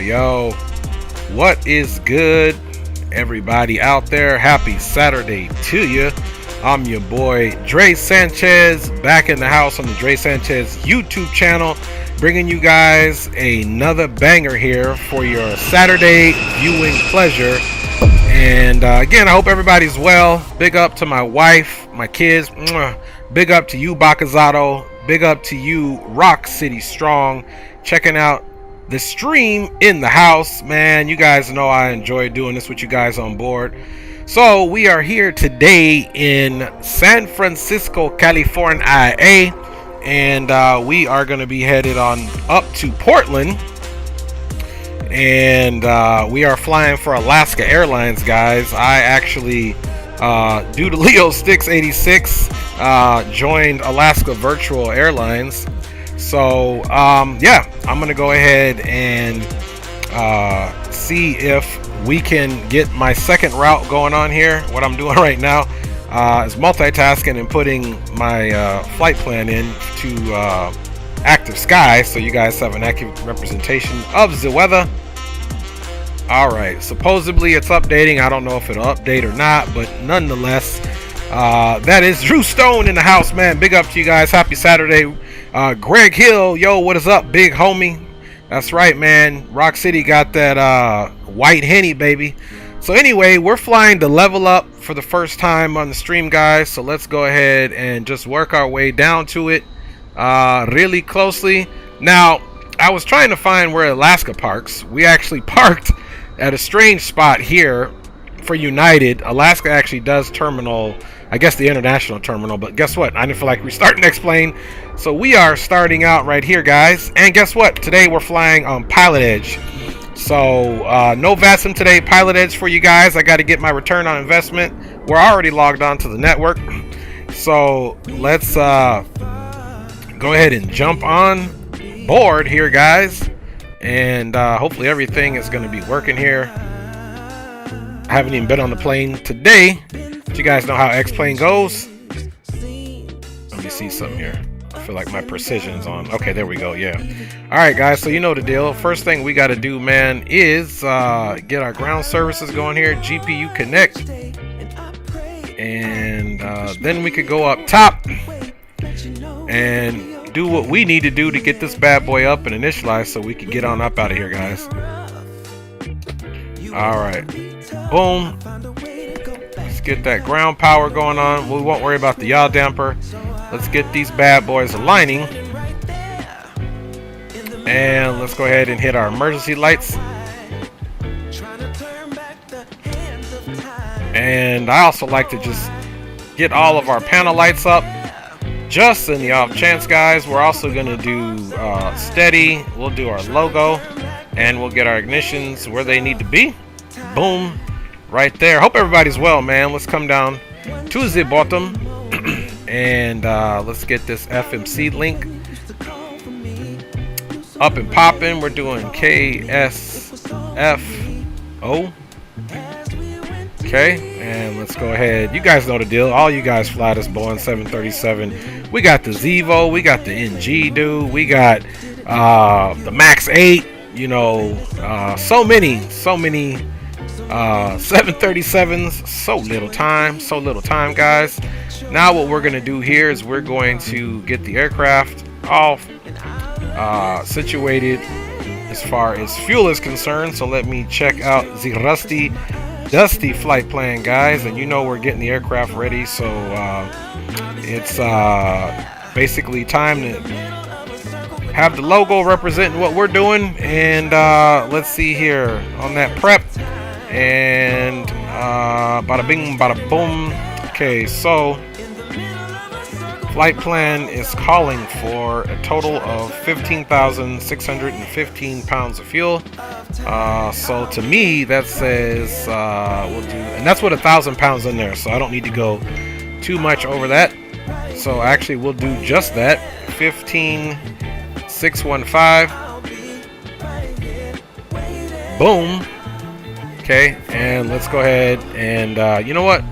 yo. What is good, everybody out there? Happy Saturday to you. I'm your boy Dre Sanchez, back in the house on the Dre Sanchez YouTube channel, bringing you guys another banger here for your Saturday viewing pleasure. And again, I hope everybody's well. Big up to my wife, my kids. Big up to you, Bakazato. Big up to you, Rock City Strong, checking out the stream in the house. Man, you guys know I enjoy doing this with you guys on board. So we are here today in San Francisco, California, and we are going to be headed on up to Portland. And we are flying for Alaska Airlines, guys. I actually, due to Leo Sticks 86, joined Alaska Virtual Airlines. So yeah, I'm gonna go ahead and see if we can get my second route going on here. What I'm doing right now is multitasking and putting my flight plan in to active sky, so you guys have an accurate representation of the weather. All right, supposedly it's updating. I don't know if it'll update or not, but nonetheless, that is Drew Stone in the house, man. Big up to you guys. Happy Saturday. Greg Hill, yo, what is up, big homie? That's right, man. Rock City got that white Henny, baby. So anyway, we're flying to Level Up for the first time on the stream, guys. So let's go ahead and just work our way down to it really closely. Now, I was trying to find where Alaska parks. We actually parked at a strange spot here for United. Alaska actually does terminal, I guess the international terminal, but guess what? I didn't feel like restarting to explain. So we are starting out right here, guys. And guess what? Today we're flying on PilotEdge. So no VASM today, PilotEdge for you guys. I got to get my return on investment. We're already logged on to the network. So let's go ahead and jump on board here, guys, and hopefully everything is going to be working here. I haven't even been on the plane today, but you guys know how X-Plane goes. Let me see something here. I feel like my precision's on. Okay, there we go. Yeah. All right, guys, so you know the deal. First thing we got to do, man, is get our ground services going here. GPU connect, and then we could go up top and do what we need to do to get this bad boy up and initialize so we can get on up out of here, guys. All right, boom. Let's get that ground power going on. We won't worry about the yaw damper. Let's get these bad boys aligning, and let's go ahead and hit our emergency lights. And I also like to just get all of our panel lights up, just in the off chance, guys. We're also going to do steady. We'll do our logo, and we'll get our ignitions where they need to be. Boom, right there. Hope everybody's well, man. Let's come down to the bottom and let's get this FMC link up and popping. We're doing KSFO. Okay, and let's go ahead. You guys know the deal. All you guys fly this Boeing 737. We got the Zevo, we got the NG, dude. We got the Max 8. You know, so many 737s. So little time, guys. Now what we're gonna do here is we're going to get the aircraft all situated as far as fuel is concerned. So let me check out the dusty flight plan, guys, and you know we're getting the aircraft ready. So it's basically time to have the logo representing what we're doing. And let's see here on that prep, and bada bing bada boom. Okay, so flight plan is calling for a total of 15,615 pounds of fuel. So to me, that says we'll do, and that's with 1,000 pounds in there, so I don't need to go too much over that. So actually, we'll do just that, 15,615. Boom. Okay, and let's go ahead and you know what?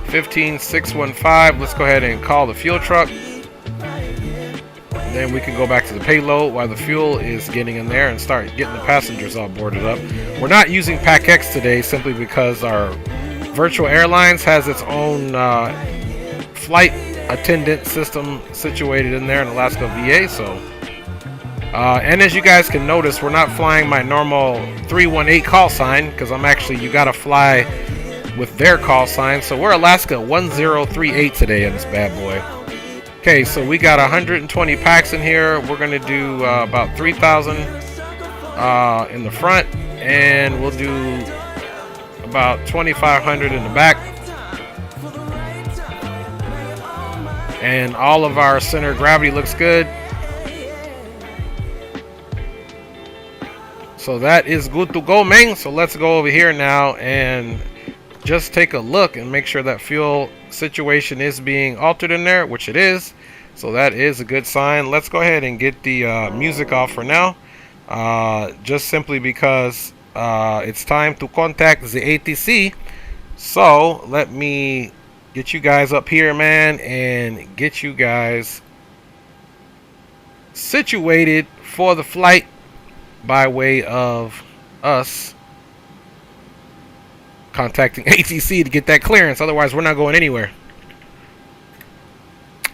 15,615. Let's go ahead and call the fuel truck. Then we can go back to the payload while the fuel is getting in there and start getting the passengers all boarded up. We're not using PAC-X today simply because our Virtual Airlines has its own flight attendant system situated in there in Alaska VA. So, and as you guys can notice, we're not flying my normal 318 call sign because you gotta fly with their call sign. So we're Alaska 1038 today in this bad boy. Okay, so we got 120 packs in here. We're gonna do about 3,000 in the front, and we'll do about 2,500 in the back. And all of our center of gravity looks good. So that is good to go, man. So let's go over here now and just take a look and make sure that fuel situation is being altered in there, which it is. So that is a good sign. Let's go ahead and get the music off for now, just simply because it's time to contact the ATC. So let me get you guys up here, man, and get you guys situated for the flight by way of us contacting ATC to get that clearance. Otherwise, we're not going anywhere.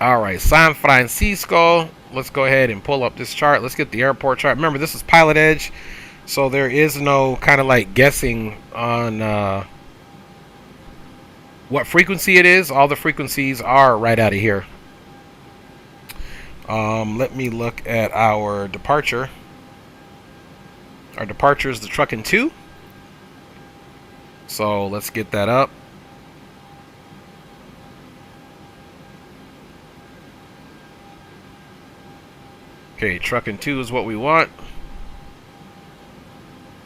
All right, San Francisco. Let's go ahead and pull up this chart. Let's get the airport chart. Remember, this is PilotEdge, so there is no kind of like guessing on what frequency it is. All the frequencies are right out of here. Let me look at our departure. Our departure is the Truckin' 2. So let's get that up. Okay, Truckin' 2 is what we want.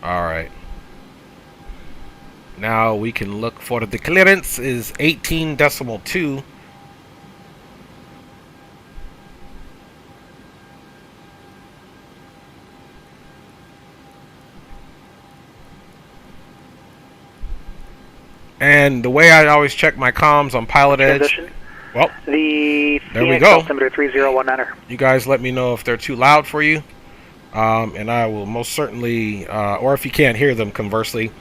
Alright. Now we can look for the clearance is 18.2. And the way I always check my comms on PilotEdge. Well, there we go. Altimeter 3019. You guys let me know if they're too loud for you. And I will most certainly, or if you can't hear them, conversely.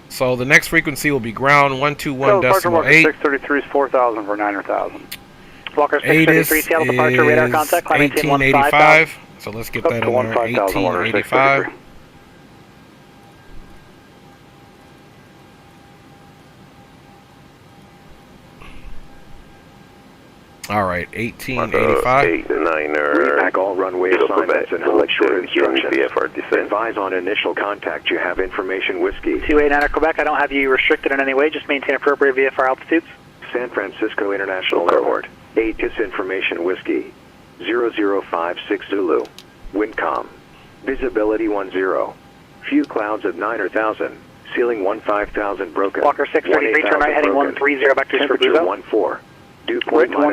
So the next frequency will be ground 121.8. 633 is 4,000 for 9,000. Walker 633, Seattle departure, radar contact, climb 1885. So let's get that in there, 1885. All right, 1885. 8-9er. Back all runway assignments and hold short instructions. Advise on initial contact. You have information whiskey. 289er Quebec. I don't have you restricted in any way. Just maintain appropriate VFR altitudes. San Francisco International Airport. 8 disinformation whiskey. 0056 Zulu. Windcom. Visibility 10. Few clouds at 9,000. Ceiling 15,000 broken. Walker 633. Turn right heading 130. Vectors for Buzo. 14. Dew point -1.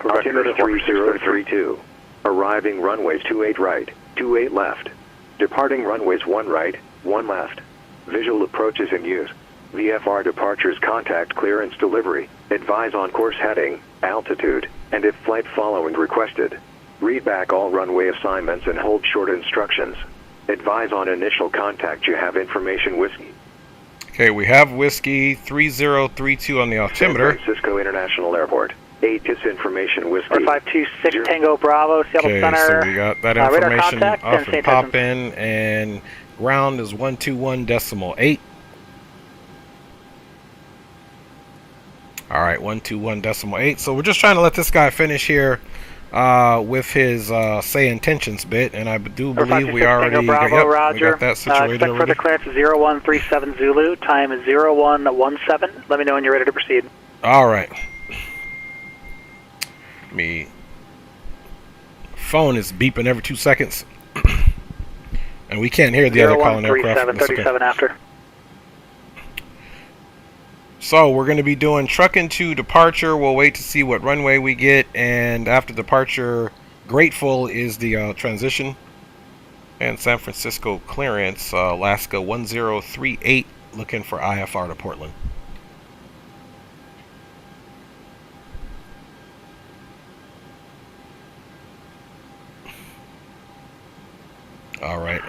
Altimeter 3032. Arriving runways 28 right, 28 left. Departing runways 1 right, 1 left. Visual approaches in use. VFR departures contact clearance delivery. Advise on course heading, altitude, and if flight following requested. Read back all runway assignments and hold short instructions. Advise on initial contact. You have information whiskey. Okay, we have whiskey 3032 on the altimeter. San Francisco International Airport. 8 disinformation whiskey. 4526 Tango Bravo, Seattle Okay, Center. so we got that information contact, off and and popping, and ground is 121.8. All right, 121.8. So we're just trying to let this guy finish here with his say intentions bit, and I do believe we already Bravo, Roger. we got that situated expect further clearance 0137 Zulu. Time is 0117. Let me know when you're ready to proceed. All right. Phone is beeping every 2 seconds, and we can't hear the other calling aircraft. 37 after. So we're going to be doing Truckin' 2 departure. We'll wait to see what runway we get, and after departure, Grateful is the transition. And San Francisco clearance, Alaska 1038, looking for IFR to Portland. All right.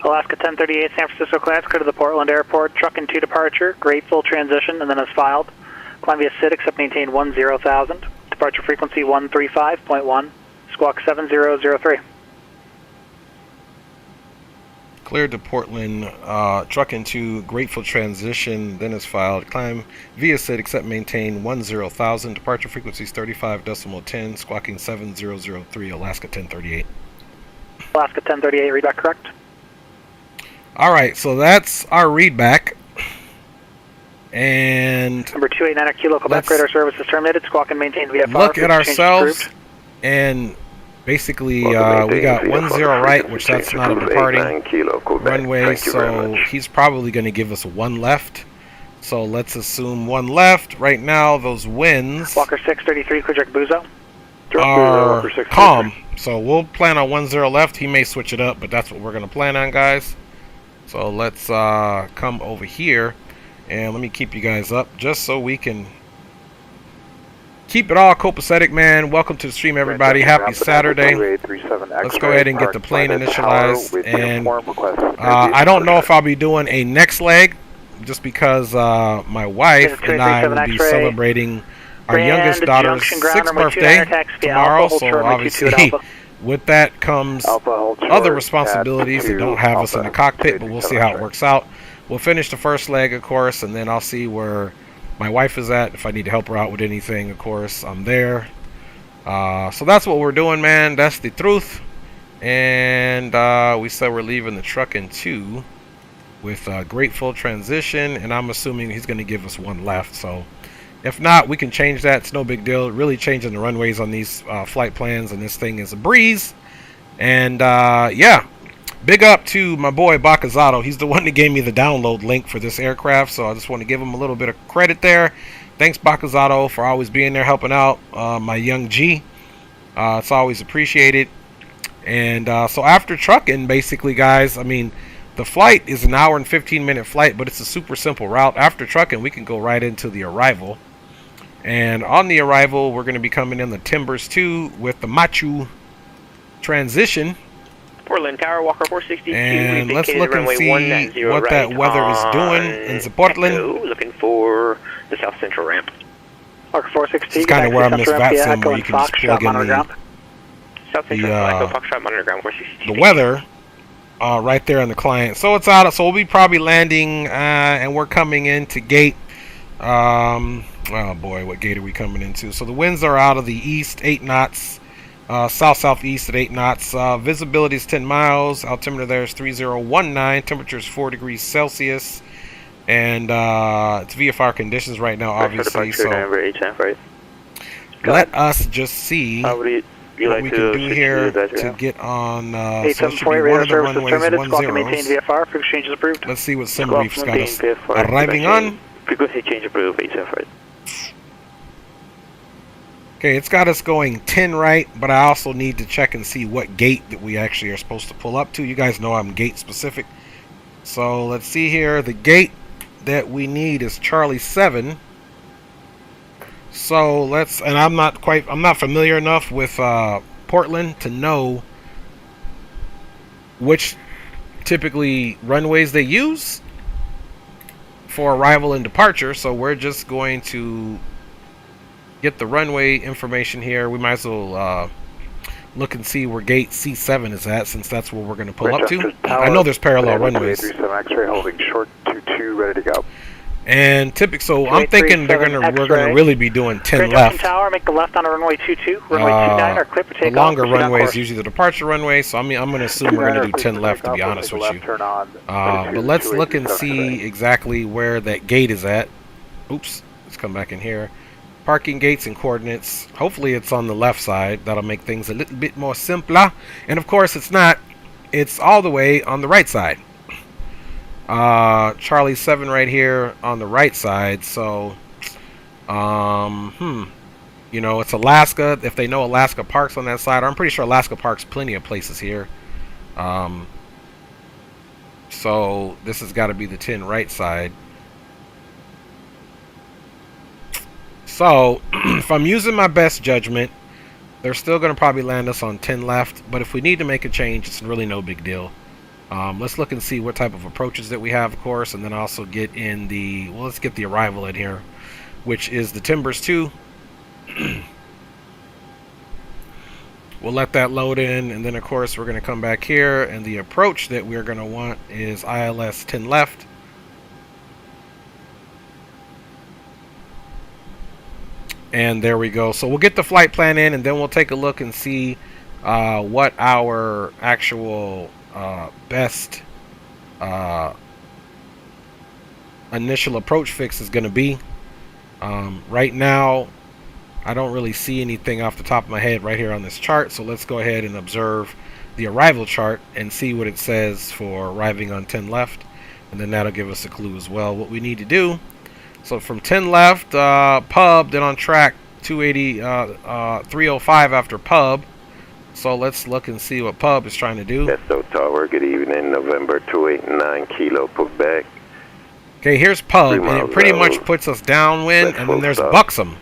Alaska 1038, San Francisco clearance, clear to the Portland Airport, truck and 2 departure, grateful transition, and then as filed. Climb via Sid, except maintain 10,000. Departure frequency 135.1, squawk 7003. Cleared to Portland, truck into grateful transition, then is filed. Climb via Sid, except maintain 10,000. Departure frequency is 35.10, squawking 7003, Alaska 1038. Alaska 1038, readback correct. All right, so that's our readback. And number 289 Kilo Quebec, radar service is terminated. Squawk and maintain VFR. Look at ourselves, and basically we got 10 right, which that's not a departing runway, so he's probably going to give us 1 left. So let's assume 1 left. Right now, those winds Walker 633, Kujak Buzo are calm, so we'll plan on 10 left. He may switch it up, but that's what we're going to plan on, guys. So let's come over here, and let me keep you guys up just so we can keep it all copacetic, man. Welcome to the stream, everybody. Happy Saturday. Let's go ahead and get the plane initialized. And I don't know if I'll be doing a next leg, just because my wife and I will be celebrating our youngest daughter's 6th birthday tomorrow. So obviously, with that comes other responsibilities that don't have us in the cockpit, but we'll see how it works out. We'll finish the first leg, of course, and then I'll see where my wife is at. If I need to help her out with anything, of course, I'm there. So that's what we're doing, man. That's the truth. And we said we're leaving the truck in 2 with a grateful transition, and I'm assuming he's going to give us 1 left. So if not, we can change that. It's no big deal. Really changing the runways on these flight plans, and this thing is a breeze. And yeah, big up to my boy Bacazzato. He's the one that gave me the download link for this aircraft, so I just want to give him a little bit of credit there. Thanks, Bacazzato, for always being there helping out my young G. It's always appreciated. And so after trucking, basically, guys, I mean, the flight is an hour and 15-minute flight, but it's a super simple route. After trucking, we can go right into the arrival. And on the arrival, we're going to be coming in the Timbers 2 with the Machu transition. Portland Tower, Walker 462. And let's look and see what that weather is doing in Portland. Looking for the South Central ramp. Walker 462. It's kind of where I miss that sim, where you can just plug in the weather right there on the client. So it's out. So we'll be probably landing, and we're coming into gate. Oh boy, what gate are we coming into? So the winds are out of the east, 8 knots. South-southeast at 8 knots. Visibility is 10 miles. Altimeter there is 3019. Temperature is 4 degrees Celsius. And it's VFR conditions right now, obviously. So let us just see what we can do here to get on. So it should be one of the runways 10. Let's see what SimBrief's got us arriving on. Frequency change approved, 875. Okay, it's got us going 10 right, but I also need to check and see what gate that we actually are supposed to pull up to. You guys know I'm gate specific. So let's see here. The gate that we need is Charlie 7. So let's, and I'm not familiar enough with Portland to know which typically runways they use for arrival and departure. So we're just going to get the runway information here. We might as well look and see where gate C7 is at, since that's where we're going to pull up to. I know there's parallel runways. X-ray holding short 22, ready to go. And so I'm thinking we're gonna really be doing 10 left. Tower, make the left on runway 22, runway 29, or clip or take the longer runway is usually the departure runway, so I'm gonna assume we're gonna do 10 left, to be honest with you. But let's look and see exactly where that gate is at. Oops, let's come back in here. Parking gates and coordinates. Hopefully it's on the left side. That'll make things a little bit more simpler. And of course it's not. It's all the way on the right side. Charlie 7 right here on the right side. So you know, it's Alaska. If they know Alaska Parks on that side, I'm pretty sure Alaska Parks plenty of places here. So this has got to be the 10 right side. So if I'm using my best judgment, they're still going to probably land us on 10 left. But if we need to make a change, it's really no big deal. Let's look and see what type of approaches that we have, of course, and then also get in the, well, let's get the arrival in here, which is the Timbers 2. We'll let that load in, and then of course we're going to come back here, and the approach that we're going to want is ILS 10 left. And there we go. So we'll get the flight plan in, and then we'll take a look and see what our actual best initial approach fix is going to be. Right now, I don't really see anything off the top of my head right here on this chart, so let's go ahead and observe the arrival chart and see what it says for arriving on 10 left, and then that'll give us a clue as well what we need to do. So from 10 left, pub, then on track 280, 305 after pub. So let's look and see what pub is trying to do. Desto Tower, good evening, November 289 Kilo Quebec. Okay, here's pub, and it pretty much puts us downwind, and then there's Buxom.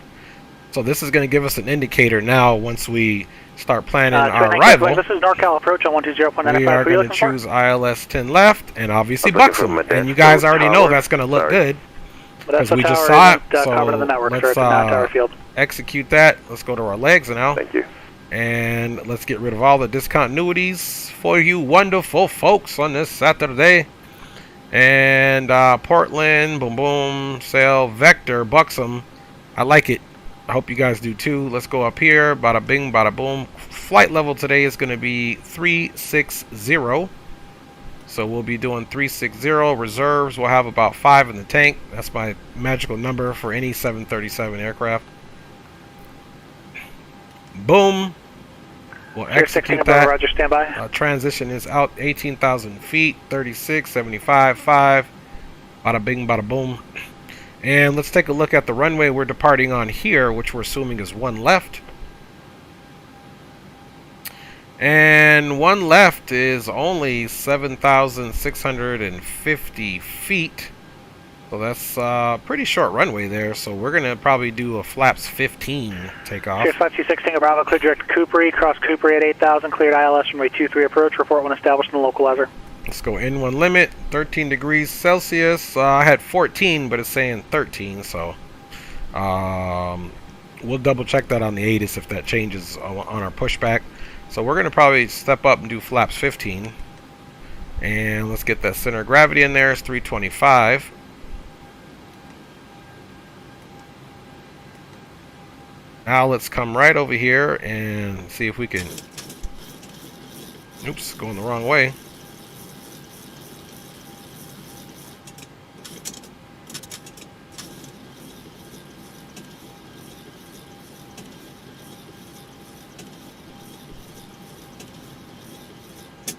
So this is going to give us an indicator now once we start planning our arrival. This is NorCal approach on 120.95. We are going to choose ILS 10 left, and obviously Buxom. And you guys already know that's going to look good, because we just saw it. So let's execute that. Let's go to our legs now. Thank you. And let's get rid of all the discontinuities for you wonderful folks on this Saturday. And Portland, boom, boom, sail, vector, Buxom. I like it. I hope you guys do too. Let's go up here. Bada bing, bada boom. Flight level today is going to be 360. So we'll be doing 360. Reserves, we'll have about 5 in the tank. That's my magical number for any 737 aircraft. Boom. We'll execute that. Roger, stand by. Transition is out 18,000 feet. 36, 75, 5. Bada bing, bada boom. And let's take a look at the runway we're departing on here, which we're assuming is 1 left. And 1 left is only 7,650 feet. So that's a pretty short runway there. So we're going to probably do a flaps 15 takeoff. Cheers 5216 Bravo, clear direct to Coopery. Cross Coopery at 8,000. Cleared ILS runway 23 approach. Report when established in the localizer. Let's go N1 limit, 13 degrees Celsius. I had 14, but it's saying 13, so we'll double check that on the ATIS if that changes on our pushback. So we're going to probably step up and do flaps 15. And let's get that center of gravity in there. It's 325. Now let's come right over here and see if we can... Oops, going the wrong way.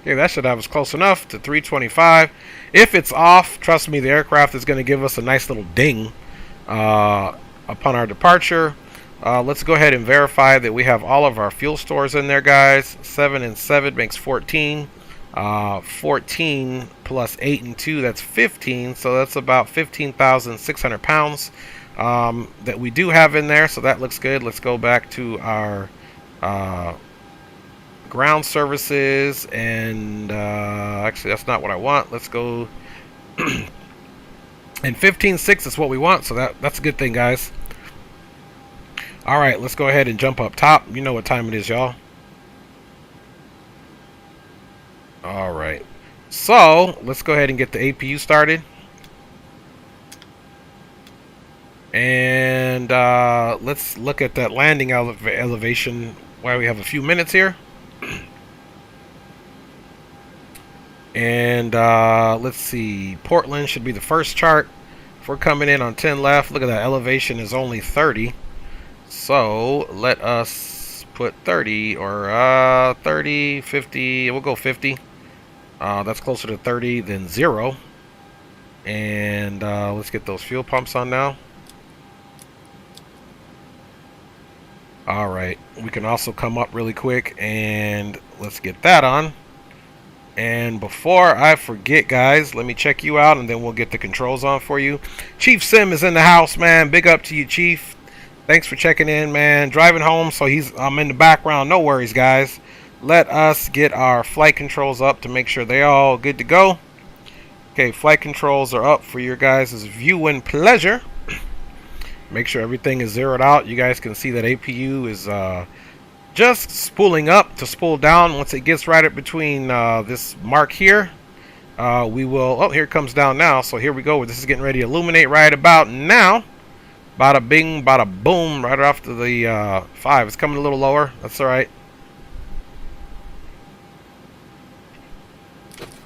Okay, that should have us close enough to 325. If it's off, trust me, the aircraft is going to give us a nice little ding upon our departure. Let's go ahead and verify that we have all of our fuel stores in there, guys. 7 and 7 makes 14. 14 plus 8 and 2, that's 15. So that's about 15,600 pounds that we do have in there. So that looks good. Let's go back to our ground services, and actually that's not what I want. Let's go and 15.6 is what we want, so that's a good thing, guys. All right, let's go ahead and jump up top. You know what time it is, y'all. All right, so let's go ahead and get the APU started, and let's look at that landing elevation while we have a few minutes here. And let's see, Portland should be the first chart. If we're coming in on 10 left, look at that, elevation is only 30. So let us put 30 or 30, 50, we'll go 50. That's closer to 30 than 0. And let's get those fuel pumps on now. Alright, we can also come up really quick and let's get that on. And before I forget, guys, let me check you out and then we'll get the controls on for you. Chief Sim is in the house, man. Big up to you, Chief. Thanks for checking in, man. Driving home, so I'm in the background. No worries, guys. let us get our flight controls up to make sure they're all good to go. Okay, flight controls are up for your guys' view and pleasure. Make sure everything is zeroed out. You guys can see that APU is just spooling up to spool down. Once it gets right up between this mark here, we will, oh, here it comes down now. So here we go. This is getting ready to illuminate right about now. Bada bing, bada boom, right off to the 5. It's coming a little lower. That's all right.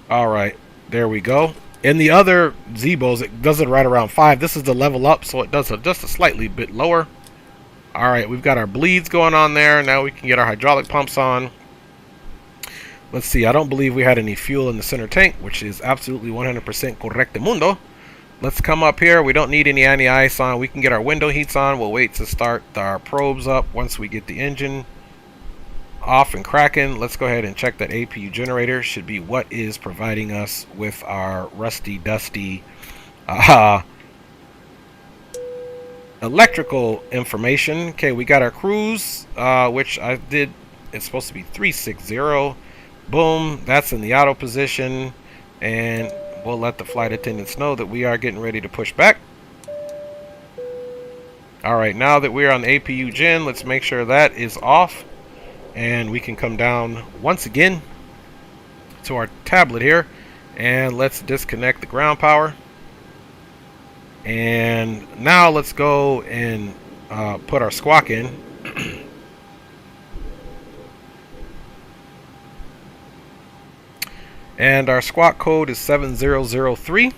All right, there we go. In the other Zebos, it does it right around 5. This is the level up, so it does it just a slightly bit lower. All right, we've got our bleeds going on there. Now we can get our hydraulic pumps on. Let's see, I don't believe we had any fuel in the center tank, which is absolutely 100% correctamundo. Let's come up here. We don't need any anti-ice on. We can get our window heats on. We'll wait to start our probes up once we get the engine off and cracking. Let's go ahead and check that APU generator. Should be what is providing us with our rusty, dusty electrical information. Okay, we got our cruise, which I did. It's supposed to be 360. Boom, that's in the auto position, and we'll let the flight attendants know that we are getting ready to push back. All right, now that we're on the APU gen, let's make sure that is off, and we can come down once again to our tablet here, and let's disconnect the ground power. And now let's go and put our squawk in. And our squawk code is 7003.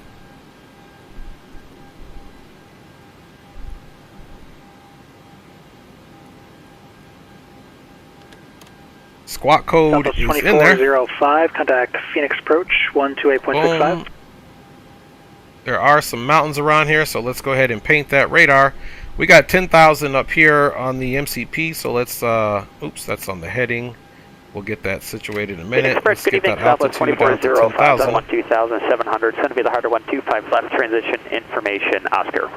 Squawk code is in there. 2405, contact Phoenix approach 128.65. There are some mountains around here, so let's go ahead and paint that radar. We got 10,000 up here on the MCP, so let's, oops, that's on the heading. We'll get that situated in a minute. Let's get that altitude down to 10,000. 12,700, send to be the harder 125 left transition information, Oscar.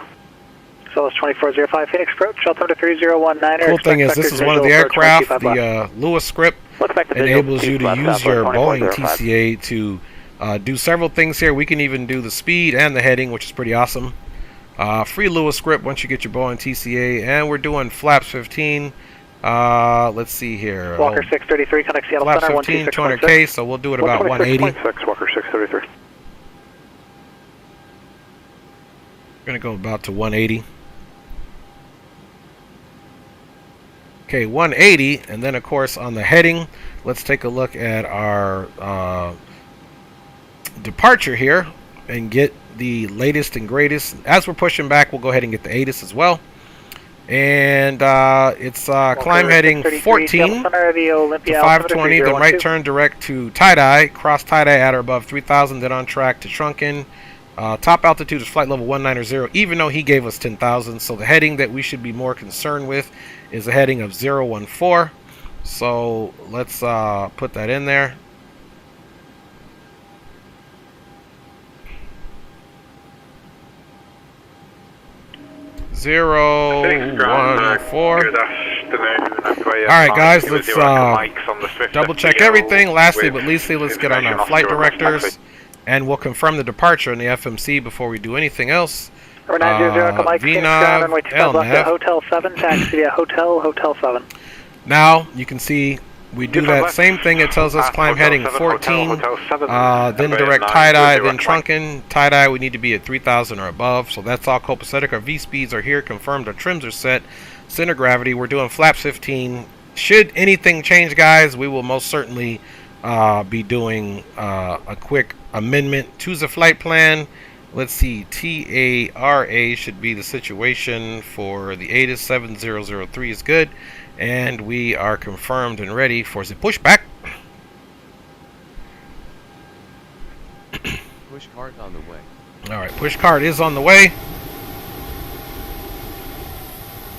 So it's 2405 Phoenix approach, altimeter 3019. Cool thing is this is one of the aircraft, the Lewis script enables you to use your Boeing TCA to do several things here. We can even do the speed and the heading, which is pretty awesome. Free Lewis script once you get your Boeing TCA, and we're doing flaps 15. Let's see here. Walker 633, contact Seattle flaps Center 15, 200K, so we'll do it about 180. Walker 633. We're gonna go about to 180. Okay, 180, and then of course on the heading, let's take a look at our departure here and get the latest and greatest. As we're pushing back, we'll go ahead and get the ATIS as well. And it's climb heading 14 to 520, then right turn direct to tie-dye, cross tie-dye at or above 3,000, then on track to trunking. Top altitude is flight level 190, even though he gave us 10,000. So the heading that we should be more concerned with is a heading of 014. So let's put that in there. Zero 1 4. Alright guys, let's double check everything. Lastly but leastly, let's get on our flight directors, and we'll confirm the departure in the FMC before we do anything else. VNAV, LNAV. Hotel 7, taxi via Hotel 7. Now you can see we do that same thing. It tells us climb heading 14, then direct tie-dye, then trunking. Tie-dye, we need to be at 3,000 or above, so that's all copacetic. Our V-speeds are here, confirmed. Our trims are set. Center gravity, we're doing flaps 15. Should anything change, guys, we will most certainly be doing a quick amendment to the flight plan. Let's see, TARA should be the situation for the ATIS. 7003 is good. And we are confirmed and ready for the pushback. Push cart on the way. Alright, push cart is on the way.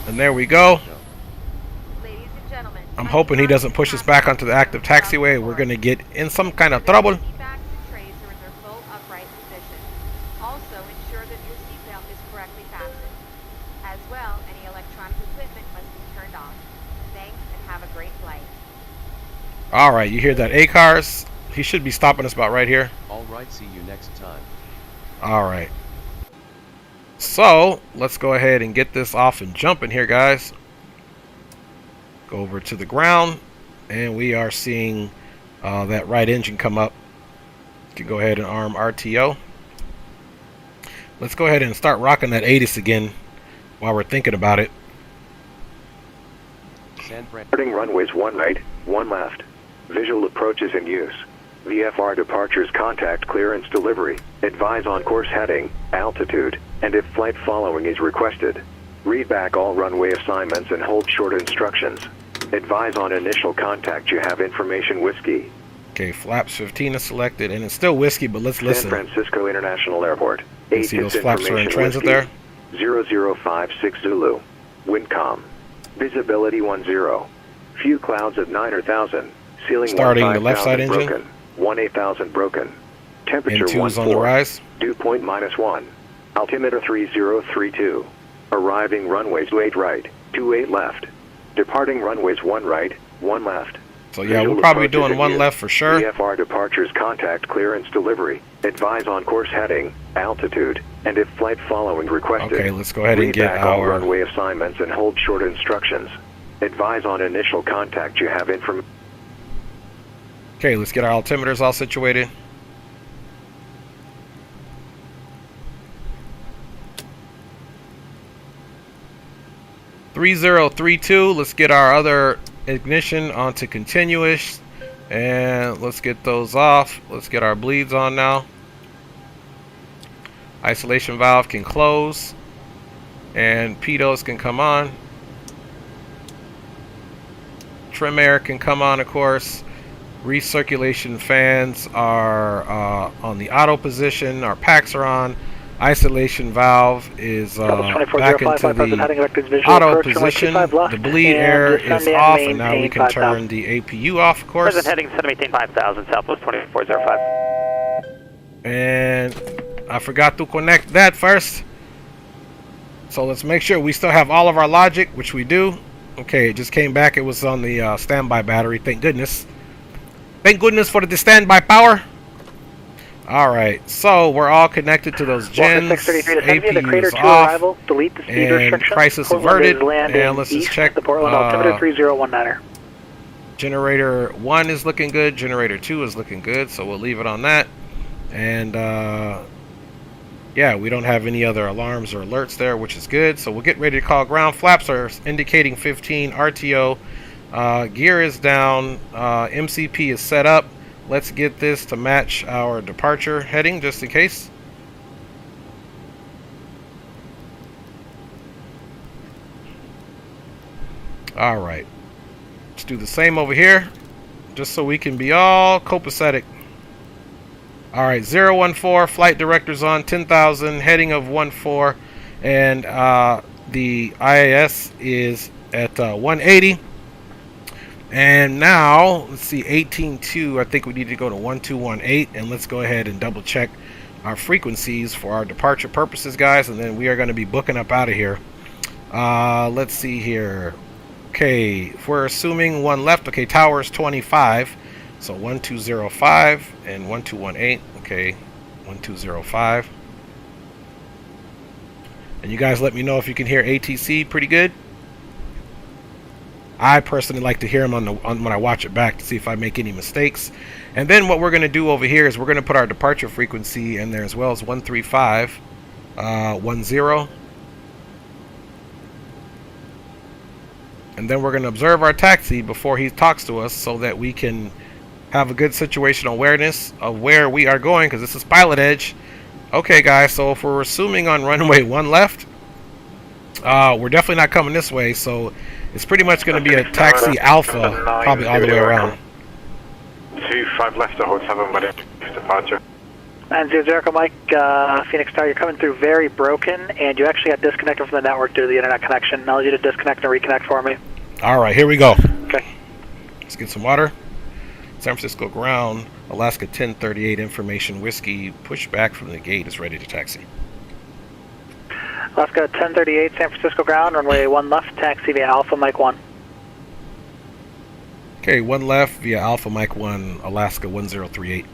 And there we go. Ladies and gentlemen, I'm hoping he doesn't push us back onto the active taxiway. We're going to get in some kind of trouble. Back to trays are in their full upright position. Also, ensure that your seatbelt is correctly fastened. As well, any electronic equipment must be turned off. Thanks, and have a great flight. All right, you hear that, A-Cars? He should be stopping us about right here. All right, see you next time. All right. So let's go ahead and get this off and jumping here, guys. Go over to the ground, and we are seeing that right engine come up. You can go ahead and arm RTO. Let's go ahead and start rocking that ATIS again while we're thinking about it. Departing runways 1 right, 1 left. Visual approaches in use. VFR departures, contact clearance delivery. Advise on course heading, altitude, and if flight following is requested. Read back all runway assignments and hold short instructions. Advise on initial contact. You have information whiskey. Okay, flaps 15 is selected, and it's still whiskey, but let's listen. San Francisco International Airport. You see those flaps are in transit there? 0056 Zulu. Windcom. Visibility 10. Few clouds at 9 or 1,000. Ceiling starting the left side engine. Broken. 18000 broken. Temperature N2 is on the 14. rise. Dew point -1. Altimeter 3032. Arriving runways 28 right, 28 left. Departing runways 1 right, 1 left. So yeah, we'll probably be doing 1 left for sure. VFR departures, contact clearance delivery. Advise on course heading, altitude, and if flight following requested. Okay, let's go ahead and get back all our runway assignments and hold short instructions. Advise on initial contact. You have information. Okay, let's get our altimeters all situated. (3032). Let's get our other ignition onto continuous, and let's get those off. Let's get our bleeds on now. Isolation valve can close, and pitos can come on. Trim air can come on, of course. Recirculation fans are on the auto position. Our packs are on. Isolation valve is back into the auto position. The bleed air is off, and now we can turn the APU off, of course. Present heading 718-5000, Southwest 2405. And I forgot to connect that first. So let's make sure we still have all of our logic, which we do. Okay, it just came back. It was on the standby battery. Thank goodness. Thank goodness for the standby power. All right, so we're all connected to those gens. APU is off, and crisis averted. And let's just check. Generator 1 is looking good. Generator 2 is looking good. So we'll leave it on that. And yeah, we don't have any other alarms or alerts there, which is good. So we'll get ready to call ground. Flaps are indicating 15 RTO. Gear is down. MCP is set up. Let's get this to match our departure heading, just in case. All right. Let's do the same over here, just so we can be all copacetic. All right, 014, flight director's on, 10,000, heading of 14, and the IAS is at 180. And now, let's see, 18.2, I think we need to go to 1218, and let's go ahead and double check our frequencies for our departure purposes, guys, and then we are going to be booking up out of here. Let's see here. Okay, if we're assuming 1 left, okay, tower is 25, so 1205 and 1218, okay, 1205. And you guys let me know if you can hear ATC pretty good. I personally like to hear them when I watch it back to see if I make any mistakes. And then what we're going to do over here is we're going to put our departure frequency in there as well as 135, 10. And then we're going to observe our taxi before he talks to us so that we can have a good situational awareness of where we are going, because this is PilotEdge. Okay, guys, so if we're assuming on runway 1 left, we're definitely not coming this way, so it's pretty much going to be a taxi alpha, probably all the way around. 25 left to hold 7 minutes departure. 90 Mike, Phoenix Tower, you're coming through very broken, and you actually got disconnected from the network due to the internet connection. I'll need you to disconnect and reconnect for me. All right, here we go. Okay. Let's get some water. San Francisco ground, Alaska 1038 information, whiskey, push back from the gate is ready to taxi. Alaska 1038, San Francisco ground, runway 1 left, taxi via Alpha, Mike 1. Okay, one left via Alpha Mike 1, Alaska 1038.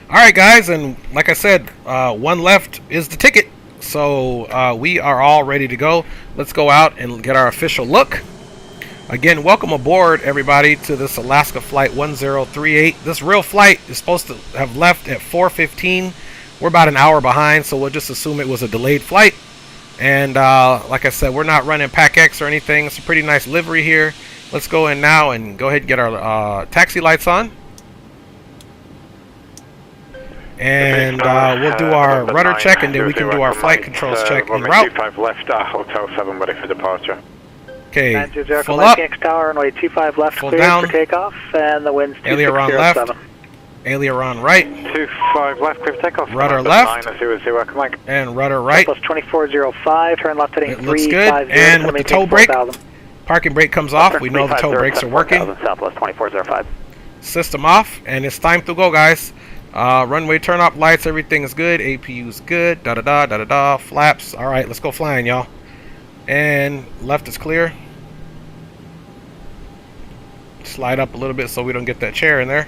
Alright guys, and like I said, one left is the ticket. So we are all ready to go. Let's go out and get our official look. Again, welcome aboard everybody to this Alaska Flight 1038. This real flight is supposed to have left at 4:15. We're about an hour behind, so we'll just assume it was a delayed flight. And like I said, we're not running PAC-X or anything. It's a pretty nice livery here. Let's go in now and go ahead and get our taxi lights on. And we'll do our rudder check, and then we can do our flight controls check en route. 25 left, Hotel 7 ready for departure. Okay, full up, Phoenix Tower, runway 25 left, full cleared down, for takeoff, and the wind's 2607. Aileron left, aileron right, 25 left, clear for takeoff. Rudder left, 900, command. and rudder right. Plus 2405, turn left heading 350. It looks good, and with the toe brake, parking brake comes off. We know the toe brakes are working. Southwest 2405. System off, and it's time to go, guys. Runway turn up lights, everything is good. APU's good. Da da da da da da. Flaps. All right, let's go flying, y'all. And left is clear. Slide up a little bit so we don't get that chair in there.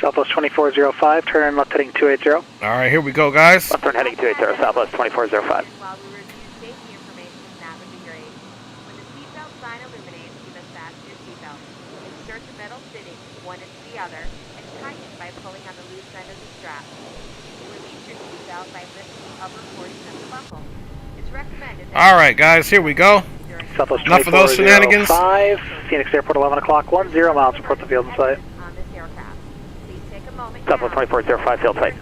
Southwest 2405, turn left heading 280. All right, here we go, guys. Left turn heading 280, Southwest 2405. While we review safety information, that would be great. When the seatbelt sign illuminates, you must fasten your seatbelt. Insert the metal fitting one into the other and tighten by pulling on the loose end of the strap. You release your seatbelt by lifting the upper portion of the buckle. It's recommended. All right, guys, here we go. Southwest Enough of those shenanigans. 5, Phoenix Airport 11 o'clock, 10 miles, report the field in sight. On this aircraft. Please take a moment. Southwest 2405, field sight.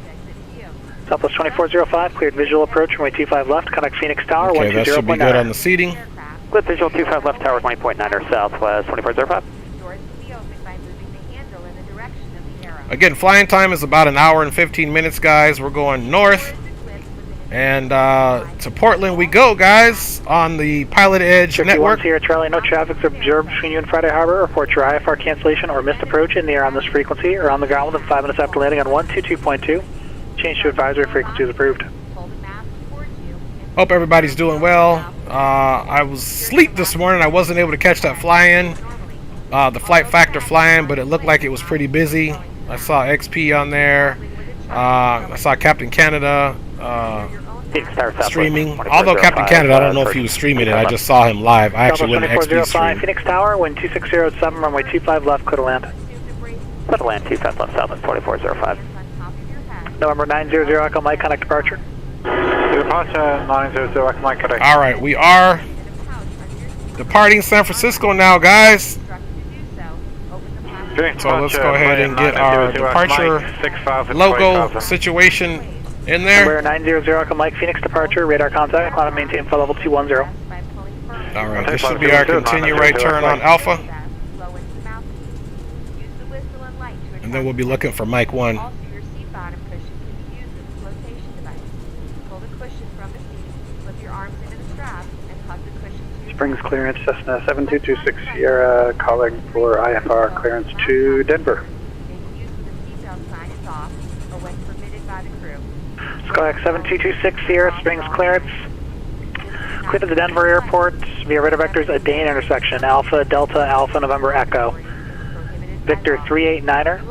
Southwest 2405, cleared visual approach, runway 25 left, contact Phoenix Tower, Okay, that should be good on the seating. With visual 25 left, tower 20.9 or Southwest 2405. Doors will be opened by moving the handle in the direction of the arrow. Again, flying time is about an hour and 15 minutes, guys. We're going north. And to Portland we go, guys, on the PilotEdge network. Here, Charlie, no traffic observed between you and Friday Harbor. Report your IFR cancellation or missed approach in the air on this frequency or on the ground within 5 minutes after landing on 122.2. Change to advisory frequency is approved. Hope everybody's doing well. I was asleep this morning. I wasn't able to catch that fly-in, the flight factor fly-in, but it looked like it was pretty busy. I saw XP on there. I saw Captain Canada streaming. Although Captain Canada, I don't know if he was streaming it. I just saw him live. I actually went to XP stream. Phoenix Tower, wind 2607, runway 25 left, clear to land. Clear to land, 25 left, Southwest 2405. November 900, Echo Mike, contact departure. Departure 900, Echo Mike, contact. All right, we are departing San Francisco now, guys. So let's go ahead and get our departure logo situation in there. Number 900, Echo Mike, Phoenix departure, radar contact, climb and maintain flight level 210. All right, this should be our continue right turn on Alpha. And then we'll be looking for Mike 1. Also, your seat bottom cushion can be used as a flotation device. Pull the cushion from the seat, slip your arms into the strap, and hug the cushion to your Springs clearance, Cessna 7226 Sierra, calling for IFR clearance to Denver. May be used when the seatbelt sign is off or when permitted by the crew. Skyhawk 7226 Sierra, Springs clearance. Clear to the Denver airport via radar vectors, a Dane intersection, Alpha, Delta, Alpha, November, Echo. Victor 389er,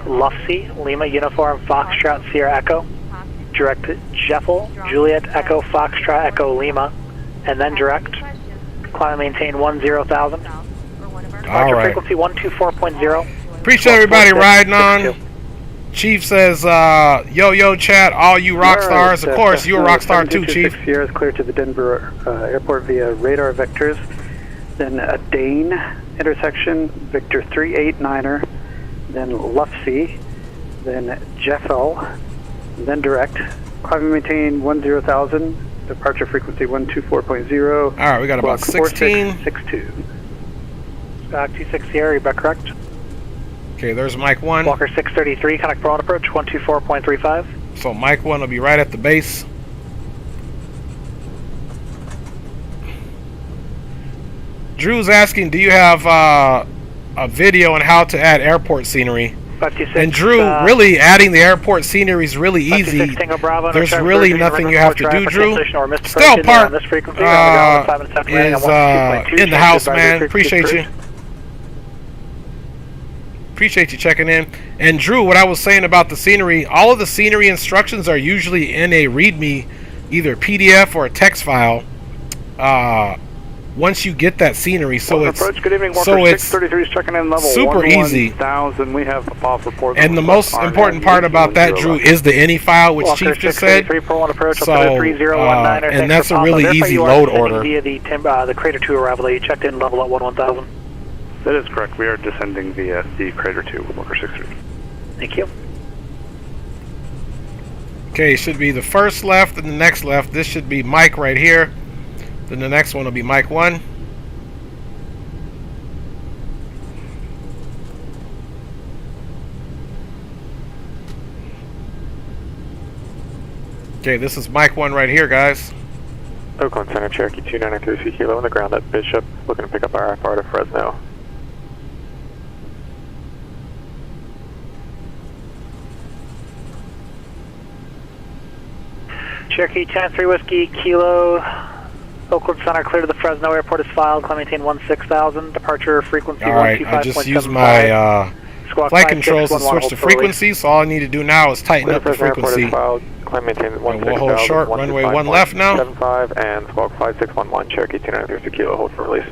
Lufsey, Lima, Uniform, Foxtrot, Sierra, Echo. Direct Jeffel, Juliet, Echo, Foxtrot, Echo, Lima. And then direct. Climb and maintain 10,000. All right. Frequency 124.0. Appreciate everybody riding on. Chief says, yo, chat, all you rock stars. Of course, you're a rock star too, Chief. Sierra is clear to the Denver airport via radar vectors. Then a Dane intersection, Victor 389er, then Lufsey, then Jeffel, then direct. Climb and maintain 10,000, departure frequency 124.0. All right, we got about 16. 4662. 26 Sierra, you back correct? Okay, there's Mike 1. Walker 633, contact Portland approach 124.35. So Mike 1 will be right at the base. Drew's asking, do you have a video on how to add airport scenery? 526, And Drew, really adding the airport scenery is really easy. There's really nothing you have to do, Drew. Still Park is in the house, man. Appreciate you. Appreciate you checking in. And Drew, what I was saying about the scenery, all of the scenery instructions are usually in a README, either PDF or a text file. Once you get that scenery, so it's good evening, Walker so it's 633 is checking in level super easy. 11000. We have off report. And the most important part about that, Drew, is the any file, which Chief just said. So, and that's a really easy load order. Via the Crater 2 arrival that you checked in level at 11000. That is correct. We are descending via the Crater 2, Walker 633. Thank you. Okay, it should be the first left and the next left. This should be Mike right here. Then the next one will be Mike 1. Okay, this is Mike 1 right here, guys. Oakland Center, Cherokee 293 Kilo on the ground at Bishop, looking to pick up our IFR to Fresno. Cherokee 10-3 Whiskey Kilo, Oakland Center, clear to the Fresno Airport is filed, climb maintain 16,000, departure frequency 125.75. Alright, I just used my flight controls to switch the frequency, so all I need to do now is tighten up the frequency. Climb maintain And we'll hold short, runway 1 left now. 75 and squawk 5611, Cherokee 293 Kilo, hold for release.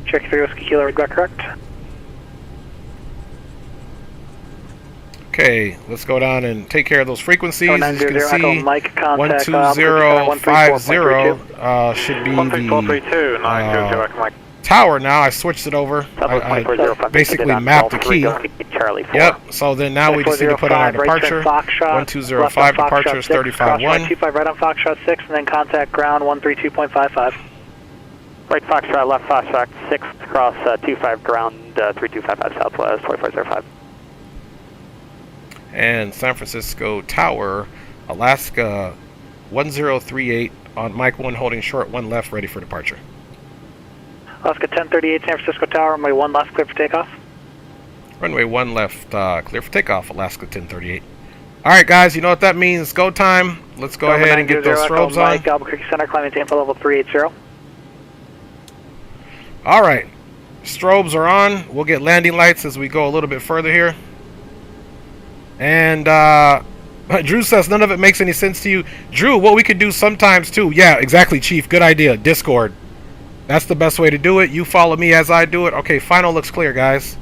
Cherokee 3 Whiskey Kilo, read back correct. Okay, let's go down and take care of those frequencies. As you can see, 12050 should be the tower now. I switched it over. I basically mapped the key. Yep, so then now we just need to put on our departure. 1205 departure is 351. 25 right on Foxtrot 6, and then contact ground 132.55. Right Foxtrot, left Foxtrot 6, cross 25 ground 3255 southwest 2405. And San Francisco Tower, Alaska 1038 on Mike 1 holding short 1 left, ready for departure. Alaska 1038 San Francisco Tower, runway 1 left, clear for takeoff. Runway 1 left, clear for takeoff, Alaska 1038. Alright guys, you know what that means, go time. Let's go ahead and get those strobes on. Mike, Albuquerque Center, climb maintain for level 380. Alright, strobes are on. We'll get landing lights as we go a little bit further here. And Drew says none of it makes any sense to you. Drew, what we could do sometimes too. Yeah, exactly, Chief. Good idea. Discord. That's the best way to do it. You follow me as I do it. Okay, final looks clear, guys.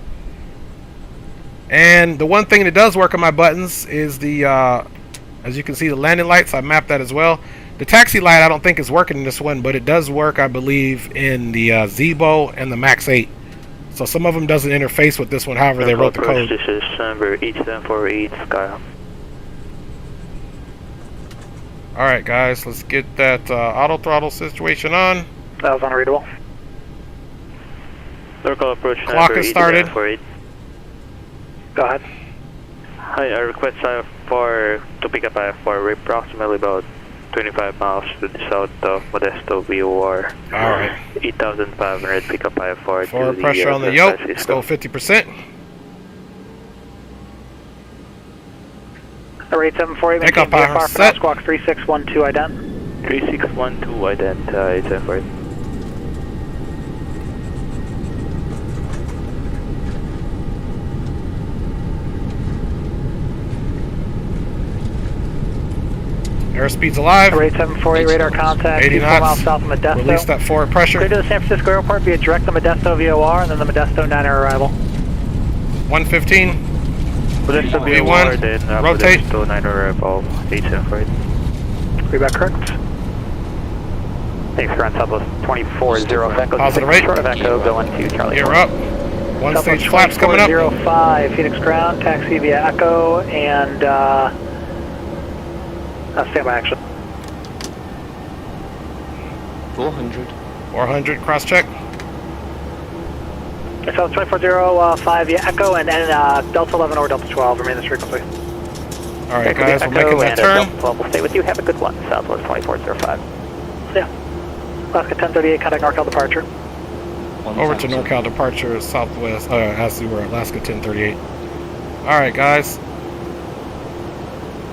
And the one thing that does work on my buttons is the, as you can see, the landing lights. I mapped that as well. The taxi light I don't think is working in this one, but it does work, I believe, in the Zebo and the Max 8. So some of them doesn't interface with this one, however they wrote the code. This is number 8748 Sky. Alright guys, let's get that auto throttle situation on. That was unreadable. Local approach clock has started. Go ahead. Hi, I request IFR to pick up IFR approximately about 25 miles to the south of Modesto VOR. Alright. 8,500 pick up IFR. Forward pressure on the yoke. Let's go 50%. Rate 748, maintain VFR for now, squawk 3612 ident. 3612 ident, 878. Airspeed's alive. Rate 748, radar contact, 80 4 miles knots. south of Modesto. Release that forward pressure. Clear to the San Francisco Airport via direct to Modesto VOR, and then the Modesto 9er arrival. 115. Modesto VOR, then rotate. Modesto 9er arrival, 878. Read back correct. Thanks, ground Southwest 240 Echo. Positive rate. Short of Echo, going to Charlie. Gear up. One stage flaps coming up. 0405, Phoenix ground, taxi via Echo, and stand by action. 400. 400, cross check. So 240, yeah, Echo and Delta 11 or Delta 12, remain this frequency. Alright guys, we're making that turn. Delta 12 will stay with you, have a good one, Southwest 2405. Yeah. Alaska 1038, contact NorCal departure. Over to NorCal departure, Southwest, as we were at Alaska 1038. Alright guys.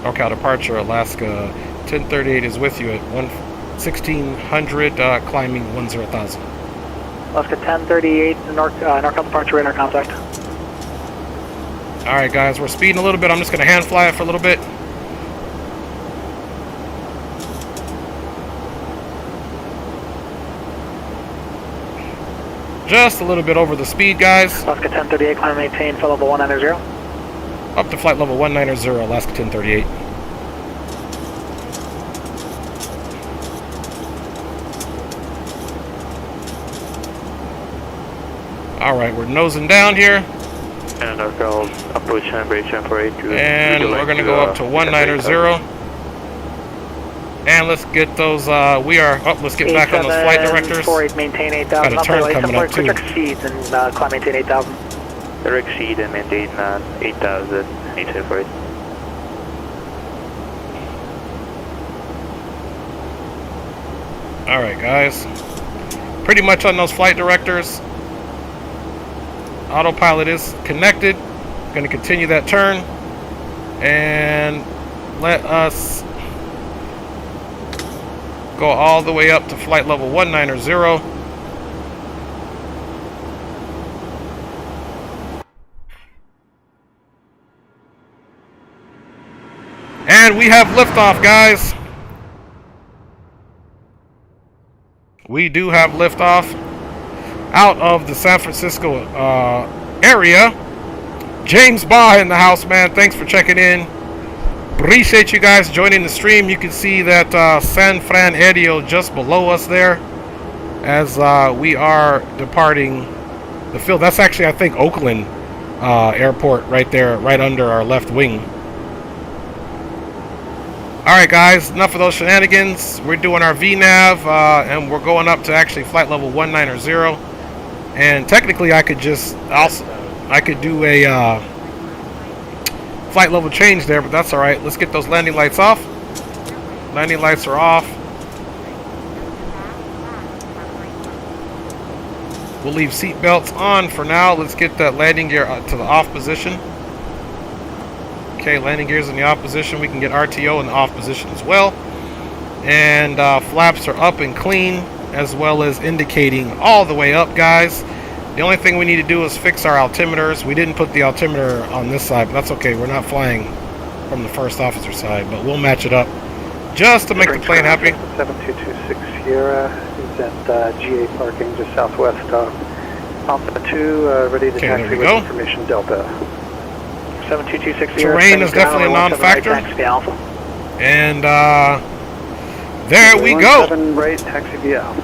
NorCal departure, Alaska 1038 is with you at 1600, climbing 10,000. Alaska 1038, NorCal departure, radar contact. Alright guys, we're speeding a little bit. I'm just going to hand fly it for a little bit. Just a little bit over the speed, guys. Alaska 1038, climb and maintain, flight level 190. Up to flight level 190, Alaska 1038. Alright, we're nosing down here. And NorCal approach vibration for 8. And we're going to go up to 190. And let's get those, let's get back on those flight directors. 48, maintain 8,000. Got a turn coming up too. Exceeds and climb maintain 8,000. Exceed and maintain 8,000, 848. Alright guys. Pretty much on those flight directors. Autopilot is connected. Going to continue that turn. And let us go all the way up to flight level 190. And we have liftoff, guys. We do have liftoff out of the San Francisco area. James Baugh in the house, man. Thanks for checking in. Appreciate you guys joining the stream. You can see that San Fran area just below us there as we are departing the field. That's actually, I think, Oakland Airport right there, right under our left wing. Alright guys, enough of those shenanigans. We're doing our VNAV and we're going up to actually flight level 190. And technically I could just do a flight level change there, but that's alright. Let's get those landing lights off. Landing lights are off. We'll leave seat belts on for now. Let's get that landing gear to the off position. Okay, landing gears in the off position. We can get RTO in the off position as well. And flaps are up and clean, as well as indicating all the way up, guys. The only thing we need to do is fix our altimeters. We didn't put the altimeter on this side, but that's okay. We're not flying from the first officer side, but we'll match it up just to make the plane happy. 7226 Sierra is at GA parking just southwest of Alpha 2, ready to taxi with information Delta. 7226 Sierra. Terrain is definitely a non-factor. And there we go. Right, taxi via Alpha.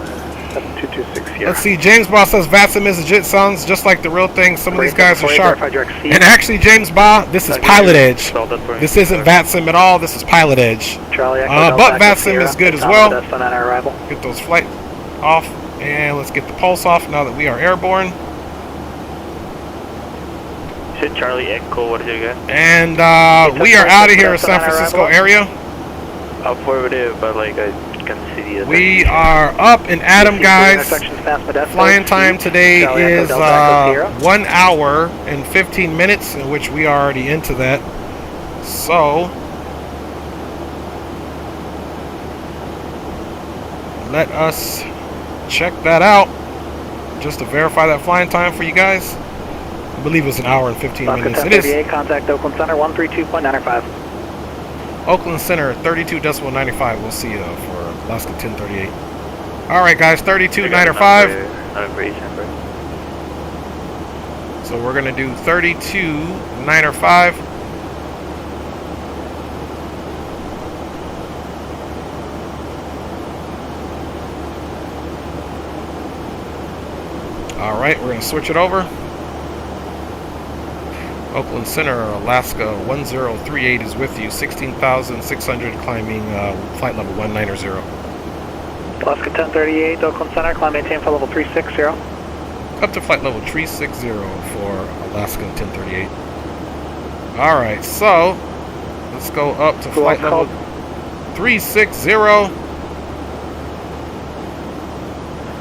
7226 Sierra. Let's see, James Baugh says VATSIM is legit, sounds just like the real thing. Some of these guys are sharp. And actually, James Baugh, this is PilotEdge. This isn't VATSIM at all, this is PilotEdge. But VATSIM is good as well. Get those flight off, and let's get the pulse off now that we are airborne. Charlie Echo, what is it again? And we are out of here in San Francisco area. Affirmative, but like I can see it. We are up and at 'em, guys. Flying time today is 1 hour and 15 minutes, in which we are already into that. So let us check that out just to verify that flying time for you guys. I believe it was an hour and 15 minutes. It is. Contact Oakland Center 132.95. Oakland Center 32.95. We'll see you for Alaska 1038. All right, guys, 32.95. So we're gonna do 32.95. All right, we're gonna switch it over. Oakland Center, Alaska 1038 is with you. 16,600 climbing flight level 190. Alaska 1038, Oakland Center, climb maintain for level 360. Up to flight level 360 for Alaska 1038. Alright, so let's go up to flight level 360.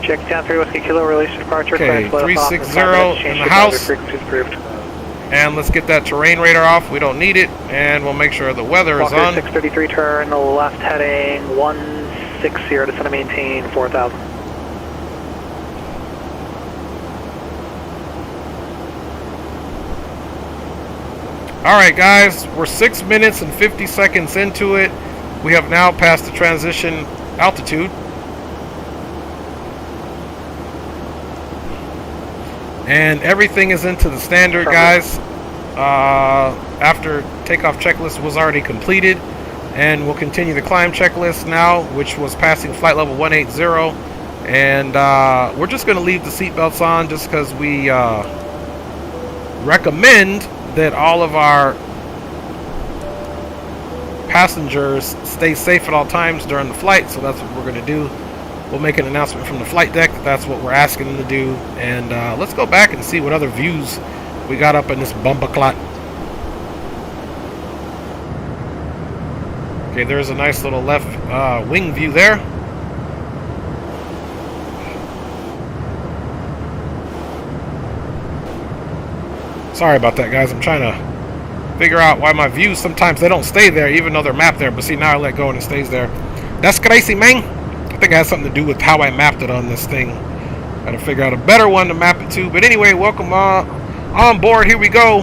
Check down 3 Whiskey Kilo, release to departure. Okay, 360 in the house. And let's get that terrain radar off. We don't need it. And we'll make sure the weather is on. 633, turn left heading 160, descend to maintain 4,000. Alright guys, we're 6 minutes and 50 seconds into it. We have now passed the transition altitude. And everything is into the standard, guys. After takeoff checklist was already completed. And we'll continue the climb checklist now, which was passing flight level 180. And we're just going to leave the seatbelts on just because we recommend that all of our passengers stay safe at all times during the flight. So that's what we're going to do. We'll make an announcement from the flight deck that that's what we're asking them to do. And let's go back and see what other views we got up in this bumper clot. Okay, there's a nice little left wing view there. Sorry about that, guys. I'm trying to figure out why my views, sometimes they don't stay there, even though they're mapped there. But see, now I let go and it stays there. That's crazy, man. I think it has something to do with how I mapped it on this thing. Gotta figure out a better one to map it to. But anyway, welcome on board. Here we go.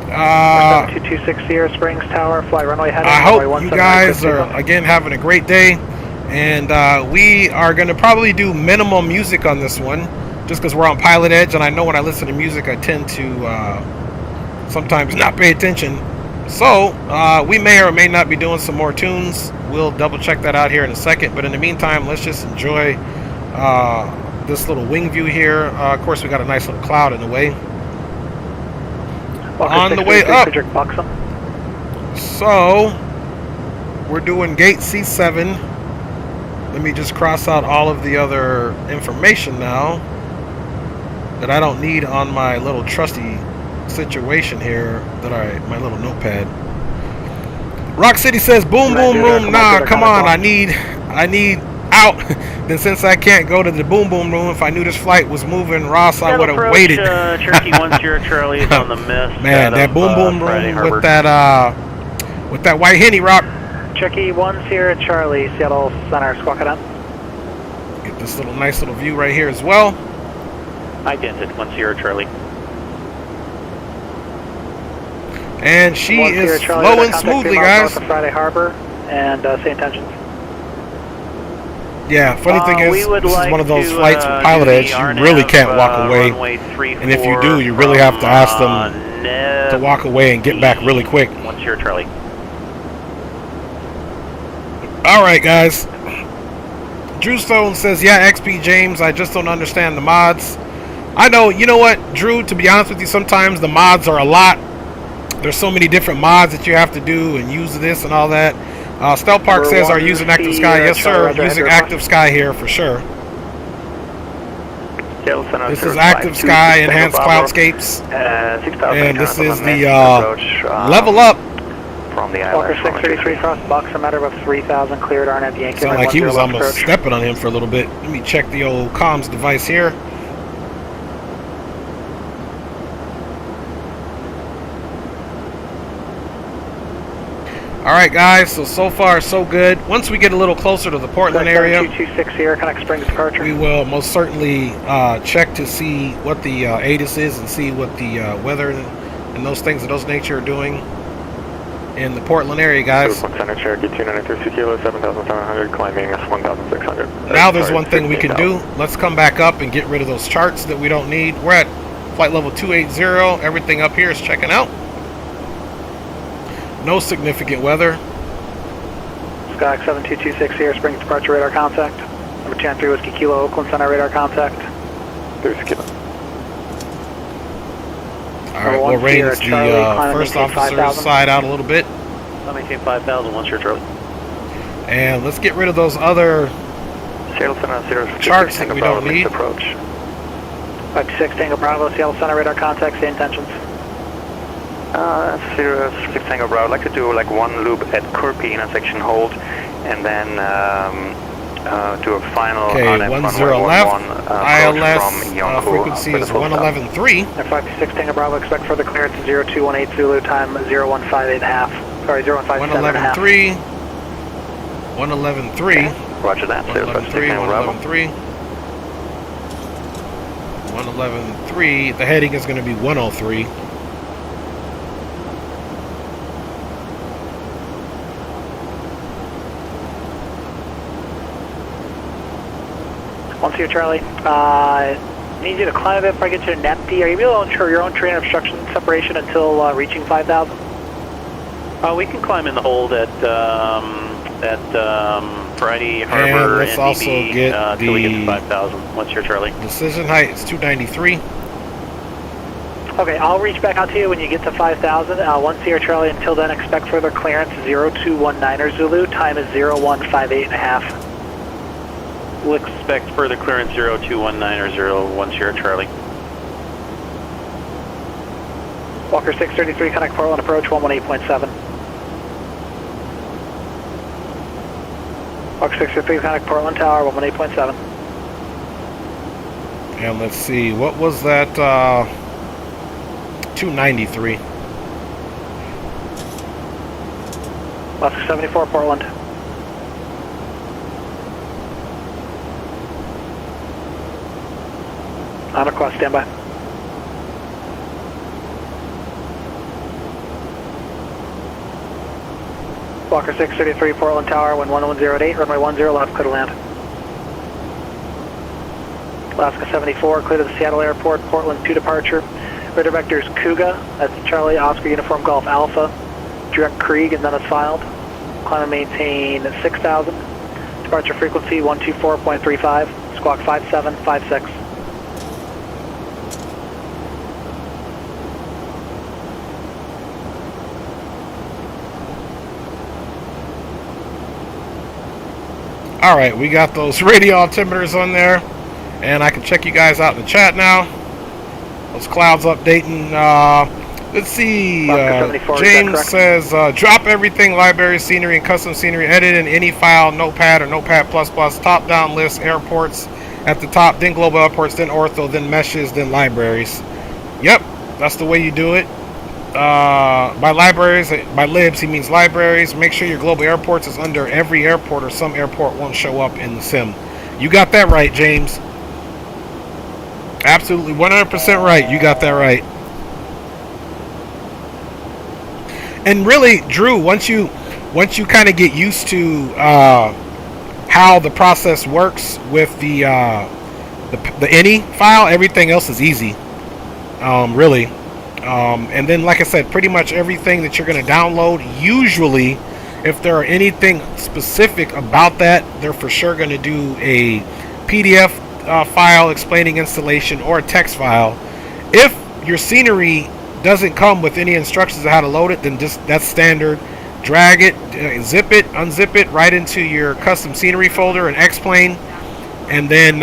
226 Sierra Springs Tower, fly runway heading. I hope you guys are, again, having a great day. And we are going to probably do minimal music on this one. Just because we're on PilotEdge, and I know when I listen to music, I tend to sometimes not pay attention. So, we may or may not be doing some more tunes. We'll double check that out here in a second. But in the meantime, let's just enjoy this little wing view here. Of course, we got a nice little cloud in the way. On the way up. So, we're doing gate C7. Let me just cross out all of the other information now that I don't need on my little trusty situation here, my little notepad. Rock City says boom boom room. Nah, come on, I need out. Then since I can't go to the boom boom room, if I knew this flight was moving, Ross, I would have waited. Cherokee 10 Charlie is on the mist. Man, that boom boom room with that white Henny, Rock. Cherokee 1 Sierra Charlie, Seattle Center, squawk it up. Get this little nice little view right here as well. Identity 1 Sierra Charlie. And she is flowing smoothly, guys. Friday Harbor and say intentions. Yeah, funny thing is, this is one of those flights with PilotEdge, you really can't walk away. And if you do, you really have to ask them to walk away and get back really quick. 1 Sierra Charlie. Alright, guys. Drew Stone says, yeah, XP James, I just don't understand the mods. I know, you know what, Drew, to be honest with you, sometimes the mods are a lot. There's so many different mods that you have to do and use this and all that. Stel Park says, are you using Active Sky? Yes, sir. Using Active Sky here for sure. This is Active Sky Enhanced Cloudscapes. And this is the Level Up. From the Walker 633 cross box, a matter of 3,000 cleared RNAV Yankee. Sound like he was almost stepping on him for a little bit. Let me check the old comms device here. Alright guys, so far so good. Once we get a little closer to the Portland area, 226 Sierra, Connect Springs departure. We will most certainly check to see what the ATIS is and see what the weather and those things of those nature are doing in the Portland area, guys. Center Cherokee 293 kilo, 7,700, climbing 1,600. Now there's one thing we can do. Let's come back up and get rid of those charts that we don't need. We're at flight level 280. Everything up here is checking out. No significant weather. Skyx 7226 Sierra Springs departure radar contact. Number 10-3 Whiskey Kilo, Oakland Center radar contact. 3 Kilo. Alright, we'll raise the first officer's side out a little bit. I'll maintain 5,000 once you're Charlie. And let's get rid of those other charts that we don't need. 56 Tango Bravo, Seattle Center radar contact, same intentions. 06 Tango Bravo, I'd like to do like one loop at Kirby intersection hold, and then do a final okay, on 10 runway left, 11 ILS from Yoke frequency is 111.3. F56 Tango Bravo, expect further clearance 0218 Zulu, time 0158.5. Sorry, 0157.5. 111.3. Roger that, 111.3. 111.3. The heading is going to be 103. Once here, Charlie. Need you to climb a bit before I get you to empty. Are you able to ensure your own train obstruction separation until reaching 5,000? We can climb in the hold at Friday Harbor and let's also DB, get till we get to 5,000. Once here, Charlie. Decision height is 293. Okay, I'll reach back out to you when you get to 5,000. Once here, Charlie. Until then, expect further clearance 0219 Zulu. Time is 0158.5. We'll expect further clearance 0219 or 01 Sierra Charlie. Walker 633, connect Portland approach 118.7. Walker 633, connect Portland Tower 118.7. And let's see, what was that? 293. Alaska 74, Portland. On request, standby. Walker 633, Portland Tower, wind 1108, runway 10 left, clear to land. Alaska 74, clear to the Seattle Airport, Portland 2 departure. Radar vectors Cougar, that's Charlie, Oscar, Uniform Golf Alpha, direct Krieg, and then it's filed. Climb and maintain 6,000. Departure frequency 124.35, squawk 5756. All right, we got those radio altimeters on there, and I can check you guys out in the chat now. Those clouds updating. Let's see. James says, drop everything, library, scenery, and custom scenery. Edit in any file, Notepad or Notepad++. Top-down list, airports at the top, then global airports, then ortho, then meshes, then libraries. Yep, that's the way you do it. By libraries, by libs, he means libraries. Make sure your global airports is under every airport, or some airport won't show up in the sim. You got that right, James. Absolutely 100% right. You got that right. And really, Drew, once you kind of get used to how the process works with the any file, everything else is easy. Really. And then, like I said, pretty much everything that you're going to download, usually, if there are anything specific about that, they're for sure going to do a PDF file explaining installation, or a text file. If your scenery doesn't come with any instructions on how to load it, then just that's standard. Drag it, zip it, unzip it right into your custom scenery folder and X-Plane, and then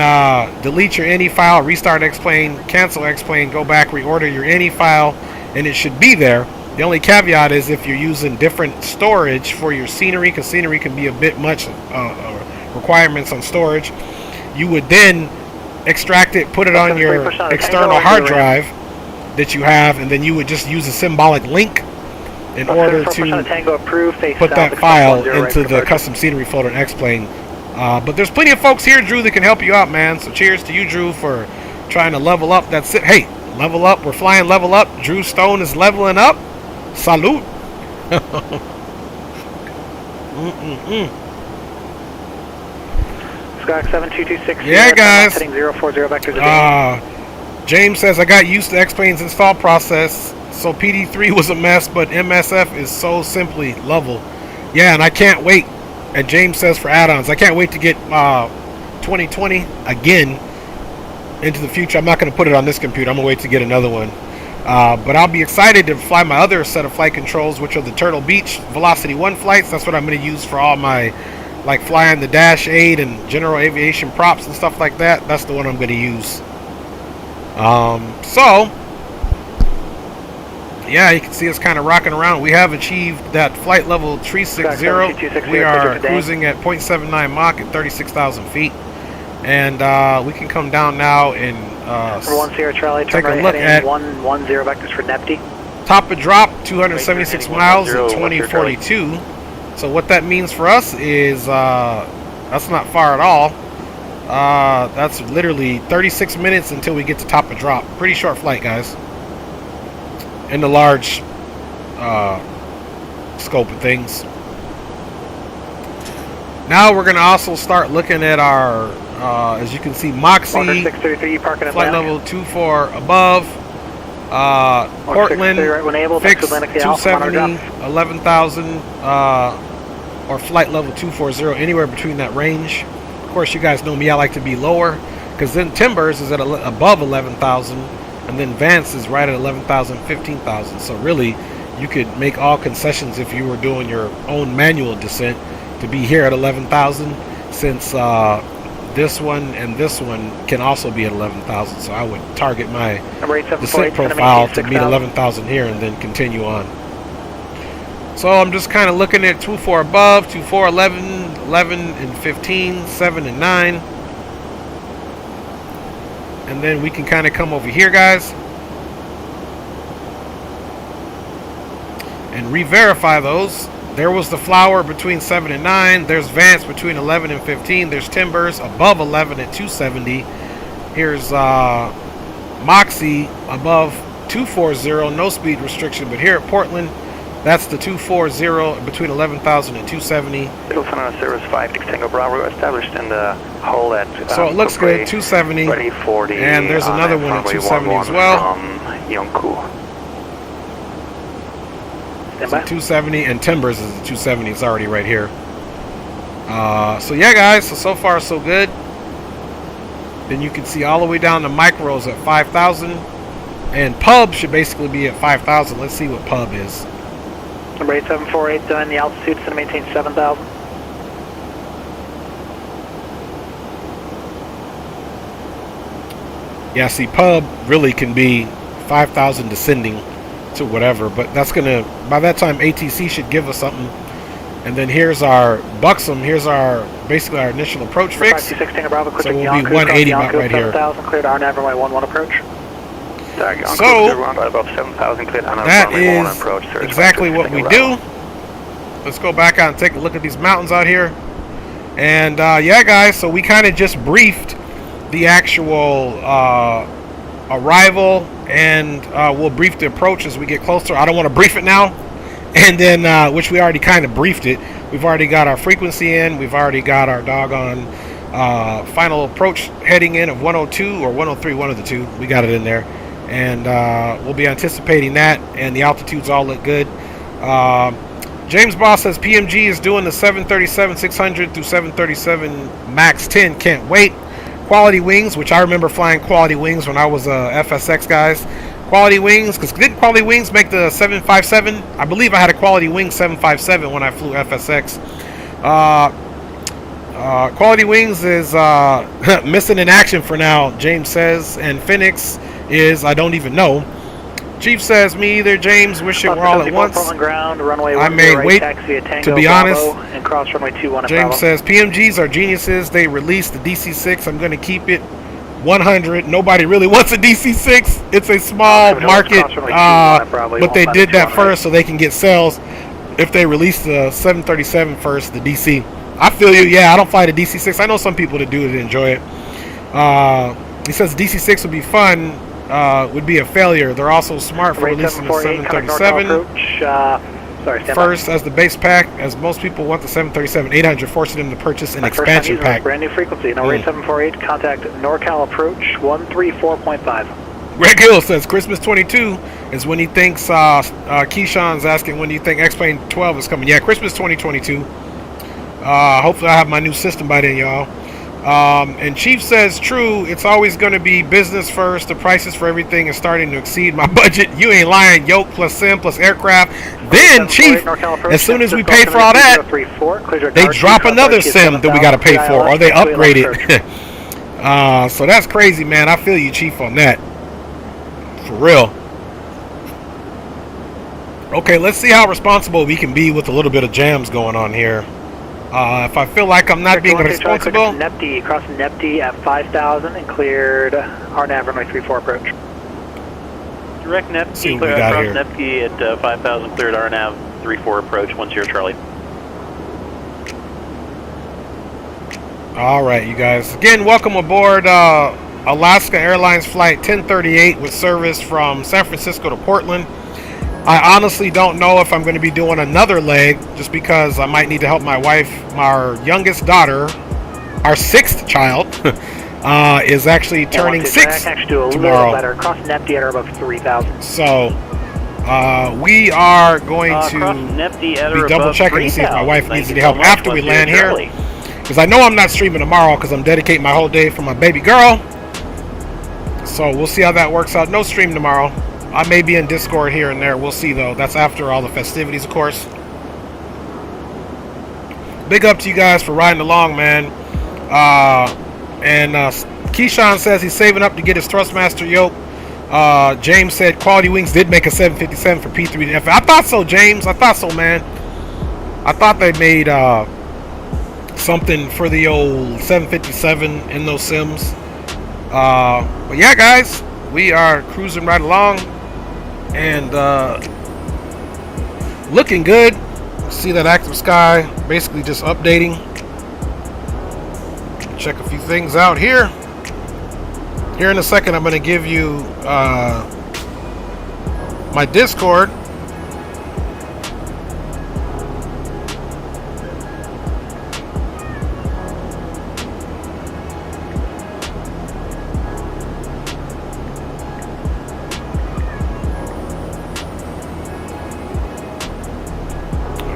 delete your any file, restart X-Plane, cancel X-Plane, go back, reorder your any file, and it should be there. The only caveat is if you're using different storage for your scenery, because scenery can be a bit much requirements on storage, you would then extract it, put it on your external hard drive that you have, and then you would just use a symbolic link in order to put that file into the custom scenery folder in X-Plane. But there's plenty of folks here, Drew, that can help you out, man. So cheers to you, Drew, for trying to level up. That's it. Hey, level up. We're flying level up. Drew Stone is leveling up. Salute. Skyhawk 7226. Yeah, guys. Heading 040 vectors. James says, I got used to X-Plane's install process, so PD3 was a mess, but MSF is so simply level. Yeah, and I can't wait. And James says for add-ons, I can't wait to get 2020 again into the future. I'm not going to put it on this computer. I'm going to wait to get another one. But I'll be excited to fly my other set of flight controls, which are the Turtle Beach Velocity 1 flights. That's what I'm going to use for all my, like, flying the Dash 8 and general aviation props and stuff like that. That's the one I'm going to use. So yeah, you can see us kind of rocking around. We have achieved that flight level 360. We are cruising at 0.79 Mach at 36,000 feet. And we can come down now and take a look at 110 vectors for Nepti. Top of drop, 276 miles at 2042. So what that means for us is that's not far at all. That's literally 36 minutes until we get to top of drop. Pretty short flight, guys. In the large scope of things. Now we're going to also start looking at our, as you can see, Moxie, flight level 24 above, Portland, fixed 270, 11,000, or flight level 240, anywhere between that range. Of course, you guys know me, I like to be lower, because then Timbers is at above 11,000, and then Vance is right at 11,000, 15,000. So really, you could make all concessions if you were doing your own manual descent to be here at 11,000, since this one and this one can also be at 11,000. So I would target my descent profile to meet 11,000 here and then continue on. So I'm just kind of looking at 24 above, 24, 11, 11 and 15, 7 and 9. And then we can kind of come over here, guys, and re-verify those. There was the Flower between 7 and 9. There's Vance between 11 and 15. There's Timbers above 11 at 270. Here's Moxie above 240, no speed restriction. But here at Portland, that's the 240 between 11,000 and 270. Middle Center Service 5 Tango Bravo established in the hole at so it looks good, 270. 2040, and there's another one at 270 as well. Yoke. So 270, and Timbers is the 270. It's already right here. So yeah, guys, so far so good. Then you can see all the way down to micros at 5,000, and pub should basically be at 5,000. Let's see what pub is. Number 8748 done. The altitude is going to maintain 7,000. Yeah, see, pub really can be 5,000 descending to whatever, but that's gonna, by that time ATC should give us something. And then here's our Buxom, here's our basically our initial approach fix. So we'll be 180 about right here. Cleared RNAV runway 11 approach. So that is exactly what we do. Let's go back out and take a look at these mountains out here. And yeah, guys, so we kind of just briefed the actual arrival, and we'll brief the approach as we get closer. I don't want to brief it now, and then which we already kind of briefed it. We've already got our frequency in. We've already got our doggone final approach heading in of 102 or 103, one of the two. We got it in there, and we'll be anticipating that, and the altitudes all look good. James Boss says PMG is doing the 737-600 through 737 MAX 10. Can't wait. Quality Wings, which I remember flying Quality Wings when I was FSX, guys. Quality Wings, because didn't Quality Wings make the 757? I believe I had a Quality Wings 757 when I flew FSX. Quality Wings is missing in action for now, James says, and Phoenix is, I don't even know. Chief says, me either, James, wishing we're all at once. I may wait, to be honest. And cross runway 21 James says, PMGs are geniuses. They released the DC-6. I'm going to keep it 100. Nobody really wants a DC-6. It's a small market, but they did that first so they can get sales. If they release the 737 first, the DC. I feel you. Yeah, I don't fly the DC-6. I know some people that do it and enjoy it. He says DC-6 would be fun. Would be a failure. They're also smart for releasing the 737 first as the base pack, as most people want the 737-800, forcing them to purchase an expansion pack. Brand new frequency. No rate 748. Contact NorCal approach 134.5. Greg Hill says Christmas 22 is when he thinks. Keyshawn's asking when do you think X-Plane 12 is coming? Yeah, Christmas 2022. Hopefully I have my new system by then, y'all. And Chief says, true, it's always going to be business first. The prices for everything is starting to exceed my budget. You ain't lying. Yoke plus sim plus aircraft. Then, Chief, as soon as we pay for all that, they drop another sim that we got to pay for, or they upgrade it. So that's crazy, man. I feel you, Chief, on that. For real. Okay, let's see how responsible we can be with a little bit of jams going on here. If I feel like I'm not being responsible... Nepty, crossing Nepty at 5,000 and cleared RNAV runway 34 approach. Direct Nepty, clear across Nepty at 5,000, cleared RNAV 34 approach, 10 Charlie. Alright, you guys. Again, welcome aboard Alaska Airlines Flight 1038 with service from San Francisco to Portland. I honestly don't know if I'm going to be doing another leg, just because I might need to help my wife. Our youngest daughter, our 6th child, is actually turning 6 tomorrow. Better. Cross Nepty at above 3,000. So we are going to be double checking to see if my wife needs any help after we land here, because I know I'm not streaming tomorrow because I'm dedicating my whole day for my baby girl. So we'll see how that works out. No stream tomorrow. I may be in Discord here and there. We'll see, though. That's after all the festivities, of course. Big up to you guys for riding along, man. Keyshawn says he's saving up to get his Thrustmaster yoke. James said Quality Wings did make a 757 for P3 to F. I thought so, James. I thought so, man. I thought they made something for the old 757 in those sims. But yeah, guys, we are cruising right along and looking good. See that active sky, basically just updating. Check a few things out here. Here in a second, I'm going to give you my Discord.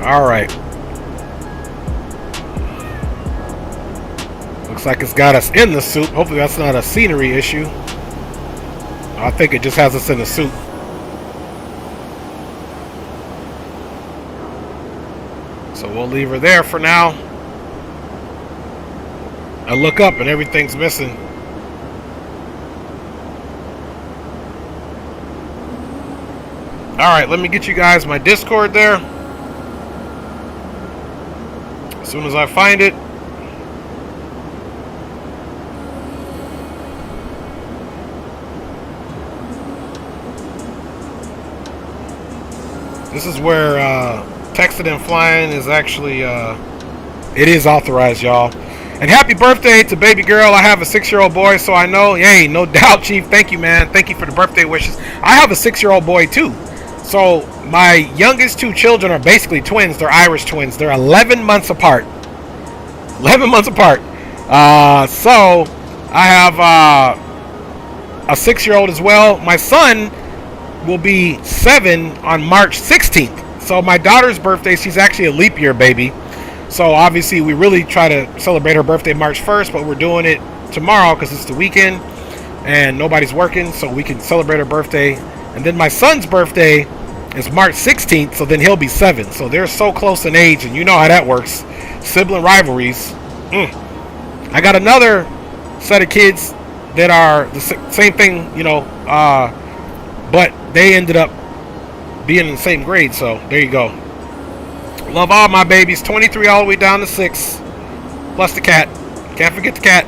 All right. Looks like it's got us in the soup. Hopefully that's not a scenery issue. I think it just has us in the soup. So we'll leave her there for now. I look up and everything's missing. All right, let me get you guys my Discord there. As soon as I find it. This is where texting and flying is actually, it is authorized, y'all. And happy birthday to baby girl. I have a 6-year-old boy, so I know, hey, no doubt, Chief. Thank you, man. Thank you for the birthday wishes. I have a 6-year-old boy, too. So my youngest 2 children are basically twins. They're Irish twins. They're 11 months apart. 11 months apart. So I have a 6-year-old as well. My son will be 7 on March 16th. So my daughter's birthday, she's actually a leap year baby. So obviously we really try to celebrate her birthday March 1st, but we're doing it tomorrow because it's the weekend and nobody's working, so we can celebrate her birthday. And then my son's birthday is March 16th, so then he'll be 7. So they're so close in age, and you know how that works. Sibling rivalries. I got another set of kids that are the same thing, you know, but they ended up being in the same grade, so there you go. Love all my babies. 23 all the way down to 6. Plus the cat. Can't forget the cat.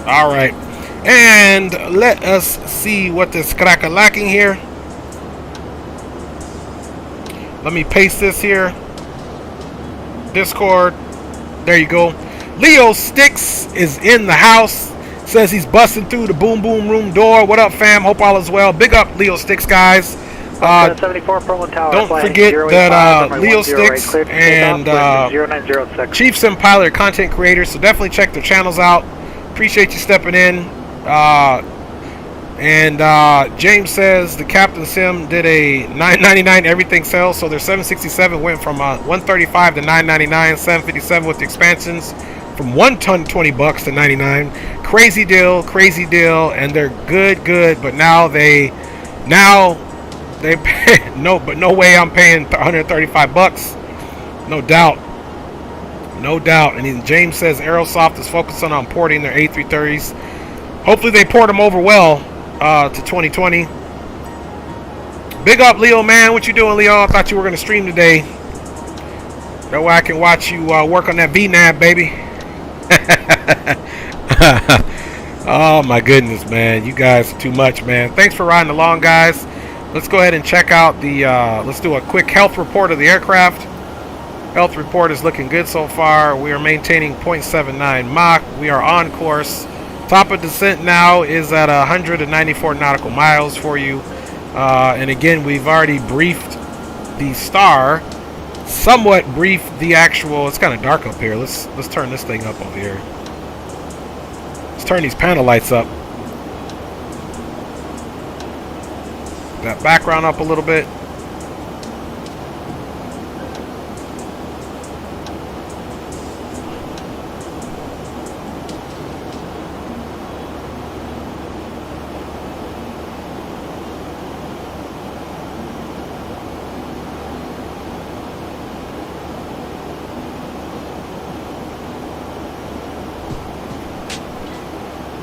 All right. And let us see what is crack-a-lacking here. Let me paste this here. Discord. There you go. Leo Sticks is in the house. Says he's busting through the boom boom room door. What up, fam? Hope all is well. Big up, Leo Sticks, guys. 74 Portland Tower. Don't forget that Leo Sticks and Chief Sim Pilot are content creators, so definitely check their channels out. Appreciate you stepping in. James says the Captain Sim did a $9.99 everything sale, so their 767 went from $135 to $9.99. 757 with the expansions from $120 to $99. Crazy deal, and they're good. But now they pay no way I'm paying $135. No doubt. And then James says Aerosoft is focusing on porting their A330s. Hopefully they port them over well. to 2020. Big up, Leo, man. What you doing, Leo? I thought you were going to stream today. That way I can watch you work on that VNAV, baby. Oh, my goodness, man. You guys are too much, man. Thanks for riding along, guys. Let's go ahead and check out the, let's do a quick health report of the aircraft. Health report is looking good so far. We are maintaining 0.79 Mach. We are on course. Top of descent now is at 194 nautical miles for you. And again, we've already briefed the star. Somewhat briefed the actual. It's kind of dark up here. Let's turn this thing up over here. Let's turn these panel lights up. That background up a little bit.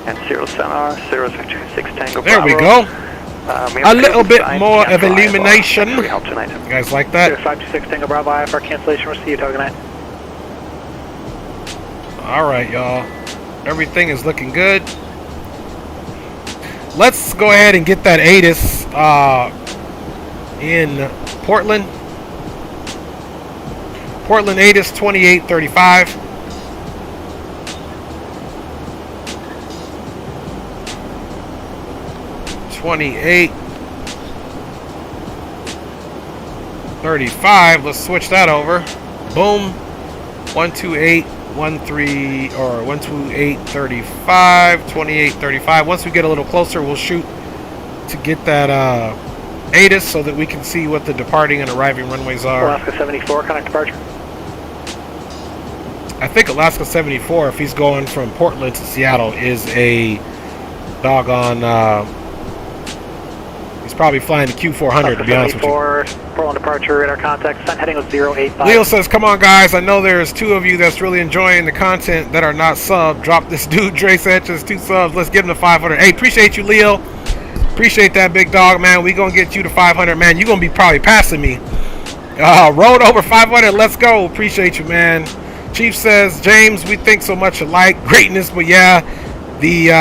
And 0 Center, 026 Tango There we go. A little bit more of illumination. You guys like that? 526 Tango Bravo, IFR cancellation received. Have a good night. Alright, y'all. Everything is looking good. Let's go ahead and get that ATIS in Portland. Portland ATIS 2835. $28.35. Let's switch that over. Boom. 128.13 or 128.35. 28.35. Once we get a little closer, we'll shoot to get that ATIS so that we can see what the departing and arriving runways are. Alaska 74, connect departure. I think Alaska 74, if he's going from Portland to Seattle, is a doggone. He's probably flying the Q400, to be honest with you. Portland departure, radar contact, descent heading with 085. Leo says, come on, guys. I know there's 2 of you that's really enjoying the content that are not sub. Drop this dude, Dre Sanchez, 2 subs. Let's give him the 500. Hey, appreciate you, Leo. Appreciate that, big dog, man. We going to get you to 500, man. You're going to be probably passing me. Road over 500. Let's go. Appreciate you, man. Chief says, James, we think so much alike. Greatness, but yeah, the...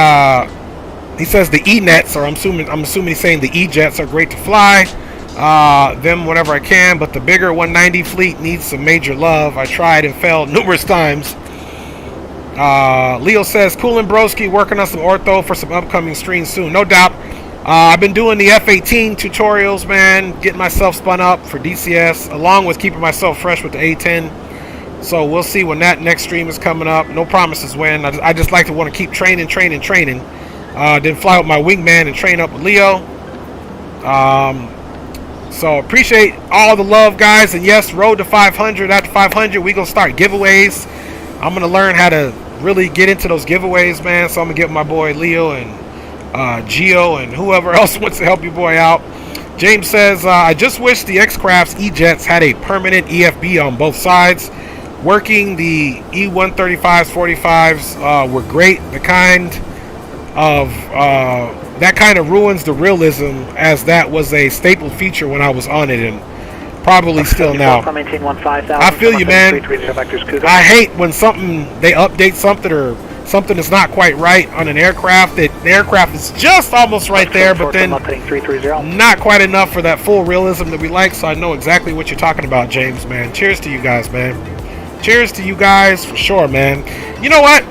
he says the E-Nets, or I'm assuming he's saying the E-Jets are great to fly. Them whenever I can, but the bigger 190 fleet needs some major love. I tried and failed numerous times. Leo says, Coolin' Broski, working on some ortho for some upcoming streams soon. No doubt. I've been doing the F-18 tutorials, man, getting myself spun up for DCS, along with keeping myself fresh with the A-10. So we'll see when that next stream is coming up. No promises when. I just like to want to keep training. Then fly with my wingman and train up with Leo. So appreciate all the love, guys. And yes, road to 500. After 500, we gonna start giveaways. I'm gonna learn how to really get into those giveaways, man. So I'm gonna get my boy Leo and Geo and whoever else wants to help your boy out. James says, I just wish the X-Crafts E-Jets had a permanent EFB on both sides. Working the E-135s, 45s were great. The kind of that kind of ruins the realism, as that was a staple feature when I was on it, and probably still now. I feel you, man. I hate when they update something or something is not quite right on an aircraft. That the aircraft is just almost right there, but then not quite enough for that full realism that we like. So I know exactly what you're talking about, James, man. Cheers to you guys, man. Cheers to you guys for sure, man. You know what?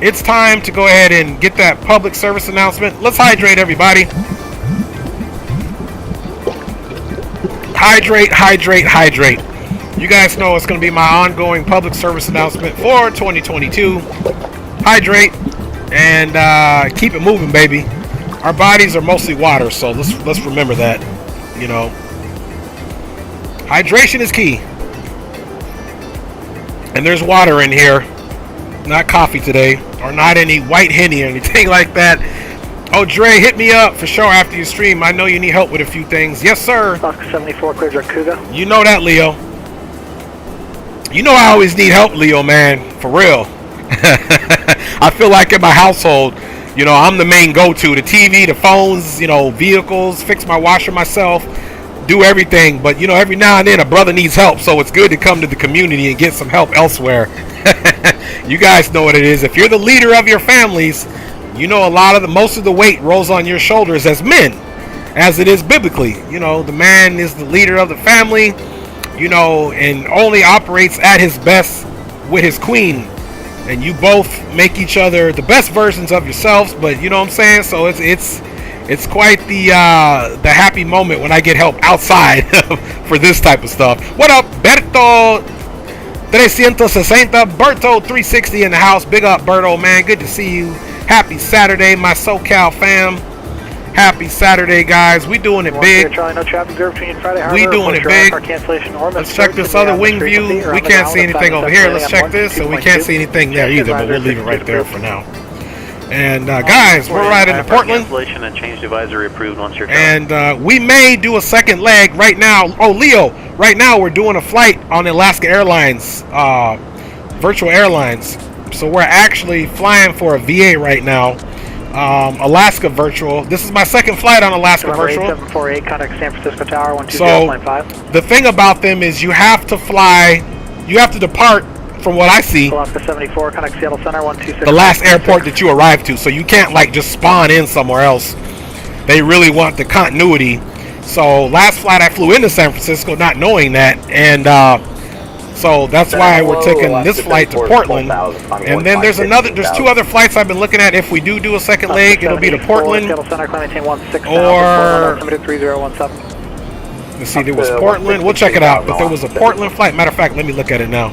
It's time to go ahead and get that public service announcement. Let's hydrate, everybody. Hydrate, hydrate, hydrate. You guys know it's going to be my ongoing public service announcement for 2022. Hydrate and keep it moving, baby. Our bodies are mostly water, so let's remember that. You know, hydration is key. And there's water in here. Not coffee today, or not any white Henny or anything like that. Oh, Dre, hit me up for sure after you stream. I know you need help with a few things. Yes, sir. Alaska 74, clear direct Cougar. You know that, Leo. You know I always need help, Leo, man. For real. I feel like in my household, You know, I'm the main go-to. The TV, the phones, you know, vehicles, fix my washer myself, do everything. But, you know, every now and then a brother needs help, so it's good to come to the community and get some help elsewhere. You guys know what it is. If you're the leader of your families, you know most of the weight rolls on your shoulders as men, as it is biblically. You know, the man is the leader of the family, you know, and only operates at his best with his queen. And you both make each other the best versions of yourselves, but you know what I'm saying? So it's quite the happy moment when I get help outside for this type of stuff. What up, Berto 360, Berto 360 in the house. Big up, Berto, man. Good to see you. Happy Saturday, my SoCal fam. Happy Saturday, guys. We doing it big. We doing it big. Let's check this other wing view. We can't see anything over here. Let's check this. So we can't see anything there either, but we'll leave it right there for now. And guys, we're right into Portland. And change advisory approved once you're and we may do a second leg right now. Oh, Leo, right now we're doing a flight on Alaska Airlines, Virtual Airlines. So we're actually flying for a VA right now. Alaska Virtual. This is my second flight on Alaska Virtual. 748, contact San Francisco Tower, 120.5. So the thing about them is you have to fly, you have to depart from what I see, Alaska 74, contact Seattle Center, 126. the last airport that you arrive to. So you can't like just spawn in somewhere else. They really want the continuity. So last flight I flew into San Francisco not knowing that, and so that's why we're taking this flight to Portland. And then there's two other flights I've been looking at. If we do a second leg, it'll be to Portland. Or let's see, there was Portland. We'll check it out. But there was a Portland flight. Matter of fact, let me look at it now.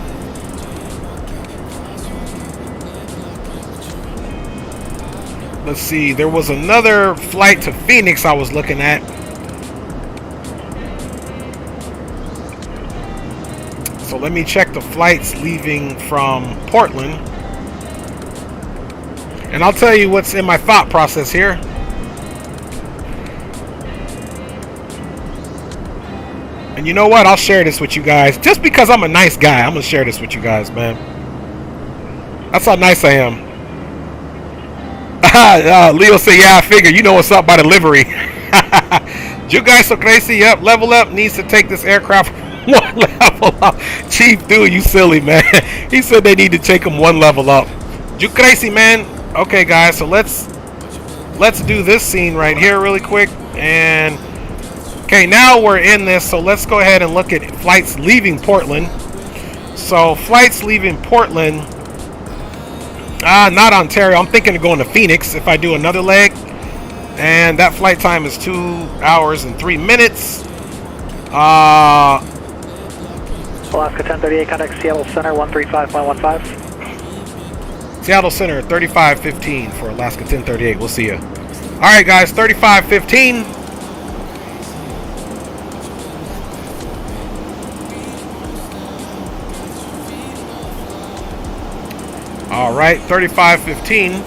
Let's see, there was another flight to Phoenix I was looking at. So let me check the flights leaving from Portland. And I'll tell you what's in my thought process here. And you know what? I'll share this with you guys. Just because I'm a nice guy, I'm going to share this with you guys, man. That's how nice I am. Leo said, yeah, I figure. You know what's up by the livery. You guys so crazy. Yep, Level Up needs to take this aircraft one level up. Chief, dude, you silly, man. He said they need to take him one level up. You crazy, man. Okay, guys, so let's do this scene right here really quick. And okay, now we're in this, so let's go ahead and look at flights leaving Portland. So flights leaving Portland, not Ontario. I'm thinking of going to Phoenix if I do another leg, and that flight time is 2 hours and 3 minutes. Alaska 1038, contact Seattle Center, 135.15. Seattle Center, 3515 for Alaska 1038. We'll see you. All right, guys, 3515. All right, 3515.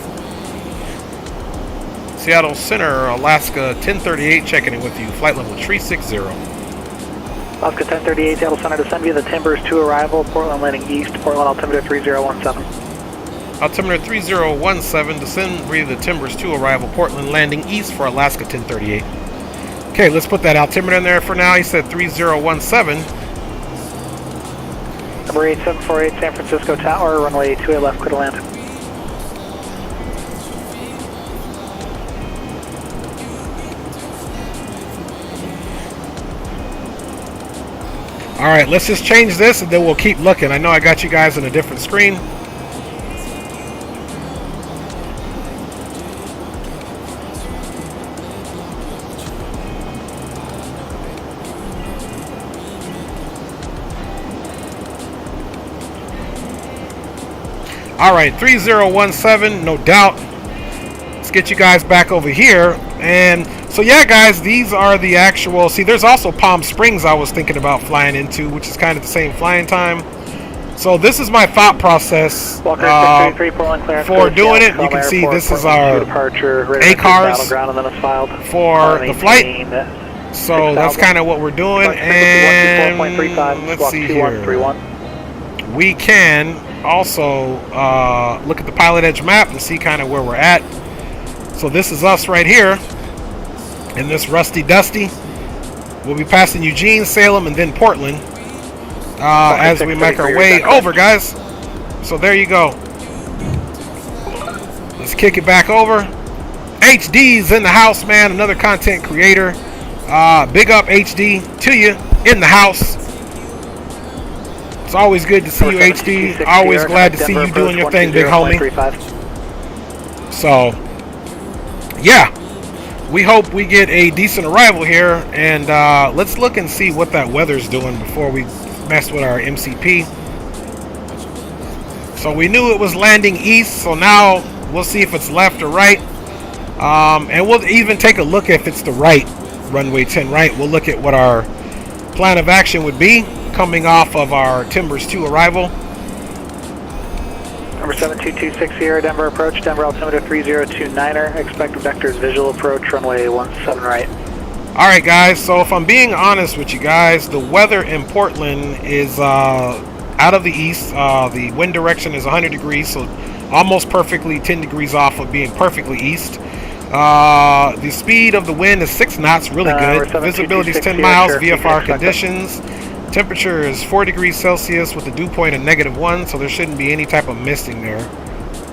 Seattle Center, Alaska 1038, checking in with you. Flight level 360. Alaska 1038, Seattle Center, descend via the Timbers to arrival, Portland landing east, Portland altimeter 3017. Altimeter 3017, descend via the Timbers to arrival, Portland landing east for Alaska 1038. Okay, let's put that altimeter in there for now. He said 3017. Number 8748, San Francisco Tower, runway 28 left, clear to land. Alright, let's just change this and then we'll keep looking. I know I got you guys on a different screen. Alright, 3017, no doubt. Let's get you guys back over here. And so yeah, guys, these are the actual, see, there's also Palm Springs I was thinking about flying into, which is kind of the same flying time. So this is my thought process for doing it. You can see this is our ACARS for the flight. So that's kind of what we're doing. And let's see here. We can also look at the PilotEdge map and see kind of where we're at. So this is us right here in this rusty dusty. We'll be passing Eugene, Salem, and then Portland as we make our way over, guys. So there you go. Let's kick it back over. HD's in the house, man. Another content creator. Big up HD to you in the house. It's always good to see you, HD. Always glad to see you doing your thing, big homie. So, yeah. We hope we get a decent arrival here. And let's look and see what that weather's doing before we mess with our MCP. So we knew it was landing east. So now we'll see if it's left or right. And we'll even take a look if it's the right runway 10 right. We'll look at what our plan of action would be coming off of our Timbers 2 arrival. Number 7226 Sierra, Denver approach, Denver altimeter 3029er, expect vectors visual approach, runway 17 right. Alright guys, so if I'm being honest with you guys, the weather in Portland is out of the east. The wind direction is 100 degrees, so almost perfectly 10 degrees off of being perfectly east. The speed of the wind is 6 knots, really good. Visibility is 10 miles, VFR conditions. Temperature is 4 degrees Celsius with a dew point of -1, so there shouldn't be any type of misting there.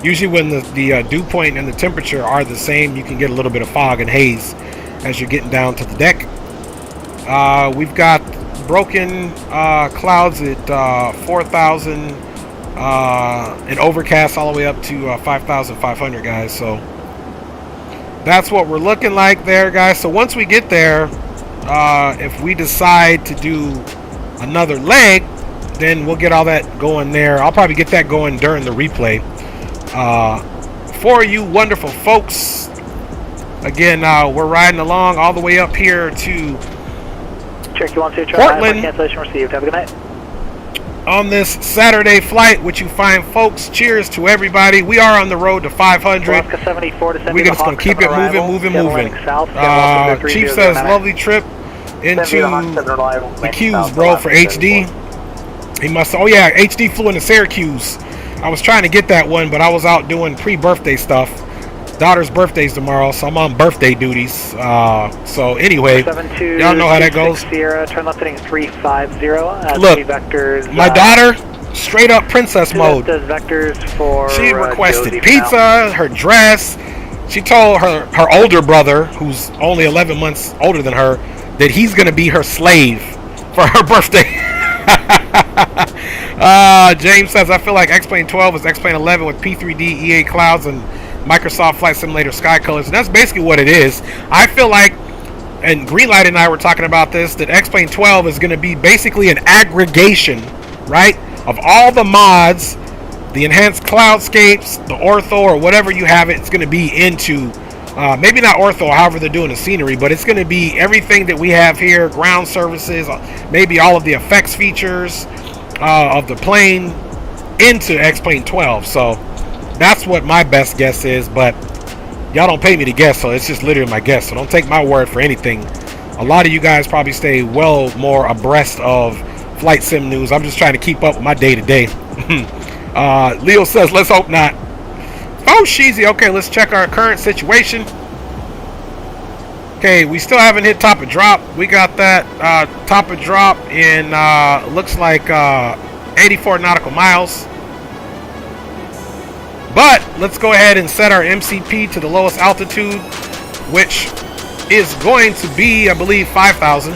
Usually when the dew point and the temperature are the same, you can get a little bit of fog and haze as you're getting down to the deck. We've got broken clouds at 4,000 and overcast all the way up to 5,500, guys. So that's what we're looking like there, guys. So once we get there, if we decide to do another leg, then we'll get all that going there. I'll probably get that going during the replay. For you wonderful folks, again, we're riding along all the way up here to Portland. Cancellation received. Have a good night. On this Saturday flight, which you fine folks, cheers to everybody. We are on the road to 500. Alaska 74 to We're just going to keep it moving. Chief says, lovely trip into the Q's, bro, for HD. He must, oh yeah, HD flew into Syracuse. I was trying to get that one, but I was out doing pre-birthday stuff. Daughter's birthday's tomorrow, so I'm on birthday duties. So anyway, y'all know how that goes. Sierra, turn left heading 350. Look, vectors, my daughter, straight up princess mode. Vectors for, she requested pizza, her dress. She told her older brother, who's only 11 months older than her, that he's going to be her slave for her birthday. James says, I feel like X-Plane 12 is X-Plane 11 with P3D, EA clouds, and Microsoft Flight Simulator sky colors. And that's basically what it is. I feel like, and Greenlight and I were talking about this, that X-Plane 12 is going to be basically an aggregation, right, of all the mods, the enhanced cloudscapes, the ortho, or whatever you have it. It's going to be into maybe not ortho, however they're doing the scenery, but it's going to be everything that we have here, ground services, maybe all of the effects features of the plane into X-Plane 12. So that's what my best guess is, but y'all don't pay me to guess, so it's just literally my guess. So don't take my word for anything. A lot of you guys probably stay well more abreast of flight sim news. I'm just trying to keep up with my day-to-day. Leo says, let's hope not. Oh, sheezy. Okay, let's check our current situation. Okay, we still haven't hit top of drop. We got that top of drop in, looks like 84 nautical miles. But let's go ahead and set our MCP to the lowest altitude, which is going to be, I believe, 5,000.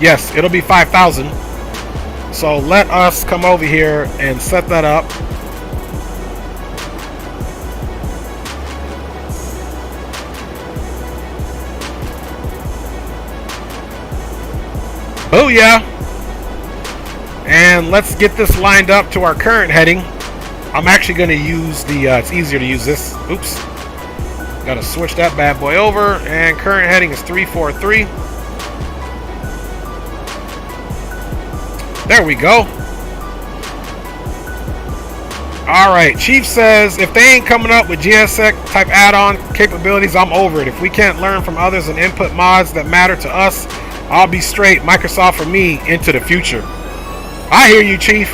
Yes, it'll be 5,000. So let us come over here and set that up. Oh yeah. And let's get this lined up to our current heading. I'm actually going to use the, it's easier to use this. Oops. Got to switch that bad boy over. And current heading is 343. There we go. Alright, Chief says, if they ain't coming up with GSX type add-on capabilities, I'm over it. If we can't learn from others and input mods that matter to us, I'll be straight. Microsoft for me into the future. I hear you, Chief.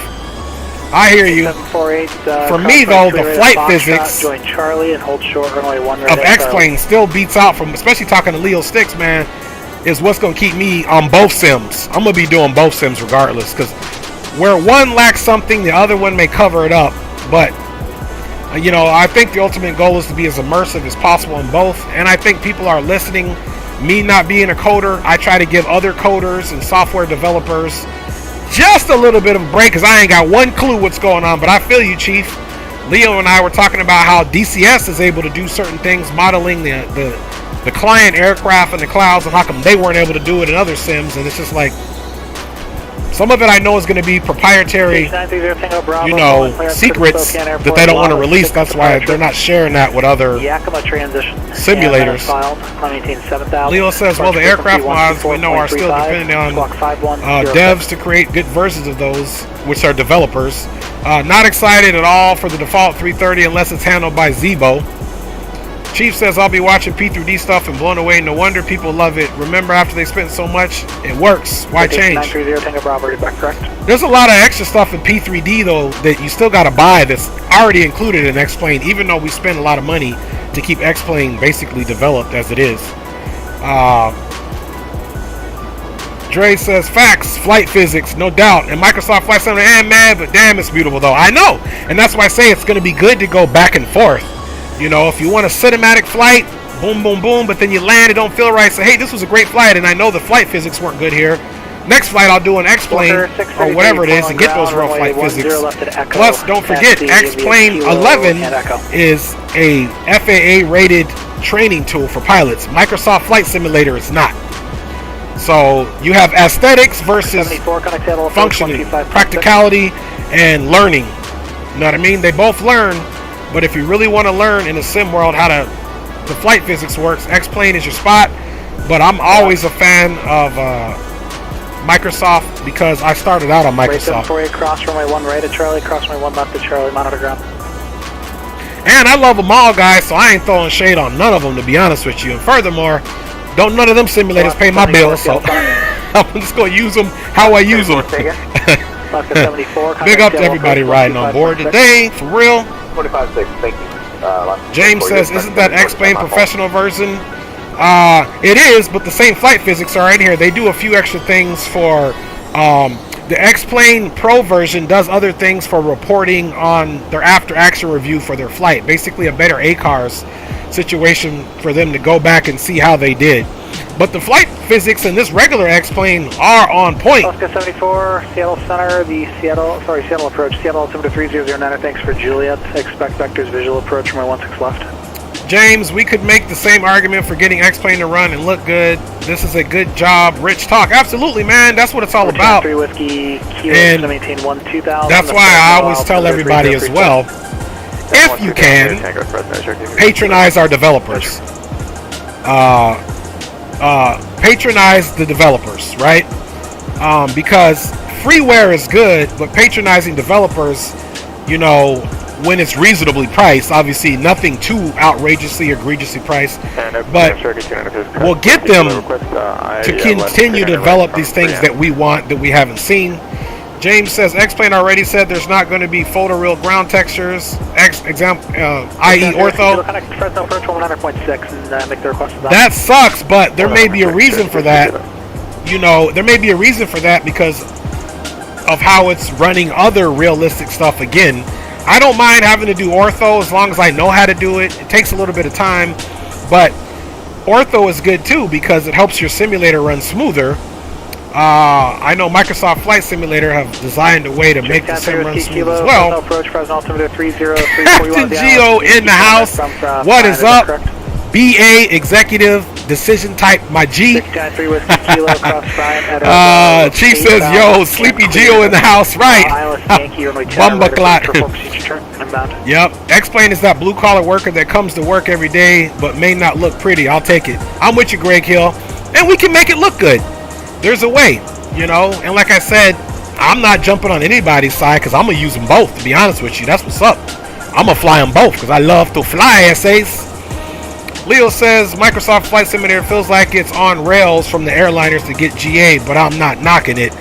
I hear you. 748, For me, though, the flight physics join Charlie and hold short runway 1 of X-Plane still beats out from, especially talking to Leo Sticks, man, is what's going to keep me on both sims. I'm going to be doing both sims regardless, because where one lacks something, the other one may cover it up. But, you know, I think the ultimate goal is to be as immersive as possible in both, and I think people are listening. Me not being a coder, I try to give other coders and software developers just a little bit of a break, because I ain't got one clue what's going on. But I feel you, Chief. Leo and I were talking about how DCS is able to do certain things, modeling the client aircraft in the clouds, and how come they weren't able to do it in other sims. And it's just like, some of it I know is going to be proprietary, you know, secrets that they don't want to release. That's why they're not sharing that with other simulators. Leo says, well, the aircraft mods we know are still depending on devs to create good versions of those, which are developers. Not excited at all for the default 330 unless it's handled by Zebo. Chief says, I'll be watching P3D stuff and blown away. No wonder people love it. Remember, after they spent so much, it works. Why change? There's a lot of extra stuff in P3D, though, that you still got to buy that's already included in X-Plane, even though we spend a lot of money to keep X-Plane basically developed as it is. Dre says, facts, flight physics, no doubt. And Microsoft Flight Simulator, man, but damn, it's beautiful, though. I know. And that's why I say it's going to be good to go back and forth. You know, if you want a cinematic flight, boom, boom, boom, but then you land, it don't feel right. Say, hey, this was a great flight, and I know the flight physics weren't good here. Next flight, I'll do an X-Plane or whatever it is and get those real flight physics. Plus, don't forget, X-Plane 11 is a FAA-rated training tool for pilots. Microsoft Flight Simulator is not. So you have aesthetics versus functioning, practicality, and learning. You know what I mean? They both learn. But if you really want to learn in the sim world how the flight physics works, X-Plane is your spot. But I'm always a fan of Microsoft because I started out on Microsoft. 748, cross runway 1 right at Charlie, cross runway 1 left at Charlie, monitor ground. And I love them all, guys, so I ain't throwing shade on none of them, to be honest with you. And furthermore, don't none of them simulators pay my bills, so I'm just going to use them how I use them. Big up to everybody riding on board today, for real. 25.6, thank you. James says, isn't that X-Plane professional version? It is, but the same flight physics are in here. They do a few extra things for the X-Plane Pro version does other things for reporting on their after-action review for their flight. Basically a better ACARS situation for them to go back and see how they did. But the flight physics in this regular X-Plane are on point. Alaska 74, Seattle Center, Seattle approach, Seattle altimeter 3009, thanks for Juliet. Expect vectors visual approach from my 16 left. James, we could make the same argument for getting X-Plane to run and look good. This is a good job. Rich talk. Absolutely, man. That's what it's all about. 3 whiskey, and maintain 2000. That's why I always tell everybody as well, if you can, patronize our developers. Patronize the developers, right? Because freeware is good, but patronizing developers, you know, when it's reasonably priced, obviously nothing too outrageously or egregiously priced, but we'll get them to continue to develop these things that we want, that we haven't seen. James says, X-Plane already said there's not going to be photoreal ground textures, i.e. ortho. That sucks, but there may be a reason for that. You know, there may be a reason for that because of how it's running other realistic stuff again. I don't mind having to do ortho as long as I know how to do it. It takes a little bit of time, but ortho is good too because it helps your simulator run smoother. I know Microsoft Flight Simulator have designed a way to make the sim run smooth as well. Captain Geo in the house. What is up? BA Executive Decision Type, my G. Chief says, yo, Sleepy Geo in the house, right? Bumba clot. Yep. X-Plane is that blue-collar worker that comes to work every day but may not look pretty. I'll take it. I'm with you, Greg Hill. And we can make it look good. There's a way, you know, and like I said, I'm not jumping on anybody's side because I'm going to use them both, to be honest with you. That's what's up. I'm going to fly them both because I love to fly, essays. Leo says, Microsoft Flight Simulator feels like it's on rails from the airliners to get GA, but I'm not knocking it.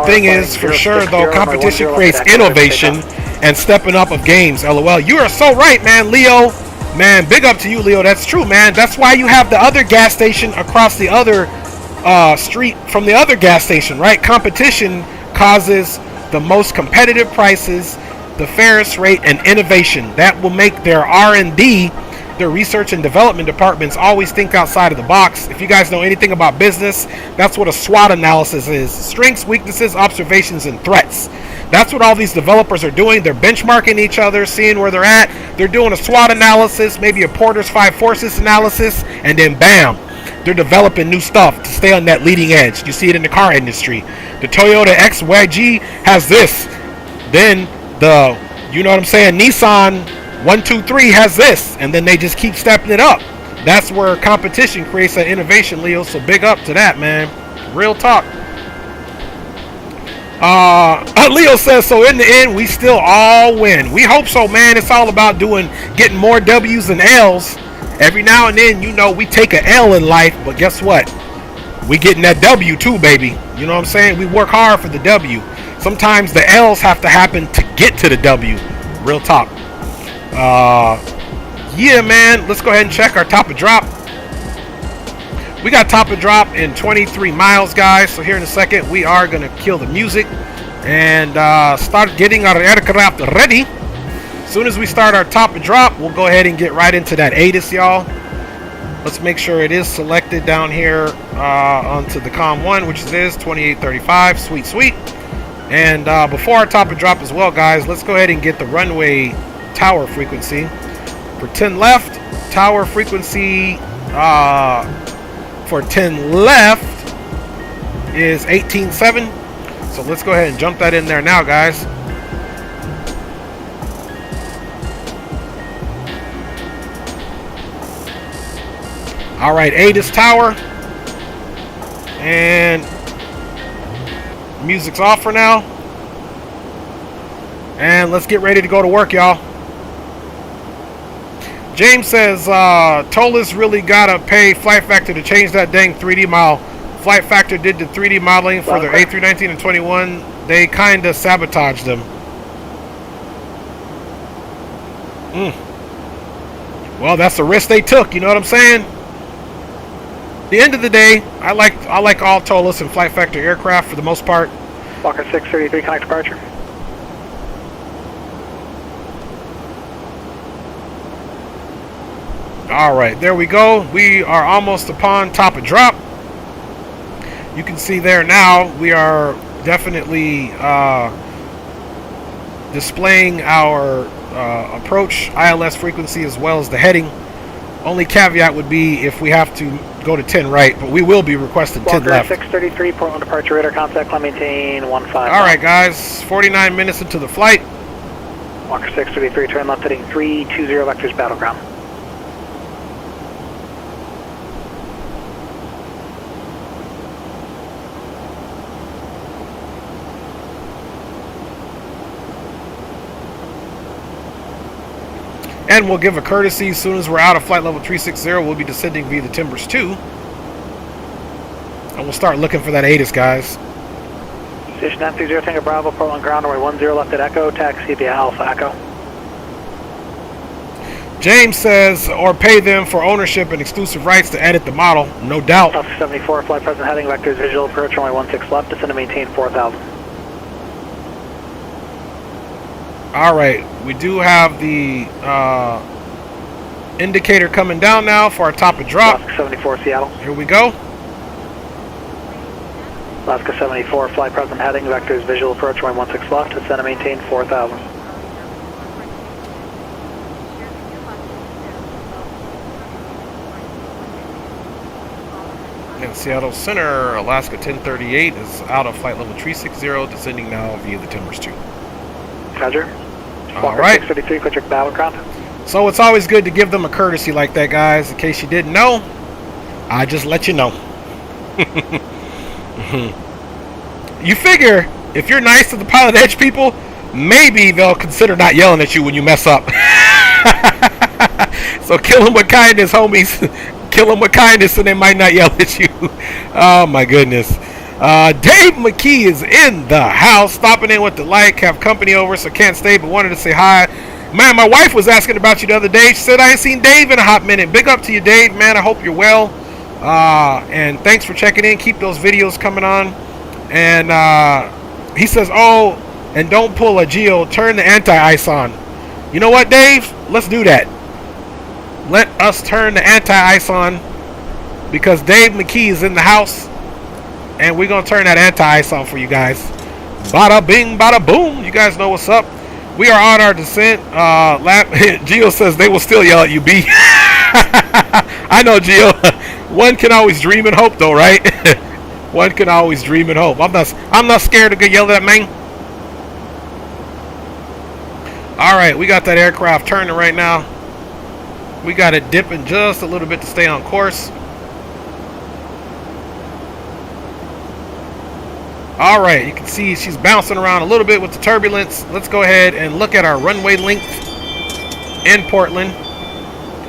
Thing is, for sure though, competition creates innovation and stepping up of games. LOL. You are so right, man, Leo. Man, big up to you, Leo. That's true, man. That's why you have the other gas station across the other street from the other gas station, right? Competition causes the most competitive prices, the fairest rate, and innovation. That will make their R&D, their research and development departments, always think outside of the box. If you guys know anything about business, that's what a SWOT analysis is. Strengths, weaknesses, observations, and threats. That's what all these developers are doing. They're benchmarking each other, seeing where they're at. They're doing a SWOT analysis, maybe a Porter's 5 forces analysis, and then bam, they're developing new stuff to stay on that leading edge. You see it in the car industry. The Toyota XYG has this. Then the, you know what I'm saying, Nissan 123 has this. And then they just keep stepping it up. That's where competition creates that innovation, Leo. So big up to that, man. Real talk. Leo says, so in the end, we still all win. We hope so, man. It's all about getting more W's and L's. Every now and then, you know, we take an L in life, but guess what? We getting that W too, baby. You know what I'm saying? We work hard for the W. Sometimes the L's have to happen to get to the W. Real talk. Yeah, man. Let's go ahead and check our top of drop. We got top of drop in 23 miles, guys. So here in a second, we are going to kill the music and start getting our aircraft ready. As soon as we start our top of drop, we'll go ahead and get right into that ATIS, y'all. Let's make sure it is selected down here onto the COM 1, which is 2835. Sweet, sweet. And before our top of drop as well, guys, let's go ahead and get the runway tower frequency. For 10 left, tower frequency for 10 left is 18.7. So let's go ahead and jump that in there now, guys. All right, ATIS tower. And music's off for now. And let's get ready to go to work, y'all. James says, Tolis really gotta pay Flight Factor to change that dang 3D model. Flight Factor did the 3D modeling for their A319 and 21. They kinda sabotaged them. Well, that's the risk they took, you know what I'm saying? At the end of the day, I like all Tolis and Flight Factor aircraft for the most part. Walker 633, connect departure. Alright, there we go. We are almost upon top of drop. You can see there now, we are definitely displaying our approach ILS frequency as well as the heading. Only caveat would be if we have to go to 10 right, but we will be requesting 10 left. 633, Portland departure, radar contact, climb maintain 15. Alright guys, 49 minutes into the flight. Walker 633, turn left heading 320 vectors battleground. And we'll give a courtesy as soon as we're out of flight level 360. We'll be descending via the Timbers 2. And we'll start looking for that ATIS, guys. Station 930 Tango Bravo, Portland ground, runway 10 left at Echo, taxi via Alpha Echo. James says, or pay them for ownership and exclusive rights to edit the model. No doubt. Alaska 74, flight present heading, vectors visual approach, runway 16 left, descend and maintain 4000. Alright, we do have the indicator coming down now for our top of drop. Alaska 74, Seattle. Here we go. Alaska 74, flight present heading, vectors visual approach, runway 16 left, descend and maintain 4000. In Seattle Center, Alaska 1038 is out of flight level 360, descending now via the Timbers 2. Roger. All right. 633, quick battleground. So it's always good to give them a courtesy like that, guys. In case you didn't know, I just let you know. You figure if you're nice to the PilotEdge people, maybe they'll consider not yelling at you when you mess up. So kill them with kindness, homies. Kill them with kindness, and they might not yell at you. Oh my goodness. Dave McKee is in the house, stopping in with the like, have company over, so can't stay, but wanted to say hi. Man, my wife was asking about you the other day. She said, I ain't seen Dave in a hot minute. Big up to you, Dave, man. I hope you're well. And thanks for checking in. Keep those videos coming on. And he says, oh, and don't pull a Geo. Turn the anti-ice on. You know what, Dave? Let's do that. Let us turn the anti-ice on, because Dave McKee is in the house. And we're going to turn that anti-ice on for you guys. Bada bing, bada boom. You guys know what's up. We are on our descent. Gio says they will still yell at you, B. I know, Gio. One can always dream and hope, though, right? One can always dream and hope. I'm not scared to get yelled at, man. All right, we got that aircraft turning right now. We got it dipping just a little bit to stay on course. All right, you can see she's bouncing around a little bit with the turbulence. Let's go ahead and look at our runway length in Portland.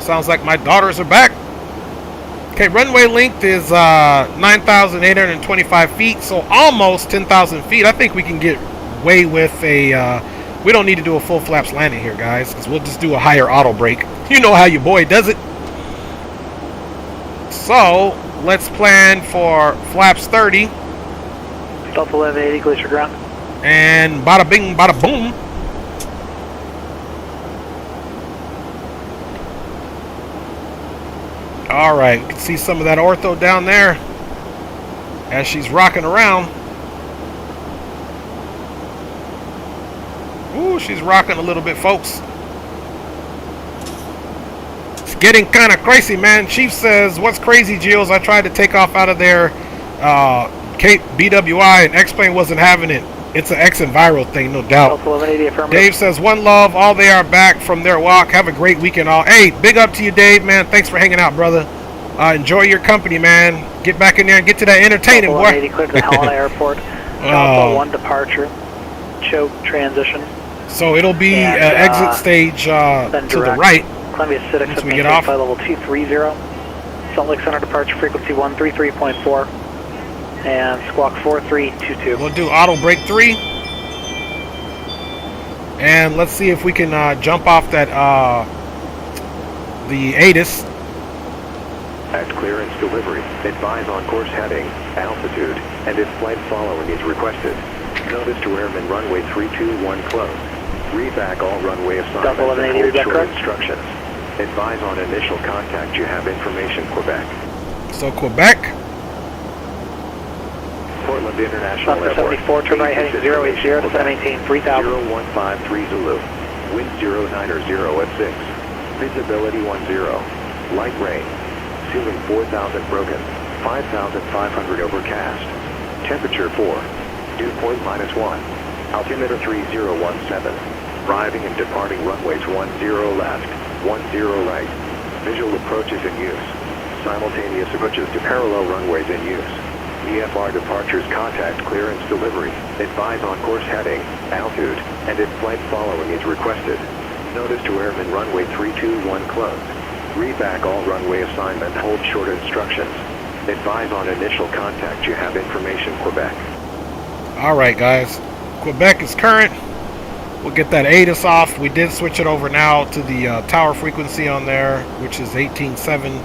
Sounds like my daughters are back. Okay, runway length is 9,825 feet, so almost 10,000 feet. I think we can get away with a... we don't need to do a full flaps landing here, guys, because we'll just do a higher auto brake. You know how your boy does it. So, let's plan for flaps 30. Delta 1180, Glacier ground. And bada bing, bada boom. All right, you can see some of that ortho down there as she's rocking around. Ooh, she's rocking a little bit, folks. It's getting kind of crazy, man. Chief says, what's crazy, Gilles? I tried to take off out of there. Cape BWI and X-Plane wasn't having it. It's an X Enviro thing, no doubt. Dave says, one love, all they are back from their walk. Have a great weekend all. Hey, big up to you, Dave, man. Thanks for hanging out, brother. Enjoy your company, man. Get back in there and get to that entertaining, boy. 180 clear to Helena Airport. Alpha 1 departure. Choke transition. So it'll be exit stage to the right. Columbia Sidestick once we get off. Flight level 230. Salt Lake Center departure frequency 133.4. And squawk 4322. We'll do auto brake 3. And let's see if we can jump off that the ATIS. At clearance delivery, advise on course heading, altitude, and if flight following is requested. Notice to airmen runway 321 close. Read back all runway assignments and hold short instructions. Advise on initial contact. You have information, Quebec. So Quebec. Portland International Airport. 74, turn right heading 080 to 718, 3000. 0153 Zulu. Wind 090 at 6. Visibility 10. Light rain. Ceiling 4,000 broken. 5,500 overcast. Temperature 4. Dew point -1. Altimeter 3017. Arriving and departing runways 10 left, 10 right. Visual approaches in use. Simultaneous approaches to parallel runways in use. VFR departures contact clearance delivery. Advise on course heading, altitude, and if flight following is requested. Notice to airmen runway 321 close. Read back all runway assignment, hold short instructions. Advise on initial contact. You have information, Quebec. Alright, guys. Quebec is current. We'll get that ATIS off. We did switch it over now to the tower frequency on there, which is 18.7.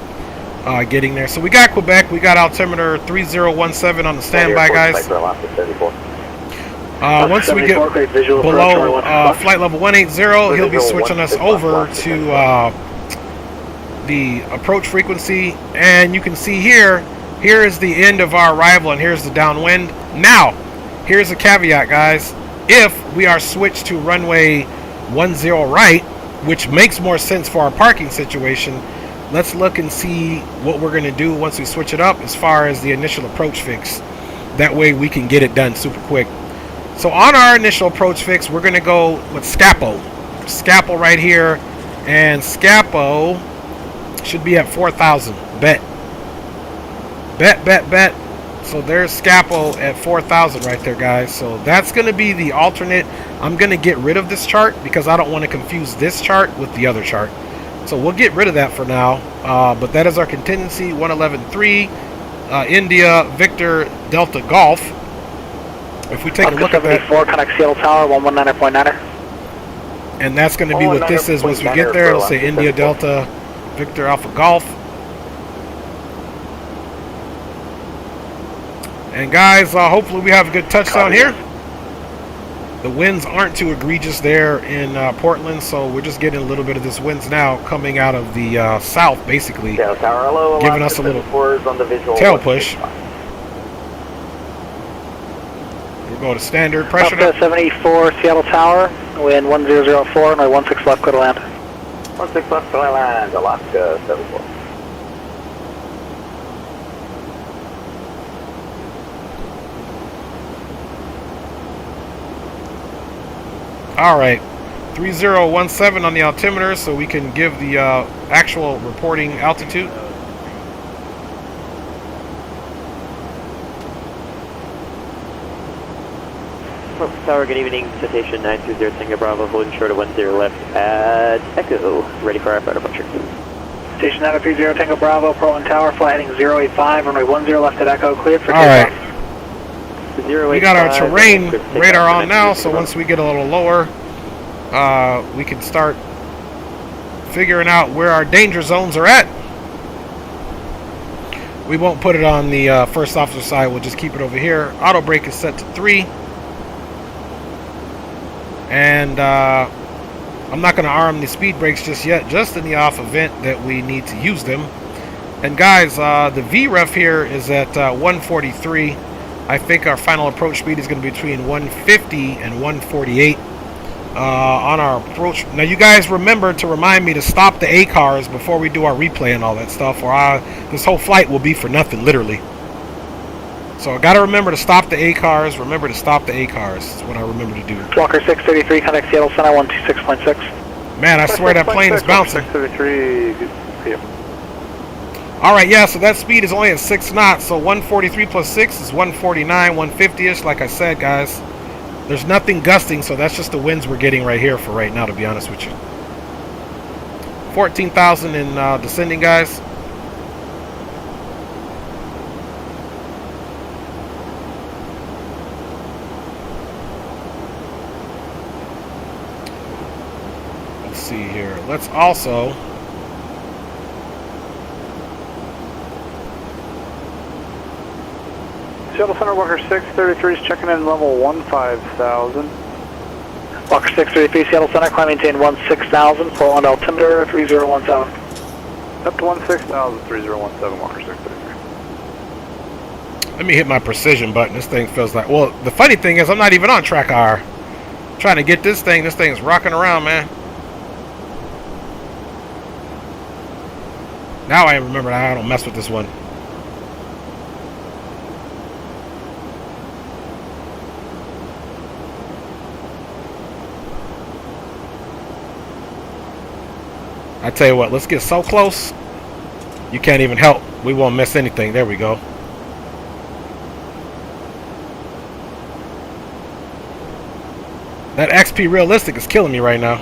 Getting there. So we got Quebec. We got altimeter 3017 on the standby, guys. Once we get below flight level 180, he'll be switching us over to the approach frequency. And you can see here is the end of our arrival, and here's the downwind. Now, here's a caveat, guys. If we are switched to runway 10 right, which makes more sense for our parking situation, let's look and see what we're going to do once we switch it up as far as the initial approach fix. That way we can get it done super quick. So on our initial approach fix, we're going to go with Scapo. Scapo right here. And Scapo should be at 4,000. Bet. Bet. So there's Scapo at 4,000 right there, guys. So that's going to be the alternate. I'm going to get rid of this chart because I don't want to confuse this chart with the other chart. So we'll get rid of that for now, but that is our contingency, 111.3. India Victor Delta Golf. If we take a look at that, connect Seattle Tower 119.9er. And that's going to be what this is once we get there. It'll say India Delta Victor Alpha Golf. And guys, hopefully we have a good touchdown here. The winds aren't too egregious there in Portland, so we're just getting a little bit of this winds now coming out of the south, basically, giving us a little tail push. We'll go to standard pressure now. 74 Seattle Tower, wind 1004, and 16 left, clear to land. 16 left, clear to land, Alaska 74. All right, 3017 on the altimeter, so we can give the actual reporting altitude. Tower, good evening. Citation 930 Tango Bravo, holding short of 10 left at Echo. Ready for our flight departure. Station 930 Tango Bravo, Portland Tower, flight heading 085, runway 10 left at Echo, cleared for takeoff. All right. We got our terrain radar on now, so once we get a little lower, we can start figuring out where our danger zones are at. We won't put it on the first officer side, we'll just keep it over here. Auto brake is set to 3. And I'm not going to arm the speed brakes just yet, just in the off event that we need to use them. And guys, the VREF here is at 143. I think our final approach speed is going to be between 150 and 148 on our approach. Now, you guys remember to remind me to stop the A cars before we do our replay and all that stuff, or this whole flight will be for nothing, literally. So I got to remember to stop the A cars. Remember to stop the A cars. That's what I remember to do. Walker 633, contact Seattle Center 126.6. Man, I swear that plane is bouncing. 633. Yeah. All right, yeah, so that speed is only at 6 knots, so 143 plus 6 is 149, 150-ish, like I said, guys. There's nothing gusting, so that's just the winds we're getting right here for right now, to be honest with you. 14,000 in descending, guys. Let's see here. Let's also... Seattle Center, Walker 633 is checking in level 15,000. Walker 633, Seattle Center, climb maintain 16,000, Portland altimeter 3017. Up to 16,000, 3017, Walker 633. Let me hit my precision button. This thing feels like... Well, the funny thing is I'm not even on track R. I'm trying to get this thing. This thing's rocking around, man. Now I remember I don't mess with this one. I tell you what, let's get so close, you can't even help. We won't miss anything. There we go. That XP Realistic is killing me right now.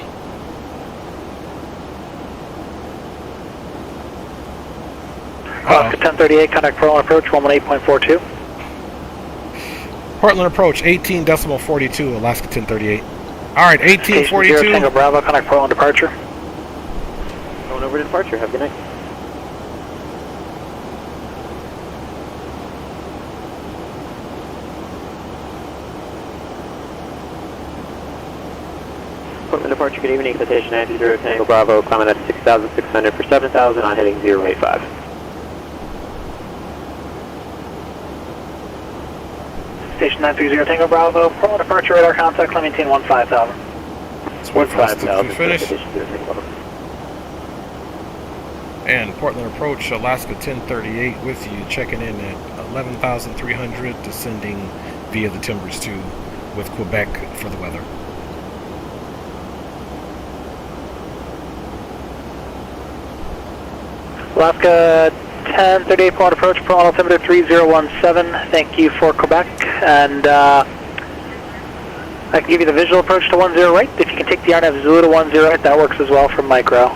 Alaska 1038, contact Portland approach 118.42. Portland approach 18.42, Alaska 1038. Alright, 1842. Tango Bravo, contact Portland departure. Going over to departure, have a good night. Portland departure, good evening, citation 930 Tango Bravo, climbing at 6,600 for 7,000 on heading 085. Station 930 Tango Bravo, Portland departure radar contact, climb maintain 15,000. Let's wait for us to finish. And Portland approach, Alaska 1038 with you, checking in at 11,300, descending via the Timbers 2 with Quebec for the weather. Alaska 1038, Portland approach, Portland altimeter 3017. Thank you for Quebec, and I can give you the visual approach to 10 right. If you can take the RNAV Zulu to 10 right, that works as well from micro.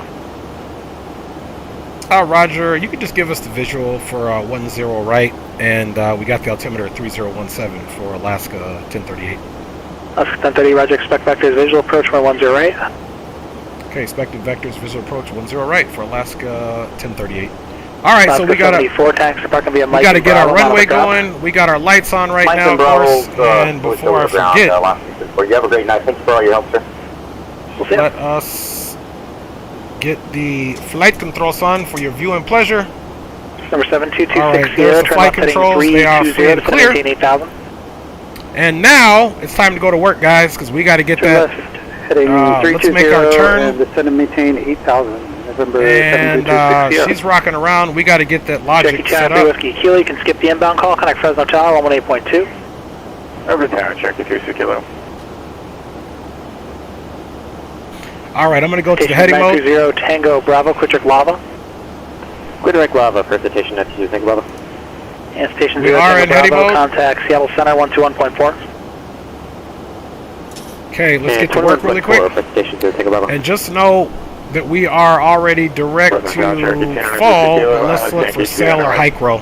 Roger, you can just give us the visual for 10 right. And we got the altimeter at 3017 for Alaska 1038. Alaska 1030, roger, expect vectors, visual approach 110 right. Okay, expected vectors, visual approach 10 right for Alaska 1038. Alright, so we gotta get our runway going. We got our lights on right now, of course. And before I forget, you have a great night. Thanks for all your help, sir. Let us get the flight controls on for your viewing pleasure. Number 72260, Alright, there's the flight controls. They are free and clear. And now it's time to go to work, guys, because we got to get that. Let's make our turn. And descend and maintain 8,000. And she's rocking around. We got to get that logic set up. Whiskey Kilo, you can skip the inbound call. Connect Fresno Tower 118.2. Over to tower, Cherokee 260 Kilo. All right, I'm going to go to the heading mode. 930 Tango Bravo, Quick Lava. Quick Lava for Citation 920 Tango Bravo. And Station We 0 are in Tango heading Bravo, mode. contact Seattle Center 121.4. Okay, let's get to work really quick. And just know that we are already direct to fall, but let's look for sail or hike row.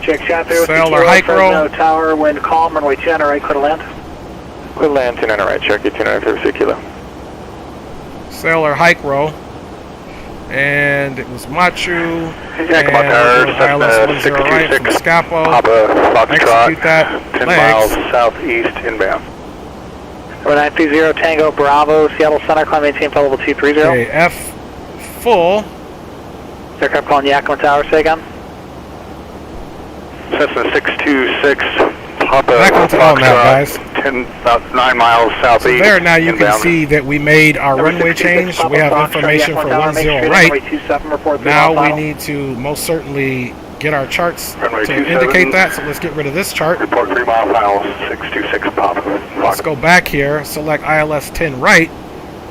Check shot there. Sail or hike row. Tower, wind calm, runway 10 right, clear to land. Clear land, 29 right, Cherokee 2930 Kilo. Sail or hike row. And it was Machu. And ILS 10 right from Scapo. Execute that. 10 Legs. miles southeast inbound. Number 930 Tango Bravo, Seattle Center, climb maintain for level 230. Okay, F full. Aircraft calling Yakima Tower, say again. Cessna 626, Papa Back onto all now, guys. 9 miles southeast. So there now you inbound. can see that we made our runway change. We have information for 10 right. Now we need to most certainly get our charts to indicate that. So let's get rid of this chart. Report 3 mile final 626 Papa. Let's go back here, select ILS 10 right.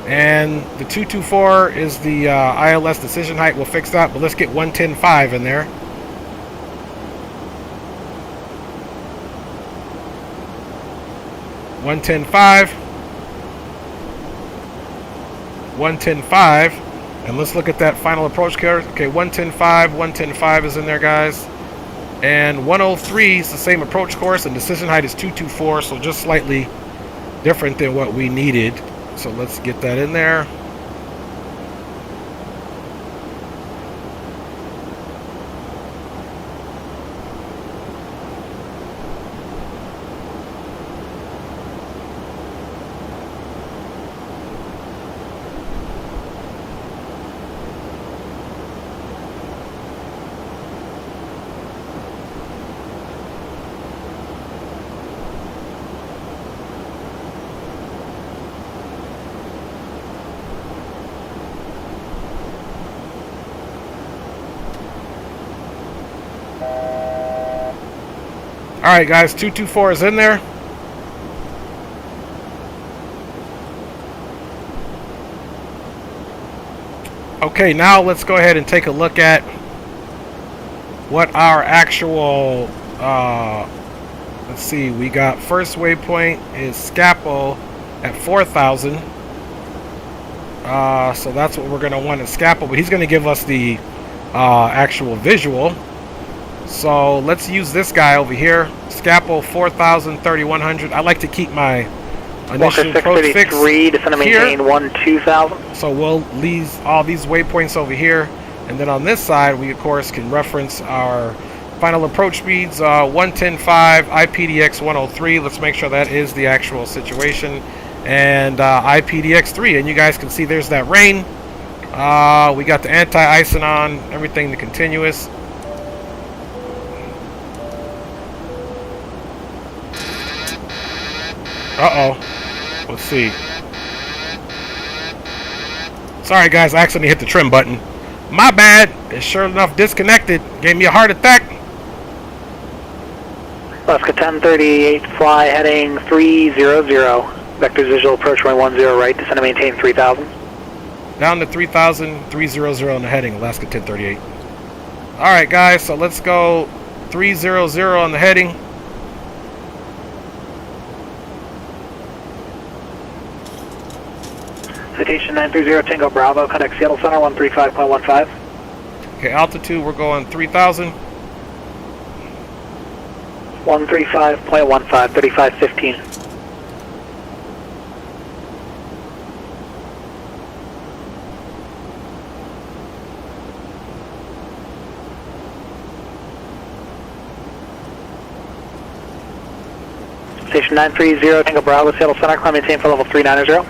And the 224 is the ILS decision height. We'll fix that, but let's get 110.5 in there. $110.5, $110.5, and let's look at that final approach curve. Okay, 110.5, 110.5 is in there, guys. And 103 is the same approach course, and decision height is 224, so just slightly different than what we needed. So let's get that in there. Alright guys, 224 is in there. Okay, now let's go ahead and take a look at what our actual, let's see, we got first waypoint is Scapo at 4,000. So that's what we're going to want in Scapo, but he's going to give us the actual visual. So let's use this guy over here, Scapo 4,000, 3,100. I like to keep my initial approach fix here. Maintain 1-2,000. So we'll leave all these waypoints over here, and then on this side we of course can reference our final approach speeds, 110.5, IPDX 103. Let's make sure that is the actual situation, and IPDX 3. And you guys can see there's that rain. We got the anti-icing on, everything the continuous. Uh-oh. Let's see. Sorry guys, I accidentally hit the trim button. My bad. It's sure enough disconnected. Gave me a heart attack. Alaska 1038, fly heading 300. Vectors visual approach runway 10 right, descend and maintain 3,000. Down to 3,000, 300 on the heading, Alaska 1038. Alright guys, so let's go 300 on the heading. Citation 930 Tango Bravo, contact Seattle Center 135.15. Okay, altitude we're going 3,000. 135.15, 3515. Station 930, Tango Bravo, Seattle Center, climb maintain for level 390.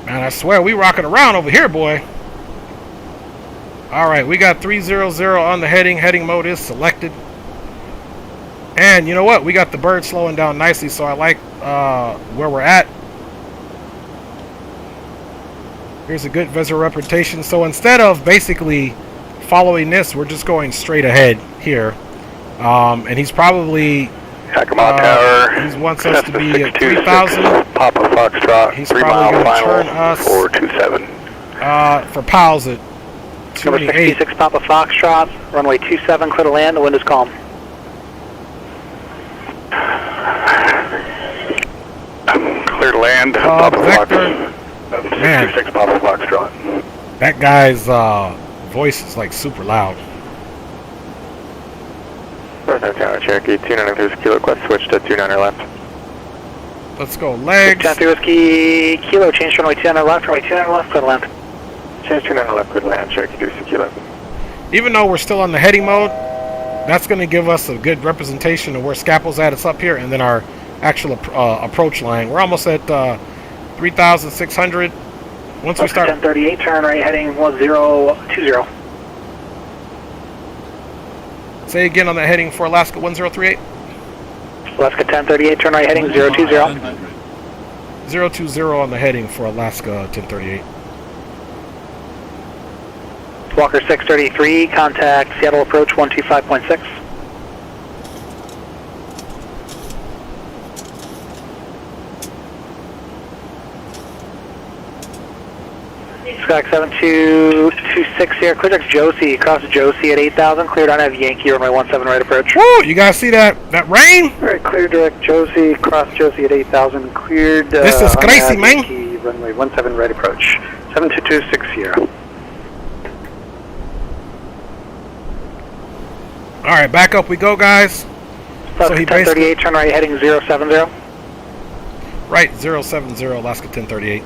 Man, I swear we rocking around over here, boy. Alright, we got 300 on the heading. Heading mode is selected. And you know what? We got the bird slowing down nicely, so I like where we're at. Here's a good visual representation. So instead of basically following this, we're just going straight ahead here. And he's probably... Tower. He wants us to be at 3,000. Papa Foxtrot. He's probably going to turn us 427. For PALs at Number 66 Papa Foxtrot, runway 27, clear to land, the wind is calm. Clear to land, Papa Vector. Man, 66 Papa Foxtrot. that guy's voice is like super loud. Northern Tower, Cherokee, 293 Kilo, Quest, switch to 29er left. Let's go legs. 10-3 Whiskey, Kilo, change runway 29er left, runway 29er left, clear to land. Change 29er left, clear to land, Cherokee 2 Kilo. Even though we're still on the heading mode, that's going to give us a good representation of where Scapel's at. It's up here, and then our actual approach line. We're almost at 3,600. Once we start... 1038, turn right heading 1020. Say again on that heading for Alaska 1038. Alaska 1038, turn right heading 020. 020 on the heading for Alaska 1038. Walker 633, contact Seattle approach 125.6. Skyx 7226 here, clear direct Josie, across Josie at 8,000, cleared on have Yankee, runway 17 right approach. Woo, you guys see that rain? Alright, clear direct Josie, cross Josie at 8,000, cleared this is crazy, man. Yankee, runway 17 right approach. 7226. Alright, back up we go, guys. So he 1038, turn right heading 070. Right, 070, Alaska 1038.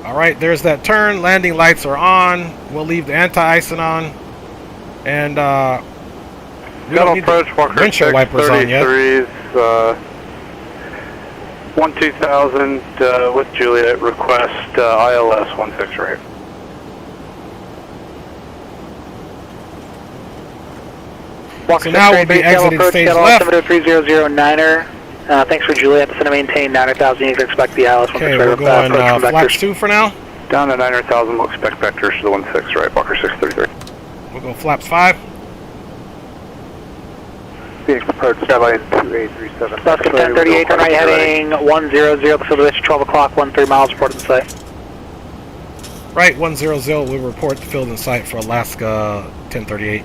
Alright, there's that turn. Landing lights are on. We'll leave the anti-icing on. And we don't need the windshield wipers on yet. 12000 with Juliet, request ILS 16 right. So now we'll be exiting stage left. 70300 thanks for Juliet. Descend to maintain 9,000. You can expect the ILS 16 right. Okay, we're going flaps 2 for now. Down to 9,000. We'll expect vectors to the 16 right. Walker 633. We'll go flaps 5. Phoenix approach skyline 2837. Alaska 1038, turn right heading 100. Pacific 12 o'clock, 13 miles. Report in sight. Right, 100. We'll report the field in sight for Alaska 1038.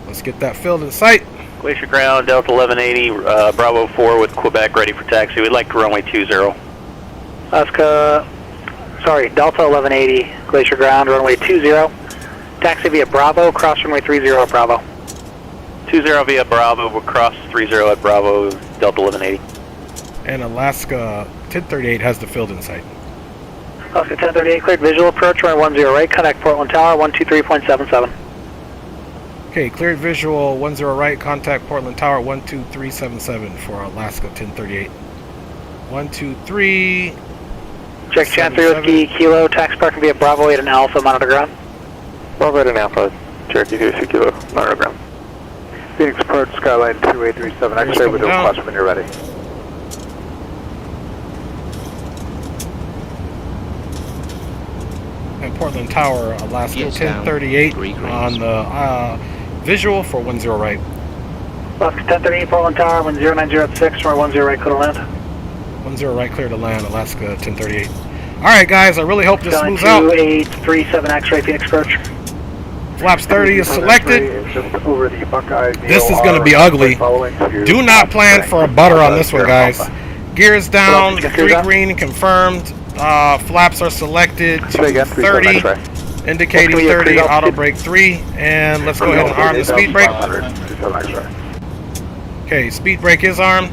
Let's get that filled in sight. Glacier ground, Delta 1180, Bravo 4 with Quebec ready for taxi. We'd like to runway 20. Alaska, sorry, Delta 1180, Glacier ground, runway 20. Taxi via Bravo, cross runway 30 at Bravo. 20 via Bravo, we'll cross 30 at Bravo, Delta 1180. And Alaska 1038 has the field in sight. Alaska 1038, cleared visual approach, runway 10 right, connect Portland Tower, 123.77. Okay, cleared visual 10 right, contact Portland Tower 12377 for Alaska 1038. 123. Check Chantry Whiskey Kilo, tax parking via Bravo 8 and Alpha, monitor ground. Bravo 8 and Alpha, Cherokee 2 Kilo, monitor ground. Phoenix approach skyline 2837. X-ray with request when you're ready. And Portland Tower, Alaska 1038 on the visual for 10 right. Alaska 1038, Portland Tower, 1090 at 6, runway 10 right, clear to land. 10 right, clear to land, Alaska 1038. Alright guys, I really hope this moves out. 2837 X-ray, Phoenix approach. Flaps 30 is selected. Just over the Buckeye. This is going to be ugly. Do not plan for a butter on this one, guys. Gears down, 3 green confirmed. Flaps are selected to 30, indicating 30, auto brake 3, and let's go ahead and arm the speed brake. Okay, speed brake is armed.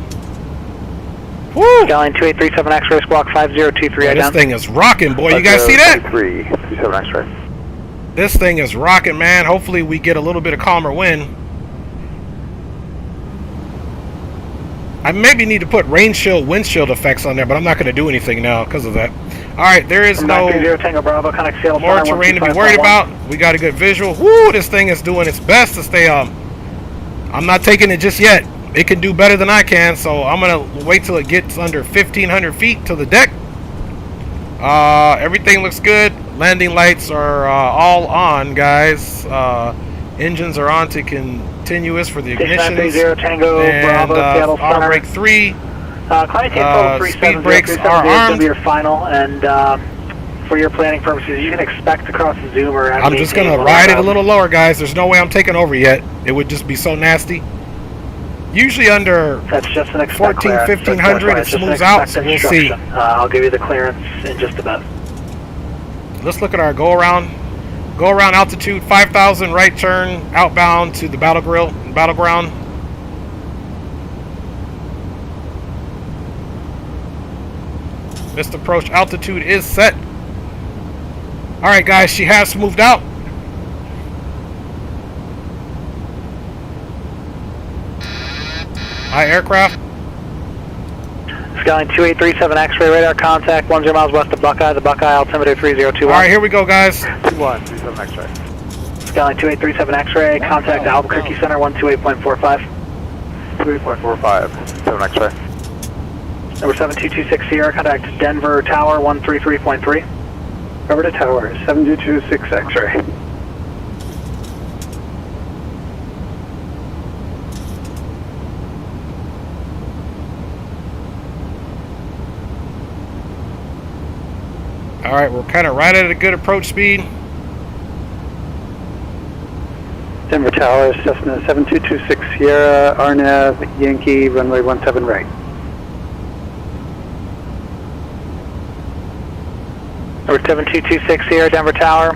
Woo! Skyline 2837 X-ray, squawk 5023. Yeah, this thing is rocking, boy. You guys see that? 337 X-ray. This thing is rocking, man. Hopefully we get a little bit of calmer wind. I maybe need to put rain shield, windshield effects on there, but I'm not going to do anything now because of that. All right, there is no Bravo, more terrain to be worried about. We got a good visual. Woo, this thing is doing its best to stay on. I'm not taking it just yet. It can do better than I can, so I'm going to wait till it gets under 1,500 feet to the deck. Everything looks good. Landing lights are all on, guys. Engines are on to continuous for the ignitions. And auto brake 3. Speed brakes are armed. Your final, and for your planning purposes, you can expect to cross the zoomer. I'm just going to ride it a little lower, guys. There's no way I'm taking over yet. It would just be so nasty. Usually under 1,1500 it smooths out, so we'll see. I'll give you the clearance in just a bit. Let's look at our go around altitude, 5,000 right turn outbound to the battleground. Missed approach altitude is set. Alright guys, she has moved out. Hi aircraft. Skyline 2837 X-ray radar contact 10 miles west of Buckeye. The Buckeye altimeter 3021. Alright, here we go guys. 2137 X-ray. Skyline 2837 X-ray contact Albuquerque Center 128.45. 3.45 7 X-ray. Number 7226 Sierra, contact Denver Tower 133.3. Over to Tower 7226 X-ray. Alright, we're kind of right at a good approach speed. Denver Tower, Cessna 7226 Sierra, RNAV, Yankee, runway 17 right. Number 7226 Sierra, Denver Tower.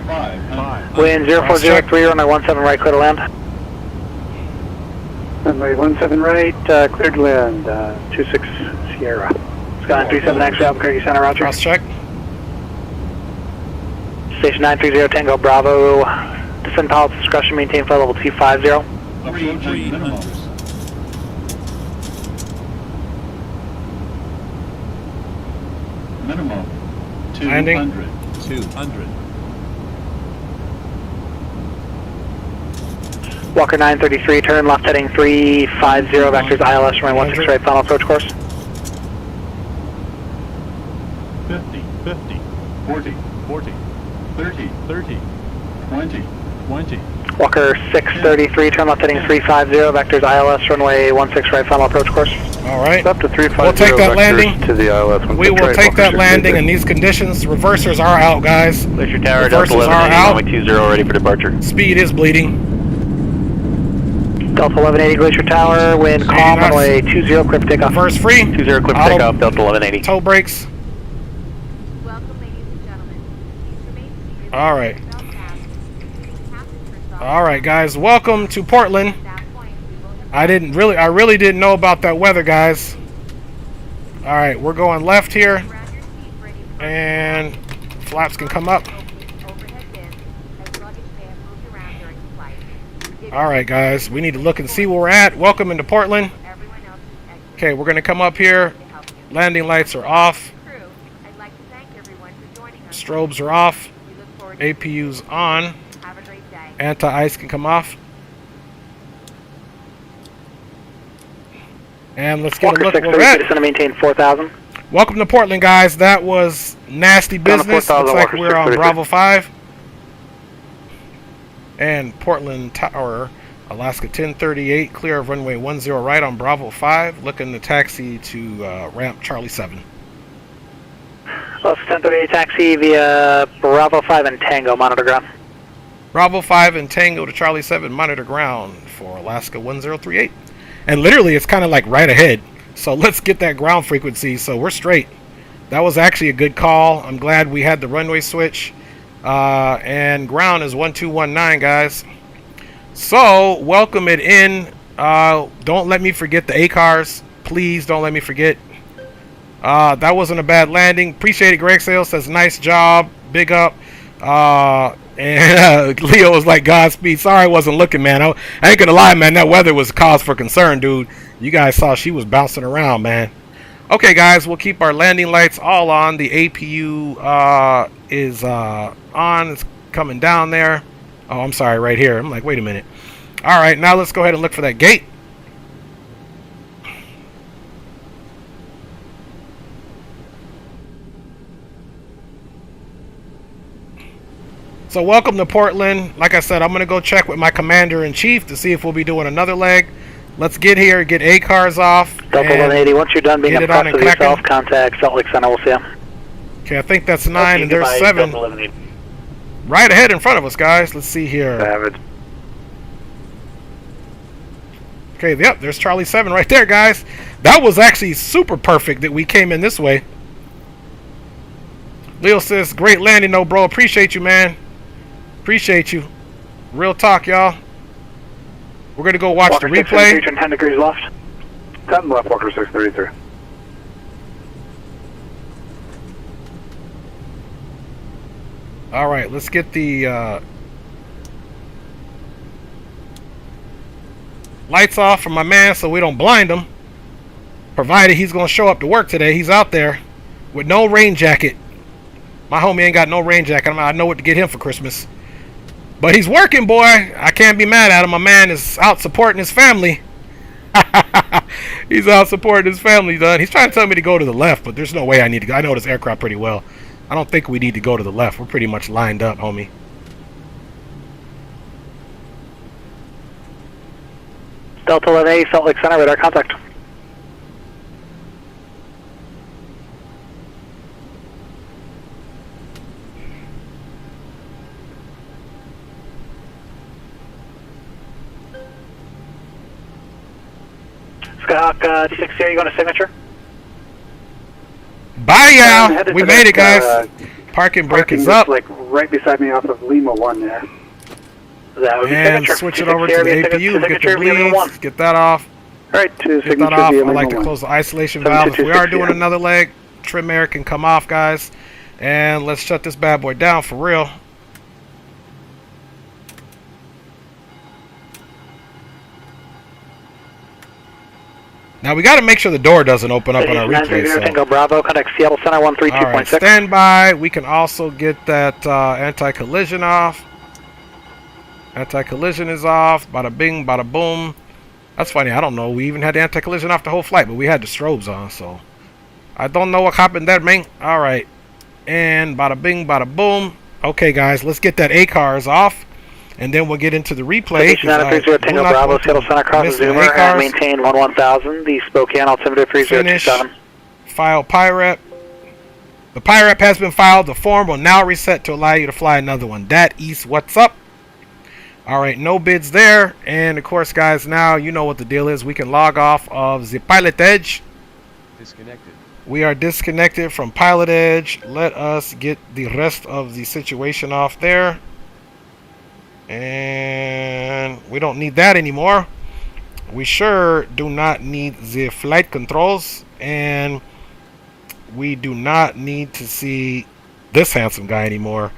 Wind 0403, runway 17 right, clear to land. Runway 17 right, cleared to land, 26 Sierra. Skyline 37X, Albuquerque Center, roger. Cross check. Station 930 Tango Bravo. Descend pilot's discretion, maintain flight level 250. Minimum 200. Landing. 200. Walker 933, turn left heading 350, vectors ILS, runway 16 right, final approach course. 50, 50, 40, 40, 30, 30, 20, 20. Walker 633, turn left heading 350, vectors ILS, runway 16 right, final approach course. Alright, Up to 350 we'll take that landing. To the ILS. We will take that landing in these conditions. Reversers are out, guys. Glacier Tower, Reversers are out. runway 20, ready for departure. Speed is bleeding. Delta 1180 Glacier Tower, wind calm, runway 20, clear for takeoff. Reverse free. 20, clear for takeoff, Delta 1180. Toe brakes. Welcome, ladies and gentlemen. Please remain seated. Alright. Seatbelt fastened. Passengers are Alright guys, welcome to Portland. at that point. We will I really didn't know about that weather, guys. Alright, we're going left here. have your seat ready for And flaps can come up. overhead bins, as luggage may have moved around during the flight. If Alright guys, we need to look and see where we're at. Welcome into Portland. everyone else is exiting Okay, we're going to come up here. to help you. Landing lights are off. Crew, I'd like to thank everyone for joining us. Strobes are off. We look forward to APU's on. have a great day. Anti-ice can come off. And let's get Walker a look at where 630, we're at. descend to maintain 4000. Welcome to Portland, guys. That was nasty business. 4,000, Looks like Walker we're on 633. Bravo 5. And Portland Tower, Alaska 1038, clear of runway 10 right on Bravo 5. Looking to taxi to ramp Charlie 7. Alaska 1038 taxi via Bravo 5 and Tango, monitor ground. Bravo 5 and Tango to Charlie 7, monitor ground for Alaska 1038. And literally, it's kind of like right ahead. So let's get that ground frequency so we're straight. That was actually a good call. I'm glad we had the runway switch. And ground is 1219, guys. So welcome it in. Don't let me forget the ACARs. Please don't let me forget. That wasn't a bad landing. Appreciate it. Greg Sales says nice job. Big up. And Leo was like, Godspeed. Sorry I wasn't looking, man. I ain't gonna lie, man. That weather was cause for concern, dude. You guys saw she was bouncing around, man. Okay, guys, we'll keep our landing lights all on. The APU is on. It's coming down there. Oh, I'm sorry, right here. I'm like, wait a minute. All right, now let's go ahead and look for that gate. So welcome to Portland. Like I said, I'm going to go check with my commander-in-chief to see if we'll be doing another leg. Let's get here, get ACARs off. Delta 180, once you're done being impressed with yourself, contact Salt Lake Center, we'll see you. Okay, I think that's 9 and there's 7. Right ahead in front of us, guys. Let's see here. Savage. Okay, yep, there's Charlie 7 right there, guys. That was actually super perfect that we came in this way. Leo says, great landing, though, bro. Appreciate you, man. Appreciate you. Real talk, y'all. We're going to go watch Walker the replay. 10 degrees left. 10 left, Walker 633. All right, let's get the lights off from my man so we don't blind him. Provided he's going to show up to work today. He's out there with no rain jacket. My homie ain't got no rain jacket. I know what to get him for Christmas. But he's working, boy. I can't be mad at him. My man is out supporting his family. He's out supporting his family, done. He's trying to tell me to go to the left, but there's no way I need to go. I know this aircraft pretty well. I don't think we need to go to the left. We're pretty much lined up, homie. Delta 11A, Salt Lake Center, radar contact. Skyhawk T6, are you going to signature? Bye, y'all. We made it, guys. Parking brake is up. Like right beside me off of Lima 1 there. And switch it over to the APU. Get the bleeds. Get that off. Alright, get that off. I like to close the isolation valve. If we are doing another leg, trim air can come off, guys. And let's shut this bad boy down for real. Now we got to make sure the door doesn't open up on our replay. So. Tango Bravo, contact Seattle Center 132.6. Right, stand by. We can also get that anti-collision off. Anti-collision is off. Bada bing, bada boom. That's funny. I don't know. We even had the anti-collision off the whole flight, but we had the strobes on. So I don't know what happened there, man. All right, and bada bing, bada boom. Okay, guys, let's get that ACARs off. And then we'll get into the replay. Tango Bravo, Seattle Center, cross the zoomer, and maintain 1000. The Spokane altimeter 3027. File PIREP. The PIREP has been filed. The form will now reset to allow you to fly another one. Dat East, what's up? All right, no bids there. And of course, guys, now you know what the deal is. We can log off of the PilotEdge. Disconnected. We are disconnected from PilotEdge. Let us get the rest of the situation off there. And we don't need that anymore. We sure do not need the flight controls, and we do not need to see this handsome guy anymore,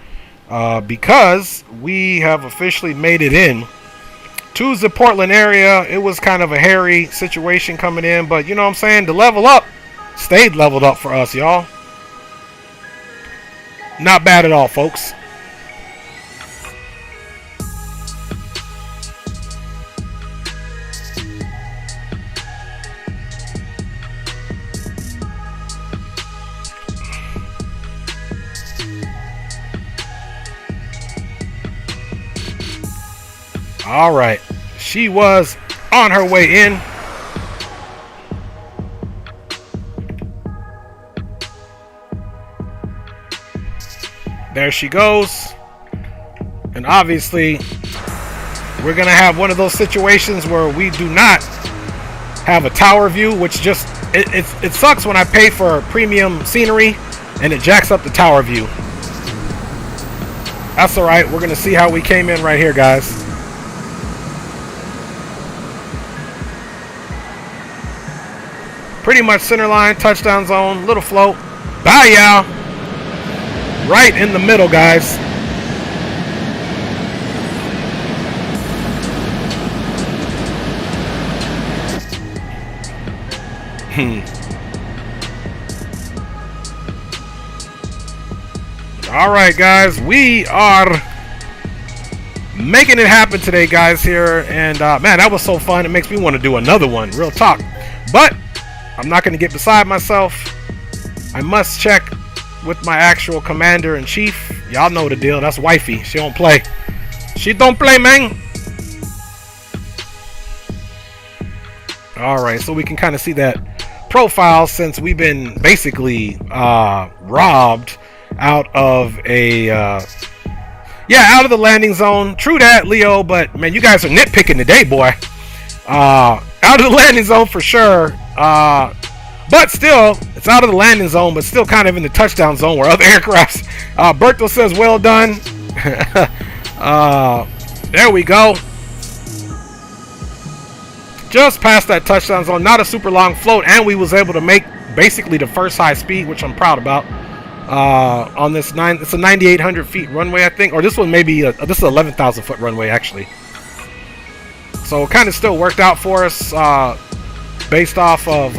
because we have officially made it in to the Portland area. It was kind of a hairy situation coming in, but you know what I'm saying, the level up stayed leveled up for us, y'all. Not bad at all, folks. All right, she was on her way in. There she goes. And obviously, we're going to have one of those situations where we do not have a tower view, which just, it sucks when I pay for premium scenery and it jacks up the tower view. That's alright. We're going to see how we came in right here, guys. Pretty much center line, touchdown zone, little float. Bye, y'all. Right in the middle, guys. All right, guys, we are making it happen today, guys, here. And man, that was so fun. It makes me want to do another one, real talk. But I'm not going to get beside myself. I must check with my actual commander-in-chief. Y'all know the deal. That's wifey. She don't play. She don't play, man. All right, so we can kind of see that profile since we've been basically robbed out of a out of the landing zone. True that, Leo, but man, you guys are nitpicking today, boy. Out of the landing zone for sure, but still it's out of the landing zone, but still kind of in the touchdown zone where other aircrafts. Berto says well done. There we go. Just past that touchdown zone, not a super long float, and we was able to make basically the first high speed, which I'm proud about. On this it's a 9,800 feet runway, I think, or this one maybe this is 11,000 foot runway actually. So it kind of still worked out for us, based off of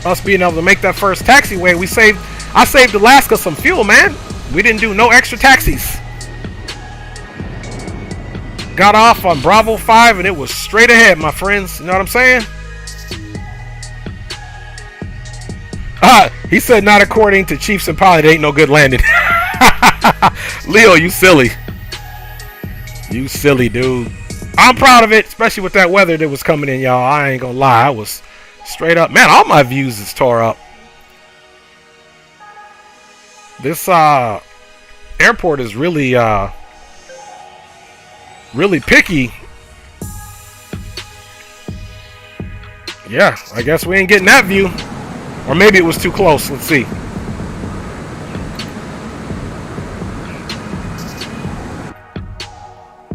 us being able to make that first taxiway. I saved Alaska some fuel, man. We didn't do no extra taxis. Got off on Bravo 5 and it was straight ahead, my friends. You know what I'm saying? He said not according to Chiefs and Pilot, it ain't no good landing. Leo, you silly. You silly, dude. I'm proud of it, especially with that weather that was coming in, y'all. I ain't gonna lie. I was straight up. Man, all my views is tore up. This airport is really really picky. Yeah, I guess we ain't getting that view. Or maybe it was too close. Let's see.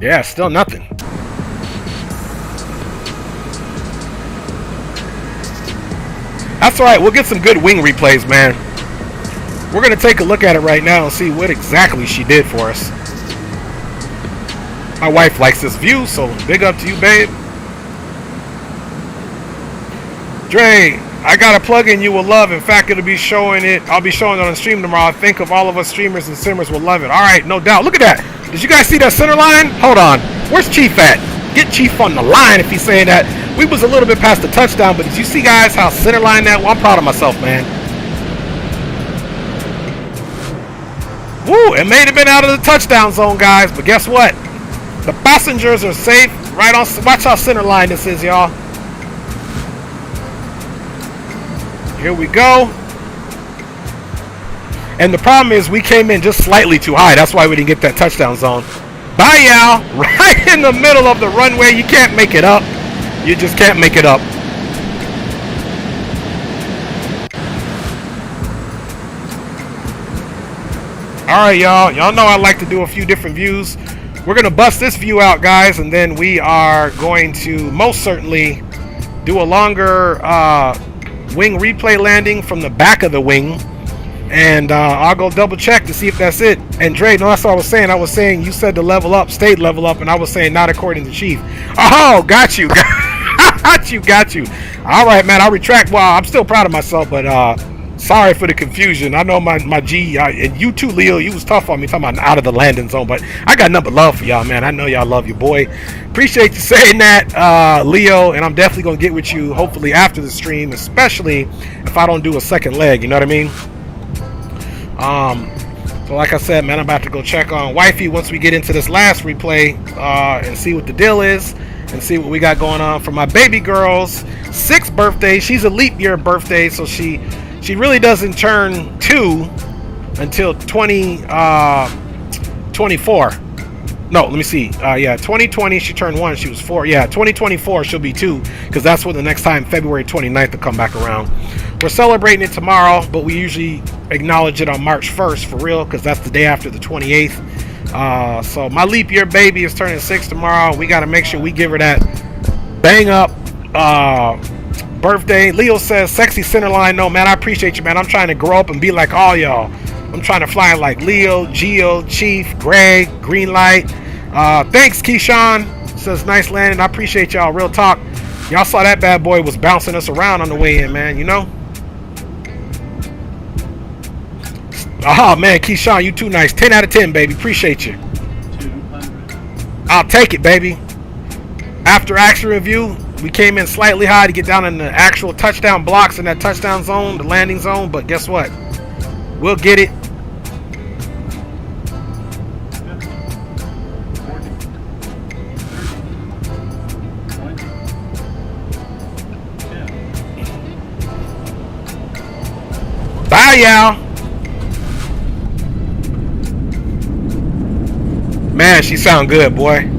Yeah, still nothing. That's alright. We'll get some good wing replays, man. We're going to take a look at it right now and see what exactly she did for us. My wife likes this view, so big up to you, babe. Dre, I got a plugin you will love. In fact, I'll be showing it on the stream tomorrow. I think of all of us streamers and simmers will love it. All right, no doubt. Look at that. Did you guys see that center line? Hold on. Where's Chief at? Get Chief on the line if he's saying that. We was a little bit past the touchdown, but did you see, guys, how center line that? Well, I'm proud of myself, man. Woo, it may have been out of the touchdown zone, guys, but guess what? The passengers are safe. Right on. Watch how center line this is, y'all. Here we go. And the problem is we came in just slightly too high. That's why we didn't get that touchdown zone. Bye, y'all. Right in the middle of the runway. You can't make it up. You just can't make it up. Alright, y'all. Y'all know I like to do a few different views. We're going to bust this view out, guys. And then we are going to most certainly do a longer wing replay landing from the back of the wing, and I'll go double check to see if that's it. And Dre, no, that's what I was saying. I was saying you said to level up, stayed level up, and I was saying not according to Chief. Oh, got you. got you. All right, man, I'll retract. Well, I'm still proud of myself, but sorry for the confusion. I know my G, and you too, Leo, you was tough on me talking about out of the landing zone, but I got nothing but love for y'all, man. I know y'all love your boy. Appreciate you saying that, Leo, and I'm definitely going to get with you hopefully after the stream, especially if I don't do a second leg, you know what I mean? So like I said, man, I'm about to go check on wifey once we get into this last replay and see what the deal is and see what we got going on for my baby girl's 6th birthday. She's a leap year birthday, so she really doesn't turn 2 until 2022, 24. No, let me see. Yeah, 2020 she turned 1. She was 4. Yeah, 2024 she'll be 2 because that's when the next time, February 29th, to come back around. We're celebrating it tomorrow, but we usually acknowledge it on March 1st for real because that's the day after the 28th. So my leap year baby is turning 6 tomorrow. We got to make sure we give her that bang up birthday. Leo says, sexy centerline. No, man, I appreciate you, man. I'm trying to grow up and be like all y'all. I'm trying to fly like Leo, Geo, Chief, Greg, Greenlight. Thanks, Keyshawn. Says, nice landing. I appreciate y'all. Real talk. Y'all saw that bad boy was bouncing us around on the way in, man. You know? Oh, man, Keyshawn, you too nice. 10 out of 10, baby. Appreciate you. 200. I'll take it, baby. After action review, we came in slightly high to get down in the actual touchdown blocks in that touchdown zone, the landing zone. But guess what? We'll get it. 40, 30, 20, 10. Bye, y'all. Man, she sound good, boy.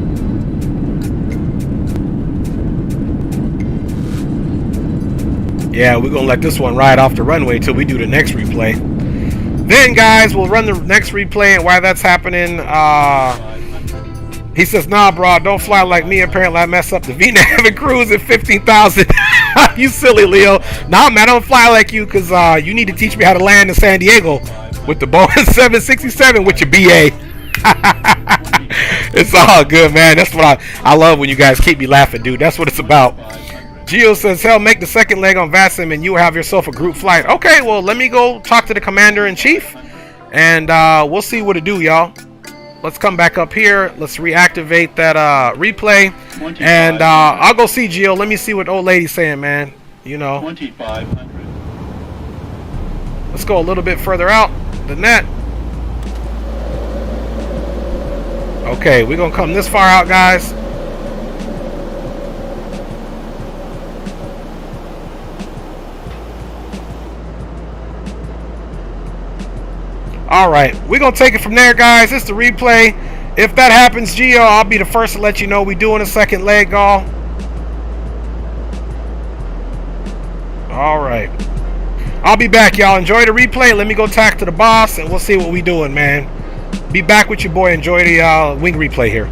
Yeah, we're gonna let this one ride off the runway till we do the next replay. Then, guys, we'll run the next replay, and while that's happening, he says, nah, bro, don't fly like me. Apparently, I messed up the VNAV cruise at 15,000. You silly, Leo. Nah, man, I don't fly like you because you need to teach me how to land in San Diego with the Boeing 767 with your BA. It's all good, man. That's what I love when you guys keep me laughing, dude. That's what it's about. Gio says, hell, make the second leg on Vasim and you will have yourself a group flight. Okay, well, let me go talk to the commander-in-chief, and we'll see what to do, y'all. Let's come back up here. Let's reactivate that replay, and I'll go see Gio. Let me see what old lady's saying, man. You know. 2,500. Let's go a little bit further out than that. Okay, we're going to come this far out, guys. Alright, we're going to take it from there, guys. It's the replay. If that happens, Gio, I'll be the first to let you know we're doing a second leg, y'all. Alright. I'll be back, y'all. Enjoy the replay. Let me go talk to the boss, and we'll see what we're doing, man. Be back with your boy. Enjoy the wing replay here.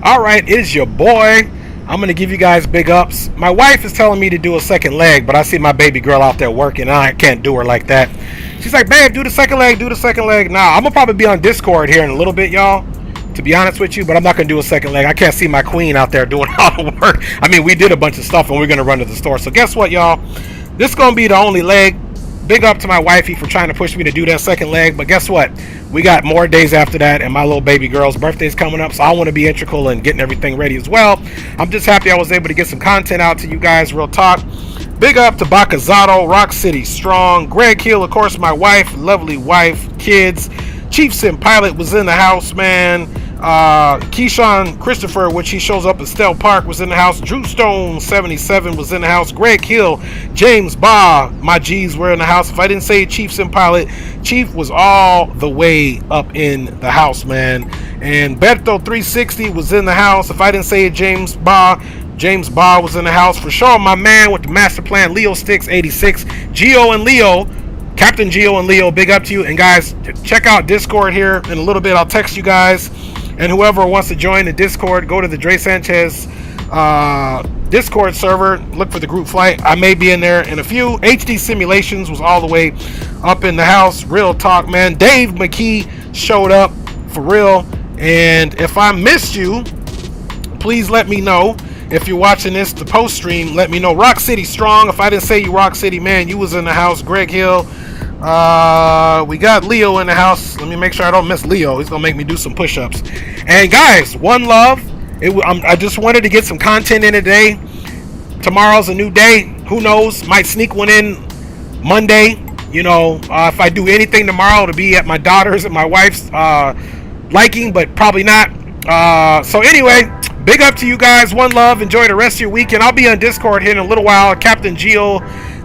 All right, it is your boy. I'm going to give you guys big ups. My wife is telling me to do a second leg, but I see my baby girl out there working, and I can't do her like that. She's like, babe, do the second leg, do the second leg. Nah, I'm going to probably be on Discord here in a little bit, y'all, to be honest with you, but I'm not going to do a second leg. I can't see my queen out there doing all the work. I mean, we did a bunch of stuff, and we're going to run to the store. So guess what, y'all? This is going to be the only leg. Big up to my wifey for trying to push me to do that second leg, but guess what? We got more days after that, and my little baby girl's birthday's coming up, so I want to be integral in getting everything ready as well. I'm just happy I was able to get some content out to you guys, real talk. Big up to Bacazzato, Rock City Strong, Greg Hill, of course, my wife, lovely wife, kids. Chief Sim Pilot was in the house, man. Keyshawn Christopher, which he shows up at Stell Park, was in the house. Drew Stone 77 was in the house. Greg Hill, James Baugh, my G's were in the house. If I didn't say Chief Sim Pilot, Chief was all the way up in the house, man. And Berto 360 was in the house. If I didn't say it, James Baugh was in the house. For sure, my man with the master plan, Leo Sticks 86, Geo and Leo, Captain Geo and Leo, big up to you. And guys, check out Discord here in a little bit. I'll text you guys. And whoever wants to join the Discord, go to the Dre Sanchez Discord server. Look for the group flight. I may be in there in a few. HD Simulations was all the way up in the house. Real talk, man. Dave McKee showed up for real. And if I missed you, please let me know. If you're watching this, the post stream, let me know. Rock City Strong. If I didn't say you Rock City, man, you was in the house. Greg Hill. We got Leo in the house. Let me make sure I don't miss Leo. He's gonna make me do some push-ups. And guys, one love. I just wanted to get some content in today. Tomorrow's a new day. Who knows? Might sneak one in Monday. You know, if I do anything tomorrow, to be at my daughter's and my wife's liking, but probably not. So anyway, big up to you guys. One love. Enjoy the rest of your weekend. I'll be on Discord here in a little while. Captain Geo,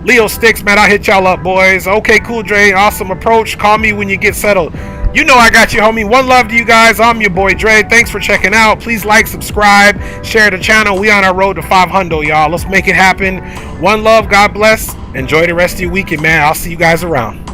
Leo Sticks, man, I'll hit y'all up, boys. Okay, cool, Dre. Awesome approach. Call me when you get settled. You know I got you, homie. One love to you guys. I'm your boy, Dre. Thanks for checking out. Please like, subscribe, share the channel. We on our road to 500, y'all. Let's make it happen. One love. God bless. Enjoy the rest of your weekend, man. I'll see you guys around.